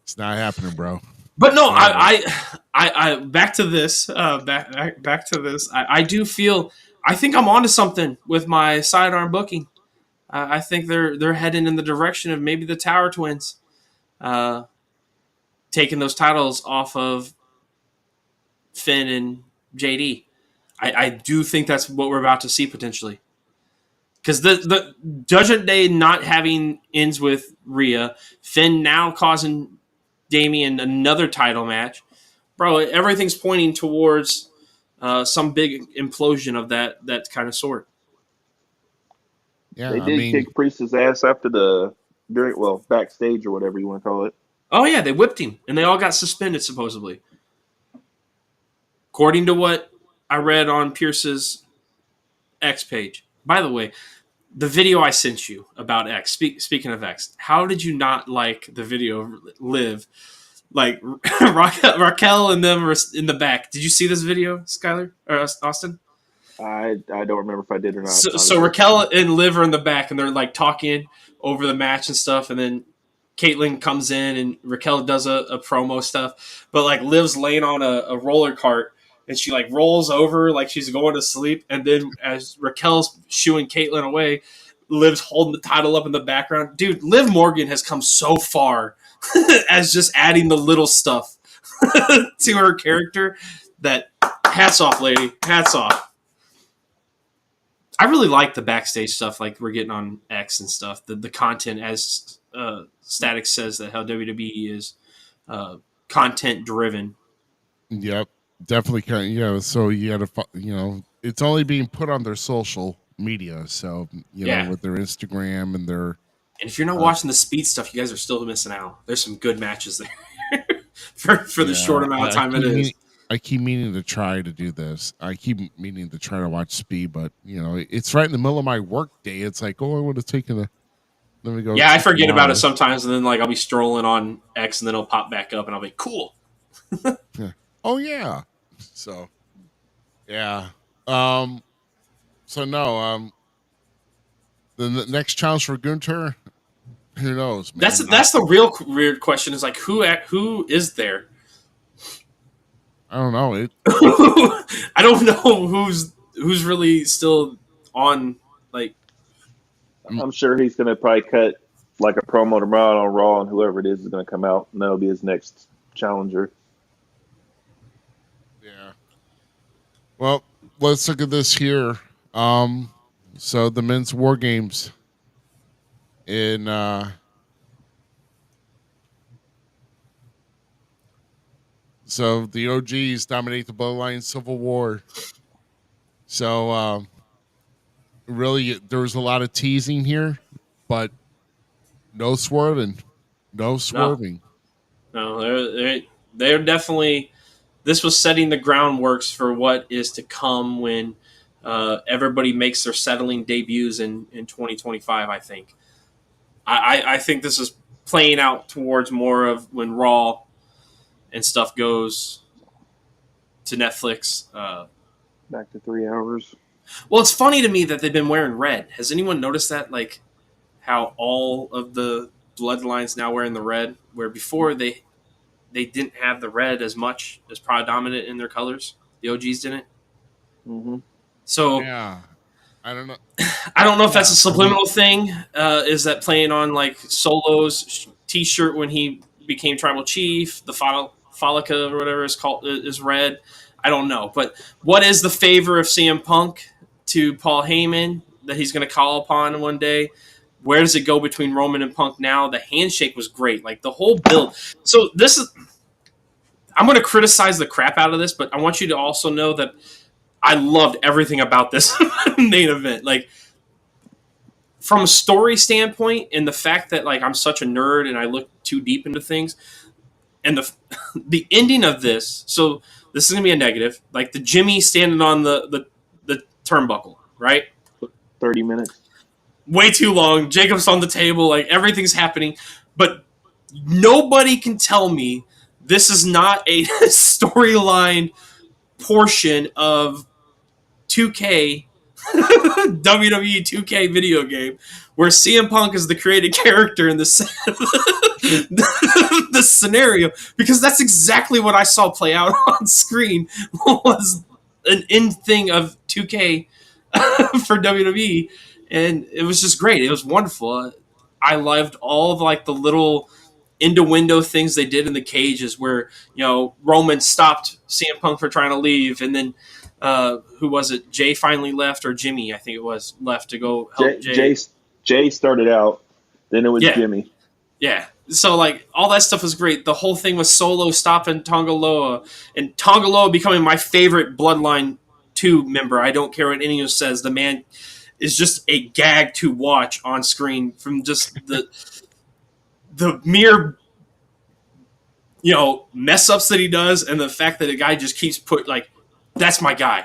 it's not happening, bro. But no, I back to this. Back to this. I do feel. I think I'm onto something with my sidearm booking. I think they're heading in the direction of maybe the Tower Twins, taking those titles off of Finn and JD. I do think that's what we're about to see potentially. Because the Judgment Day not having ends with Rhea, Finn now causing Damian another title match, bro. Everything's pointing towards some big implosion of that kind of sort. Yeah, they did kick Priest's ass after backstage or whatever you want to call it. Oh yeah, they whipped him, and they all got suspended supposedly, according to what I read on Pierce's X page. By the way, the video I sent you about X. Speaking of X, how did you not like the video of Liv? Like Raquel and them were in the back. Did you see this video, Skyler or Austin? I don't remember if I did or not. So Raquel and Liv are in the back, and they're like talking over the match and stuff, and then Caitlyn comes in, and Raquel does a promo stuff, but like Liv's laying on a roller cart, and she like rolls over like she's going to sleep, and then as Raquel's shooing Caitlyn away, Liv's holding the title up in the background. Dude, Liv Morgan has come so far as just adding the little stuff to her character that hats off, lady. Hats off. I really like the backstage stuff like we're getting on X and stuff. The content, as Static says, that how WWE is content driven. Yep, definitely. So you got to, it's only being put on their social media. So know, with their Instagram and their. And if you're not watching the speed stuff, you guys are still missing out. There's some good matches there for the short amount of time it is. I keep meaning to try to do this. I keep meaning to try to watch Speed, but it's right in the middle of my work day. It's like, I would have taken a. Let me go. Yeah, I forget about it sometimes, and then like I'll be strolling on X, and then it'll pop back up, and I'll be cool. Yeah. Oh yeah. So, yeah. So no. The next challenge for Gunther, who knows? Man? That's the real weird question. Is like who is there? I don't know. I don't know who's really still on. Like, I'm sure he's going to probably cut like a promo tomorrow on Raw, and whoever it is going to come out, and that'll be his next challenger. Yeah. Well, let's look at this here. So the men's War Games in. So the OGs dominate the Bloodline Civil War. So really, there was a lot of teasing here, but no swerving. No swerving. No, they're definitely. This was setting the groundworks for what is to come when everybody makes their settling debuts in 2025. I think. I think this is playing out towards more of when Raw and stuff goes to Netflix. Back to 3 hours. Well, it's funny to me that they've been wearing red. Has anyone noticed that? Like how all of the bloodlines now wearing the red, where before they they didn't have the red as much as predominant in their colors. The OGs didn't. Mm-hmm. So yeah, I don't know. I don't know if that's a subliminal thing. Is that playing on like Solo's T-shirt when he became tribal chief? The Falica or whatever is called is red. I don't know. But what is the favor of CM Punk to Paul Heyman that he's going to call upon one day? Where does it go between Roman and Punk now? The handshake was great. Like the whole build. So this is. I'm going to criticize the crap out of this, but I want you to also know that I loved everything about this main event. Like, from a story standpoint, and the fact that like I'm such a nerd and I look too deep into things, and the ending of this. So this is gonna be a negative. Like the Jimmy standing on the turnbuckle, right? 30 minutes. Way too long. Jacob's on the table. Like everything's happening, but nobody can tell me this is not a storyline portion of 2K WWE 2K video game where CM Punk is the created character in this the scenario, because that's exactly what I saw play out on screen was an end thing of 2K for WWE, and it was just great. It was wonderful. I loved all of like the little window things they did in the cages where, you know, Roman stopped CM Punk for trying to leave, and then who was it? Jay finally left, or Jimmy, I think it was, left to go help Jay. Jay started out, then it was Jimmy. Yeah. So, like, all that stuff was great. The whole thing was Solo stopping Tongaloa, and Tongaloa becoming my favorite Bloodline 2 member. I don't care what anyone says. The man is just a gag to watch on screen from just the mere, you know, mess ups that he does, and the fact that a guy just keeps that's my guy.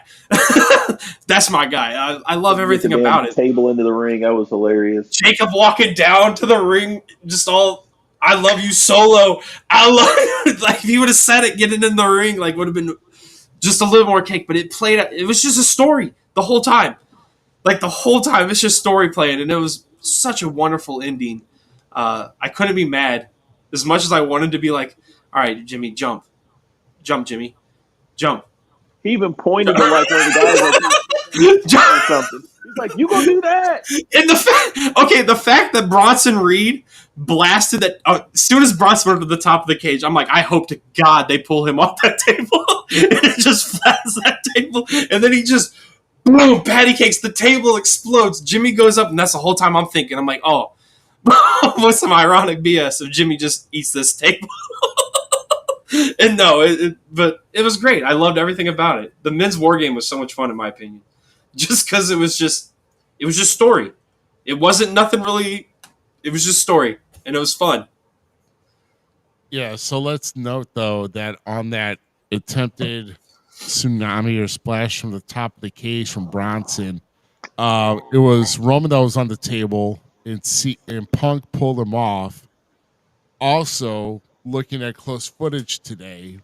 That's my guy. I love everything about it. Table into the ring. That was hilarious. Jacob walking down to the ring, just all, I love you, Solo. I love like if he would have said it, getting in the ring, like would have been just a little more cake. But it was just a story the whole time. Like the whole time, it's just story playing, and it was such a wonderful ending. I couldn't be mad as much as I wanted to be like, all right, Jimmy, jump, Jimmy, jump. He even pointed to like one of the guys like or something. He's like, "You gonna do that?" And the fact that Bronson Reed blasted that as soon as Bronson went to the top of the cage, I'm like, I hope to God they pull him off that table and it just flattens that table, and then he just boom, patty cakes, the table explodes. Jimmy goes up, and that's the whole time I'm thinking. I'm like, oh, what's some ironic BS if Jimmy just eats this table? And no, but it was great. I loved everything about it. The men's war game was so much fun, in my opinion, just because it was just story. It wasn't nothing really. It was just story, and it was fun. Yeah. So let's note though that on that attempted tsunami or splash from the top of the cage from Bronson, it was Roman that was on the table, and Punk pulled him off. Also, looking at close footage today,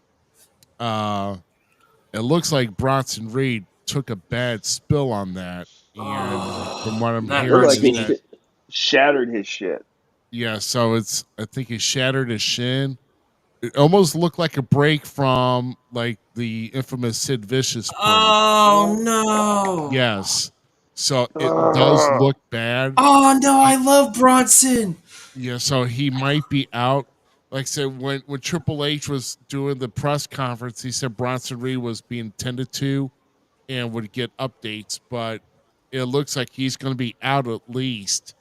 it looks like Bronson Reed took a bad spill on that, and from what I'm hearing, like he shattered his shit. Yeah, so I think he shattered his shin. It almost looked like a break from like the infamous Sid Vicious. Oh no! Yes, so it does look bad. Oh no! I love Bronson. Yeah, so he might be out. Like I said, when Triple H was doing the press conference, he said Bronson Reed was being tended to and would get updates, but it looks like he's going to be out for at least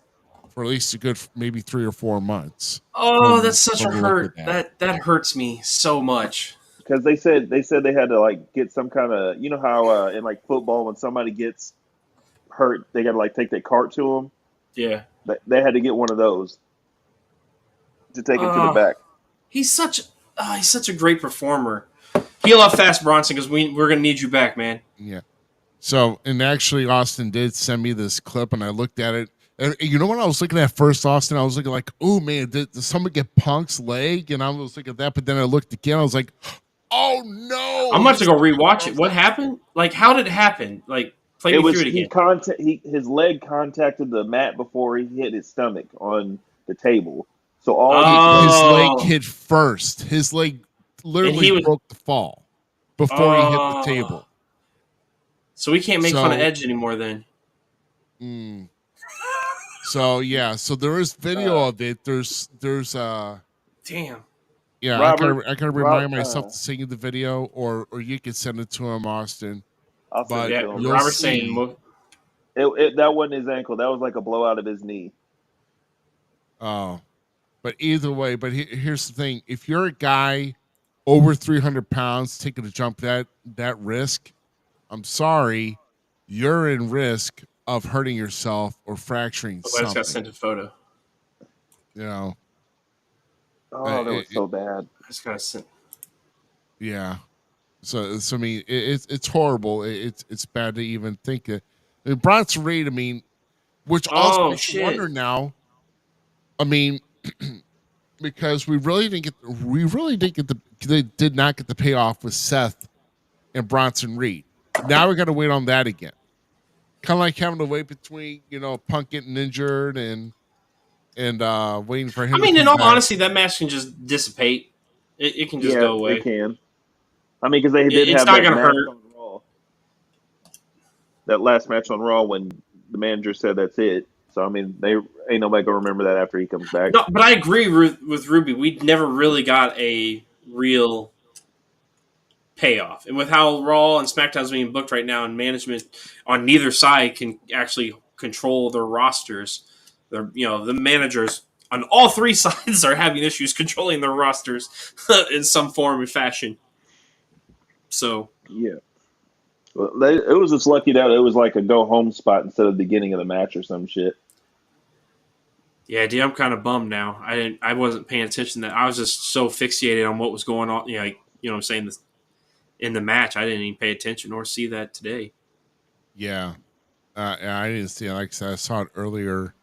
a good maybe 3 or 4 months. Oh, that's such a hurt. That hurts me so much. Because they said they had to like get some kind of, you know how in like football when somebody gets hurt, they got to like take their cart to them. Yeah, they had to get one of those to take it to the back. He's such a great performer. Heal up fast, Bronson, because we're gonna need you back, man. Yeah. So, and actually, Austin did send me this clip, and I looked at it. And you know what I was looking at first, Austin? I was looking like, oh man, did somebody get Punk's leg? And I was looking at that, but then I looked again. I was like, oh no! I'm about to go rewatch it. What happened? Like, how did it happen? Like, play me through it again. His leg contacted the mat before he hit his stomach on the table. So his leg hit first. His leg literally broke the fall before he hit the table. So we can't make fun of Edge anymore then. So yeah, so there is video of it. There's damn. Yeah, Robert, I gotta remind myself to send you the video, or you can send it to him, Austin. I'll send it to him. Robert's saying that wasn't his ankle. That was like a blowout of his knee. Oh, but either way, here's the thing: if you're a guy over 300 pounds taking a jump that risk, I'm sorry, you're in risk of hurting yourself or fracturing something. I just got sent a photo. You know. Oh, that was so bad. I just got sent. Yeah. So I mean, it's horrible. It's bad to even think it. I mean, Bronson Reed. I mean, which also makes you wonder now. I mean, because we did not get the payoff with Seth and Bronson Reed. Now we got to wait on that again. Kind of like having to wait between Punk getting injured and waiting for him. I mean, in all honesty, that match can just dissipate. It can just go away. It can. I mean, because they did it's have not that gonna match hurt. on Raw. That last match on Raw when the manager said that's it. So I mean, they ain't nobody gonna remember that after he comes back. No, but I agree with Ruby. We never really got a real payoff, and with how Raw and SmackDown's being booked right now, and management on neither side can actually control their rosters. The managers on all three sides are having issues controlling their rosters in some form or fashion. So yeah, well, it was just lucky that it was like a go home spot instead of the beginning of the match or some shit. Yeah, dude, I'm kind of bummed now. I wasn't paying attention to that. I was just so fixated on what was going on. You know what I'm saying? In the match, I didn't even pay attention or see that today. Yeah, I didn't see it. Like I said, I saw it earlier.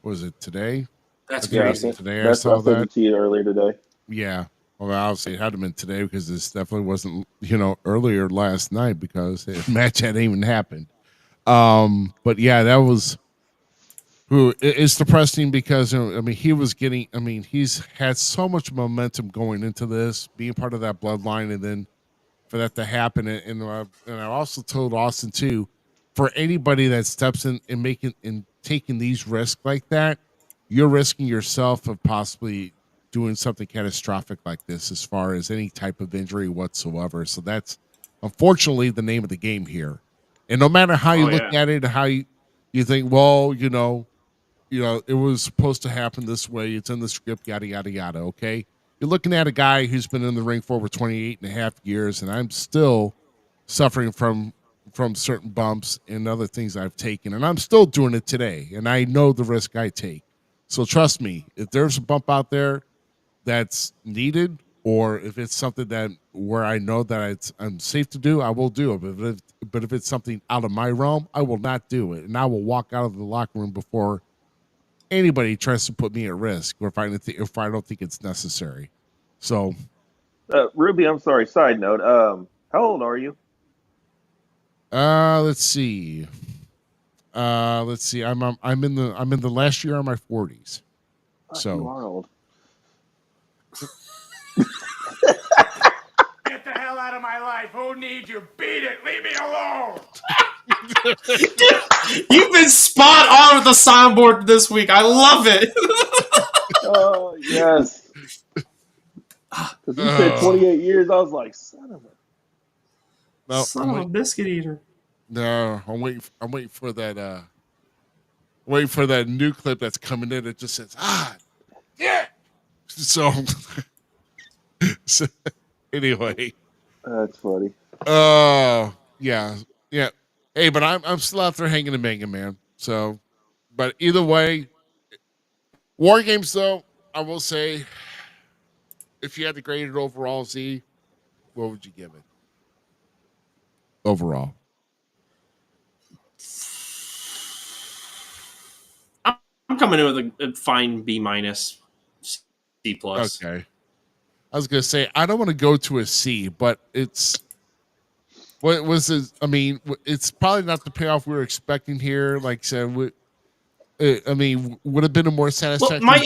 Was it today? That's crazy. Today I saw that. To you earlier today. Yeah. Well, obviously it had to been today because this definitely wasn't, earlier last night because the match hadn't even happened. But yeah, that was. It's depressing because he's had so much momentum going into this, being part of that bloodline, and then for that to happen. And I also told Austin too, for anybody that steps in and taking these risks like that, you're risking yourself of possibly doing something catastrophic like this as far as any type of injury whatsoever. So that's unfortunately the name of the game here. And no matter how you look at it, how you think, well, it was supposed to happen this way. It's in the script, yada, yada, yada. Okay. You're looking at a guy who's been in the ring for over 28 and a half years, and I'm still suffering from certain bumps and other things I've taken, and I'm still doing it today, and I know the risk I take. So trust me, if there's a bump out there that's needed, or if it's something that where I know that I'm safe to do, I will do it. But if it's something out of my realm, I will not do it, and I will walk out of the locker room before anybody tries to put me at risk, or if I don't think it's necessary. So, Ruby, I'm sorry. Side note, how old are you? Let's see. I'm in the last year of my 40s. So you are old. Get the hell out of my life. Who needs you? Beat it. Leave me alone. Dude, you've been spot on with the soundboard this week. I love it. Oh, yes. Because you said 28 years. I was like, son of a biscuit eater. No, I'm waiting for that. Waiting for that new clip that's coming in. It just says, yeah. So anyway, that's funny. Yeah. Hey, but I'm still out there hanging and banging, man. So, but either way, War Games though, I will say, if you had to grade it overall, Z, what would you give it? Overall. I'm coming in with a fine B minus, C plus. Okay. I was gonna say I don't want to go to a C, but it's what was it? I mean, it's probably not the payoff we were expecting here. Like I said, would have been a more satisfactory. Well,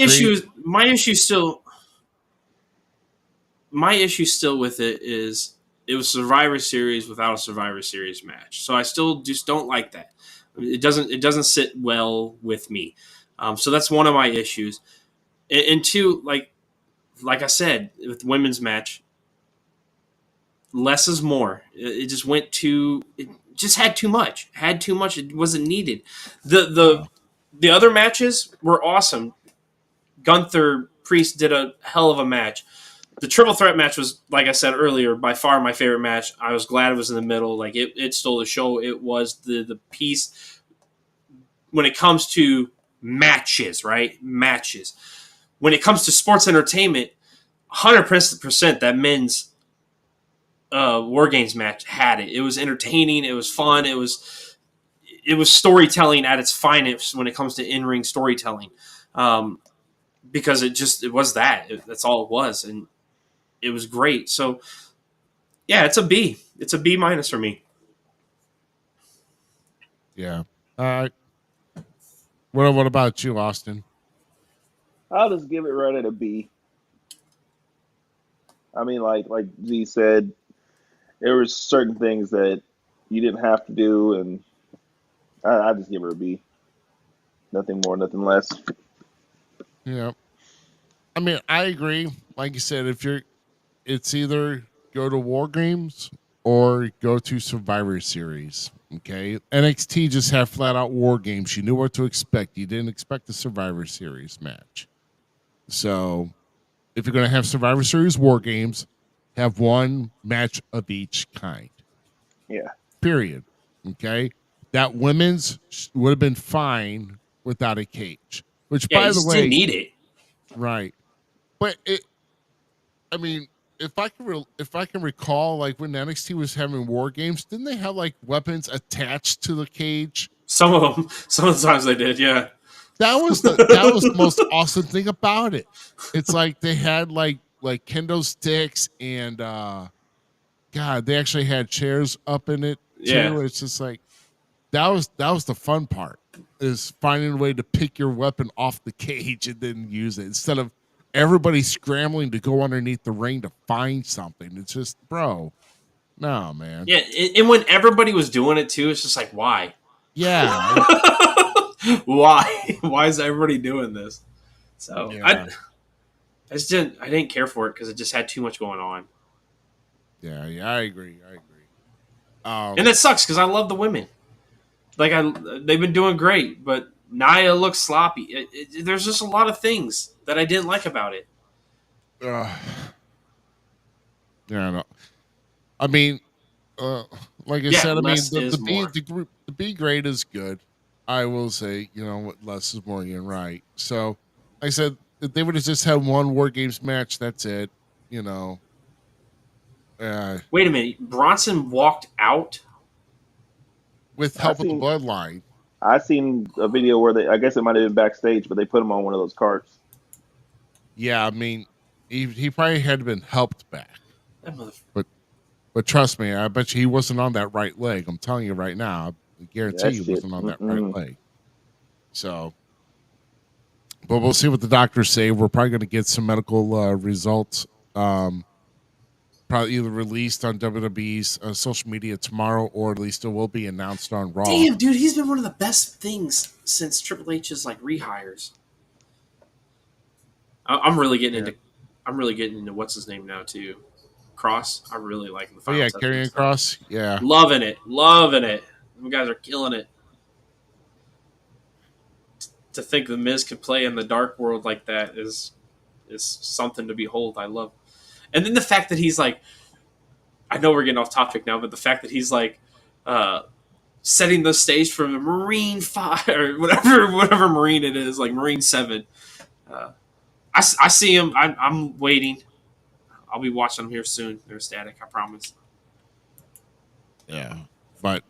my issue still. my issue still with it is it was Survivor Series without a Survivor Series match. So I still just don't like that. It doesn't sit well with me. So that's one of my issues. And two, like I said, with the women's match, less is more. It just went too. It just had too much. Had too much. It wasn't needed. The other matches were awesome. Gunther Priest did a hell of a match. The triple threat match was, like I said earlier, by far my favorite match. I was glad it was in the middle. Like it stole the show. It was the piece when it comes to matches, right? Matches. When it comes to sports entertainment, 100% that men's War Games match had it. It was entertaining. It was fun. It was storytelling at its finest when it comes to in-ring storytelling, because it was that. That's all it was, and it was great. So, yeah, it's a B. It's a B- for me. Yeah. What about you, Austin? I'll just give it right at a B. I mean, like Z said, there were certain things that you didn't have to do, and I just give her a B. Nothing more, nothing less. Yeah. I mean, I agree. Like you said, it's either go to War Games or go to Survivor Series. Okay. NXT just had flat out War Games. You knew what to expect. You didn't expect the Survivor Series match. So if you're going to have Survivor Series War Games, have one match of each kind. Yeah. Period. Okay. That women's would have been fine without a cage, which, by the way, didn't need it. Right. But I mean, if I can recall, like when NXT was having War Games, didn't they have like weapons attached to the cage? Some of them, some of the times they did, yeah. That was the most awesome thing about it. It's like they had like kendo sticks and God, they actually had chairs up in it too. Yeah. It's just like that was the fun part, is finding a way to pick your weapon off the cage and then use it instead of everybody scrambling to go underneath the ring to find something. It's just, bro, no, man. Yeah, and when everybody was doing it too, it's just like, why? Yeah. Why? Why is everybody doing this? So yeah. I didn't care for it because it just had too much going on. Yeah, I agree. And that sucks because I love the women. Like they've been doing great, but Nia looks sloppy. There's just a lot of things that I didn't like about it. Yeah, no. I mean, like I said, I mean the B grade is good. I will say, less is more. You're right. So, like I said, if they would have just had one War Games match, that's it. Wait a minute, Bronson walked out with help of the Bloodline. I seen a video where I guess it might have been backstage, but they put him on one of those carts. Yeah, I mean, he probably had been helped back. But trust me, I bet you he wasn't on that right leg. I'm telling you right now, I guarantee he wasn't on that right leg. So, but we'll see what the doctors say. We're probably going to get some medical results, probably either released on WWE's social media tomorrow, or at least it will be announced on Raw. Damn, dude, he's been one of the best things since Triple H's like rehires. I'm really getting into what's his name now too. Cross. I really like the final Karrion Kross. Yeah. Loving it. You guys are killing it. To think the Miz could play in the dark world like that is something to behold. I love. And then the fact that he's like, I know we're getting off topic now, but the fact that he's like setting the stage for the Marine 5 or whatever Marine it is, like Marine 7. I see him. I'm waiting. I'll be watching them here soon. They're ecstatic, I promise. Yeah, but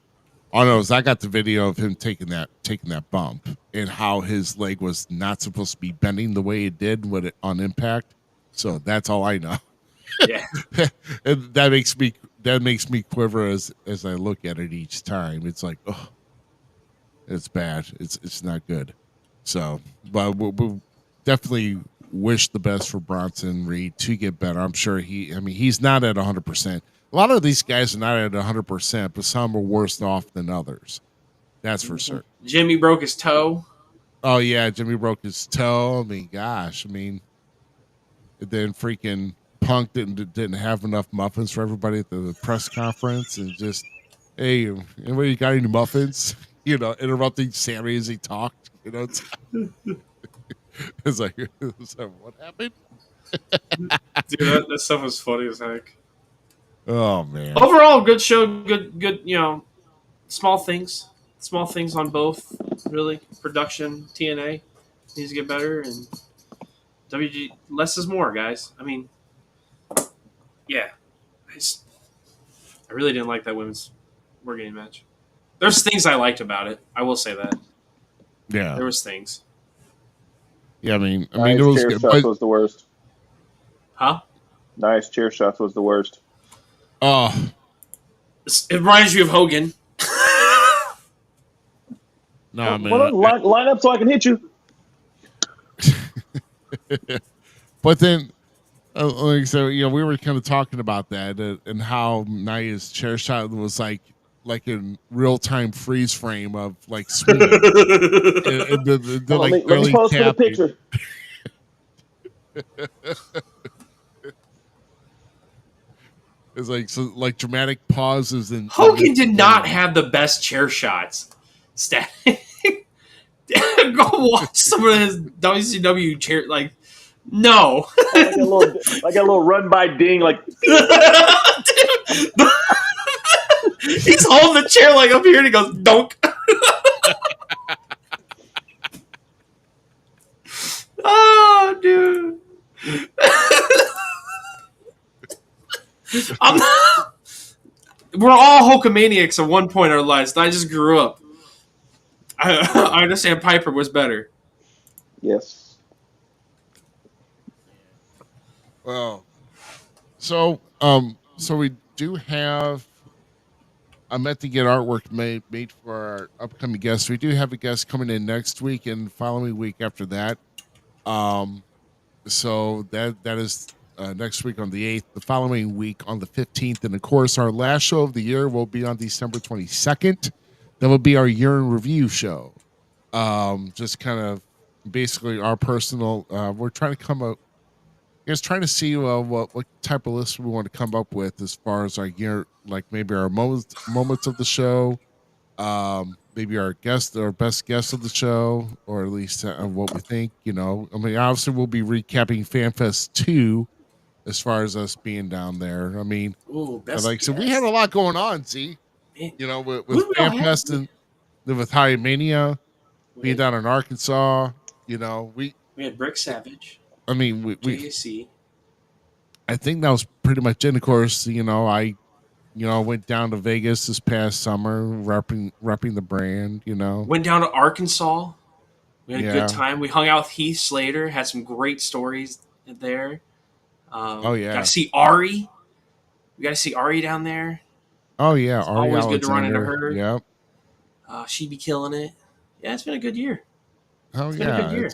all I know is I got the video of him taking that bump and how his leg was not supposed to be bending the way it did on impact. So that's all I know. Yeah, and that makes me quiver as I look at it each time. It's like, oh, it's bad. It's not good. So, but we'll definitely wish the best for Bronson Reed to get better. I'm sure he's not at 100%. A lot of these guys are not at 100%, but some are worse off than others. That's for certain. Jimmy broke his toe. Oh yeah, Jimmy broke his toe. I mean, gosh, then freaking Punk didn't have enough muffins for everybody at the press conference, and just, hey, anybody got any muffins? Interrupting Sammy as he talked. It's like, what happened? Dude, that stuff was funny as heck. Oh man! Overall, good show. Good. Small things on both. Really, production TNA needs to get better, and WG less is more, guys. I mean, yeah, I really didn't like that women's War Game match. There's things I liked about it. I will say that. Yeah, there was things. Yeah, I mean, nice it was chair good, shots was the worst. Huh? Nice chair shots was the worst. Oh, it reminds you of Hogan. No, man. Line up so I can hit you. But then, we were kind of talking about that and how Nia's chair shot was like in real time freeze frame of like swinging. Let me pause for the picture. It's like dramatic pauses and Hogan did not have the best chair shots. Go watch some of his WCW chair. Like, no. like a little run by ding. Like, he's holding the chair like up here and he goes, donk. Oh, dude. We're all Hulkamaniacs at one point in our lives. I just grew up. I understand Piper was better. Yes. Well, so we do have. I meant to get artwork made for our upcoming guests. We do have a guest coming in next week and following week after that. So that is next week on the 8th. The following week on the 15th, and of course, our last show of the year will be on December 22nd. That will be our year in review show. Just kind of basically our personal. We're trying to come up. Trying to see what type of list we want to come up with as far as our year, like maybe our moments of the show, maybe our best guest of the show, or at least what we think. Obviously we'll be recapping FanFest 2 as far as us being down there. So we had a lot going on. See. With FanFest and then with High Mania being down in Arkansas, we had Brick Savage. JAC. I think that was pretty much it. Of course, I went down to Vegas this past summer, repping the brand. Went down to Arkansas. We had a good time. We hung out with Heath Slater. Had some great stories there. Got to see Ari. We got to see Ari down there. Oh yeah, it's always good to run into her. Yep. She'd be killing it. Yeah, it's been a good year. Oh it's been a good year.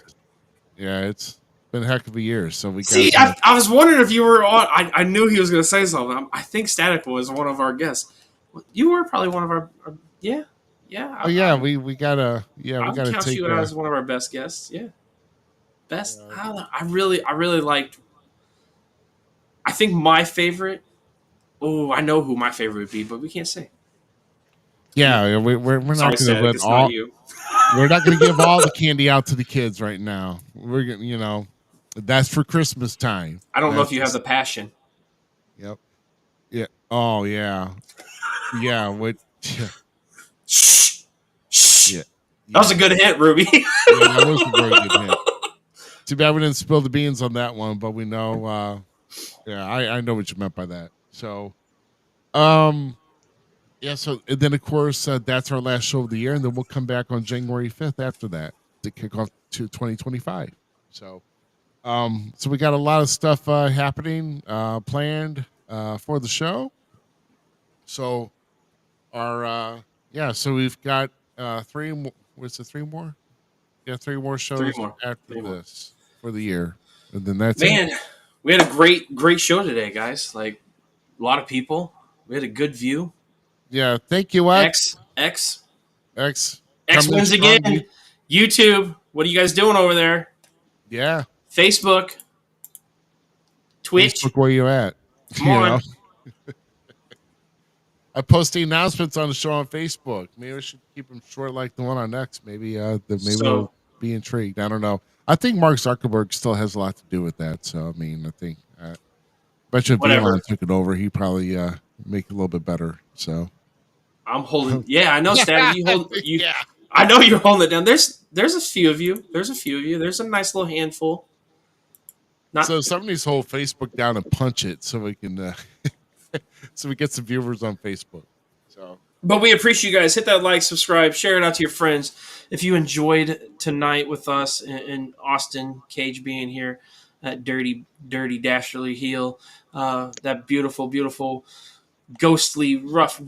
It's been a heck of a year. So we see. I was wondering if you were on. I knew he was going to say something. I think Static was one of our guests. You were probably one of our. Yeah. Oh yeah, we gotta. Yeah, we gotta count take you as one of our best guests. Yeah. Best. I don't know. I really liked. I think my favorite. Oh, I know who my favorite would be, but we can't say. Yeah, we're not going to let all. We're not going to give all the candy out to the kids right now. We're going, that's for Christmas time. I don't know if you have the passion. Yep. Yeah. Oh yeah. Yeah. What? Shh. Yeah. That was a good hit, Ruby. Yeah, that was a very good hit. Too bad we didn't spill the beans on that one, but we know. Yeah, I know what you meant by that. So, yeah. So and then, of course, that's our last show of the year, and then we'll come back on January 5th after that to kick off to 2025. So, so we got a lot of stuff happening, planned for the show. So, so we've got 3 more. What's it? 3 more? Yeah, 3 more shows after this for the year. And then that's Man, it. we had a great show today, guys. Like a lot of people. We had a good view. Yeah, thank you, X. X Coming wins strong, again. YouTube, what are you guys doing over there? Yeah. Facebook, Twitch. Facebook, where you at? Come on. I post the announcements on the show on Facebook. Maybe I should keep them short like the one on X. Maybe we'll be intrigued. I don't know. I think Mark Zuckerberg still has a lot to do with that. So, I mean, I think bet you if Elon took it over, he'd probably make it a little bit better. So I'm holding. Yeah, I know, Static. Yeah. I know you're holding it down. There's a few of you. There's a nice little handful. So somebody's hold Facebook down and punch it so we can so we get some viewers on Facebook. So, but we appreciate you guys. Hit that like, subscribe, share it out to your friends. If you enjoyed tonight with us and Austin Cage being here, that dirty Dastardly heel, that beautiful, ghostly, rough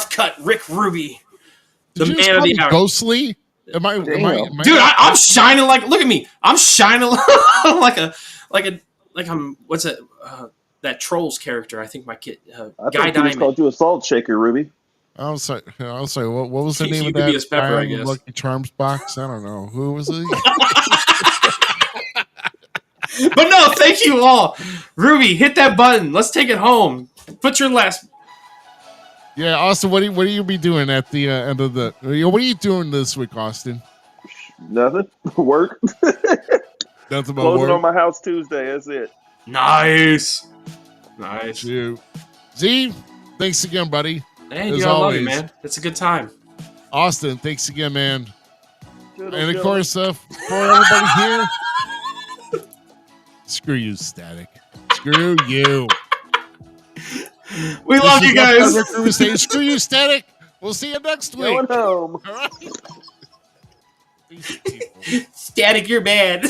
cut Rick Ruby, the man of the hour. Ghostly? Am I Dude, I'm shining like. Look at me. I'm shining like I'm. What's it? That Trolls character. I think my kid. Guy Diamond called you a salt shaker, Ruby. I was like, what was the name you of could that? Be a Pepper, I guess. Lucky Charms box. I don't know who was it. But no, thank you all. Ruby, hit that button. Let's take it home. Put your last. Yeah, Austin, what do you be doing at the end of the? What are you doing this week, Austin? Nothing. Work. Nothing but Closing work. on my house Tuesday. That's it. Nice. You. Z, thanks again, buddy. Hey, dude, I love you, man. It's a good time. Austin, thanks again, man. And of course, for everybody here, screw you, Static. Screw you. We love you guys. Saying, screw you, Static. We'll see you next week. Going home. All right. Static, you're bad.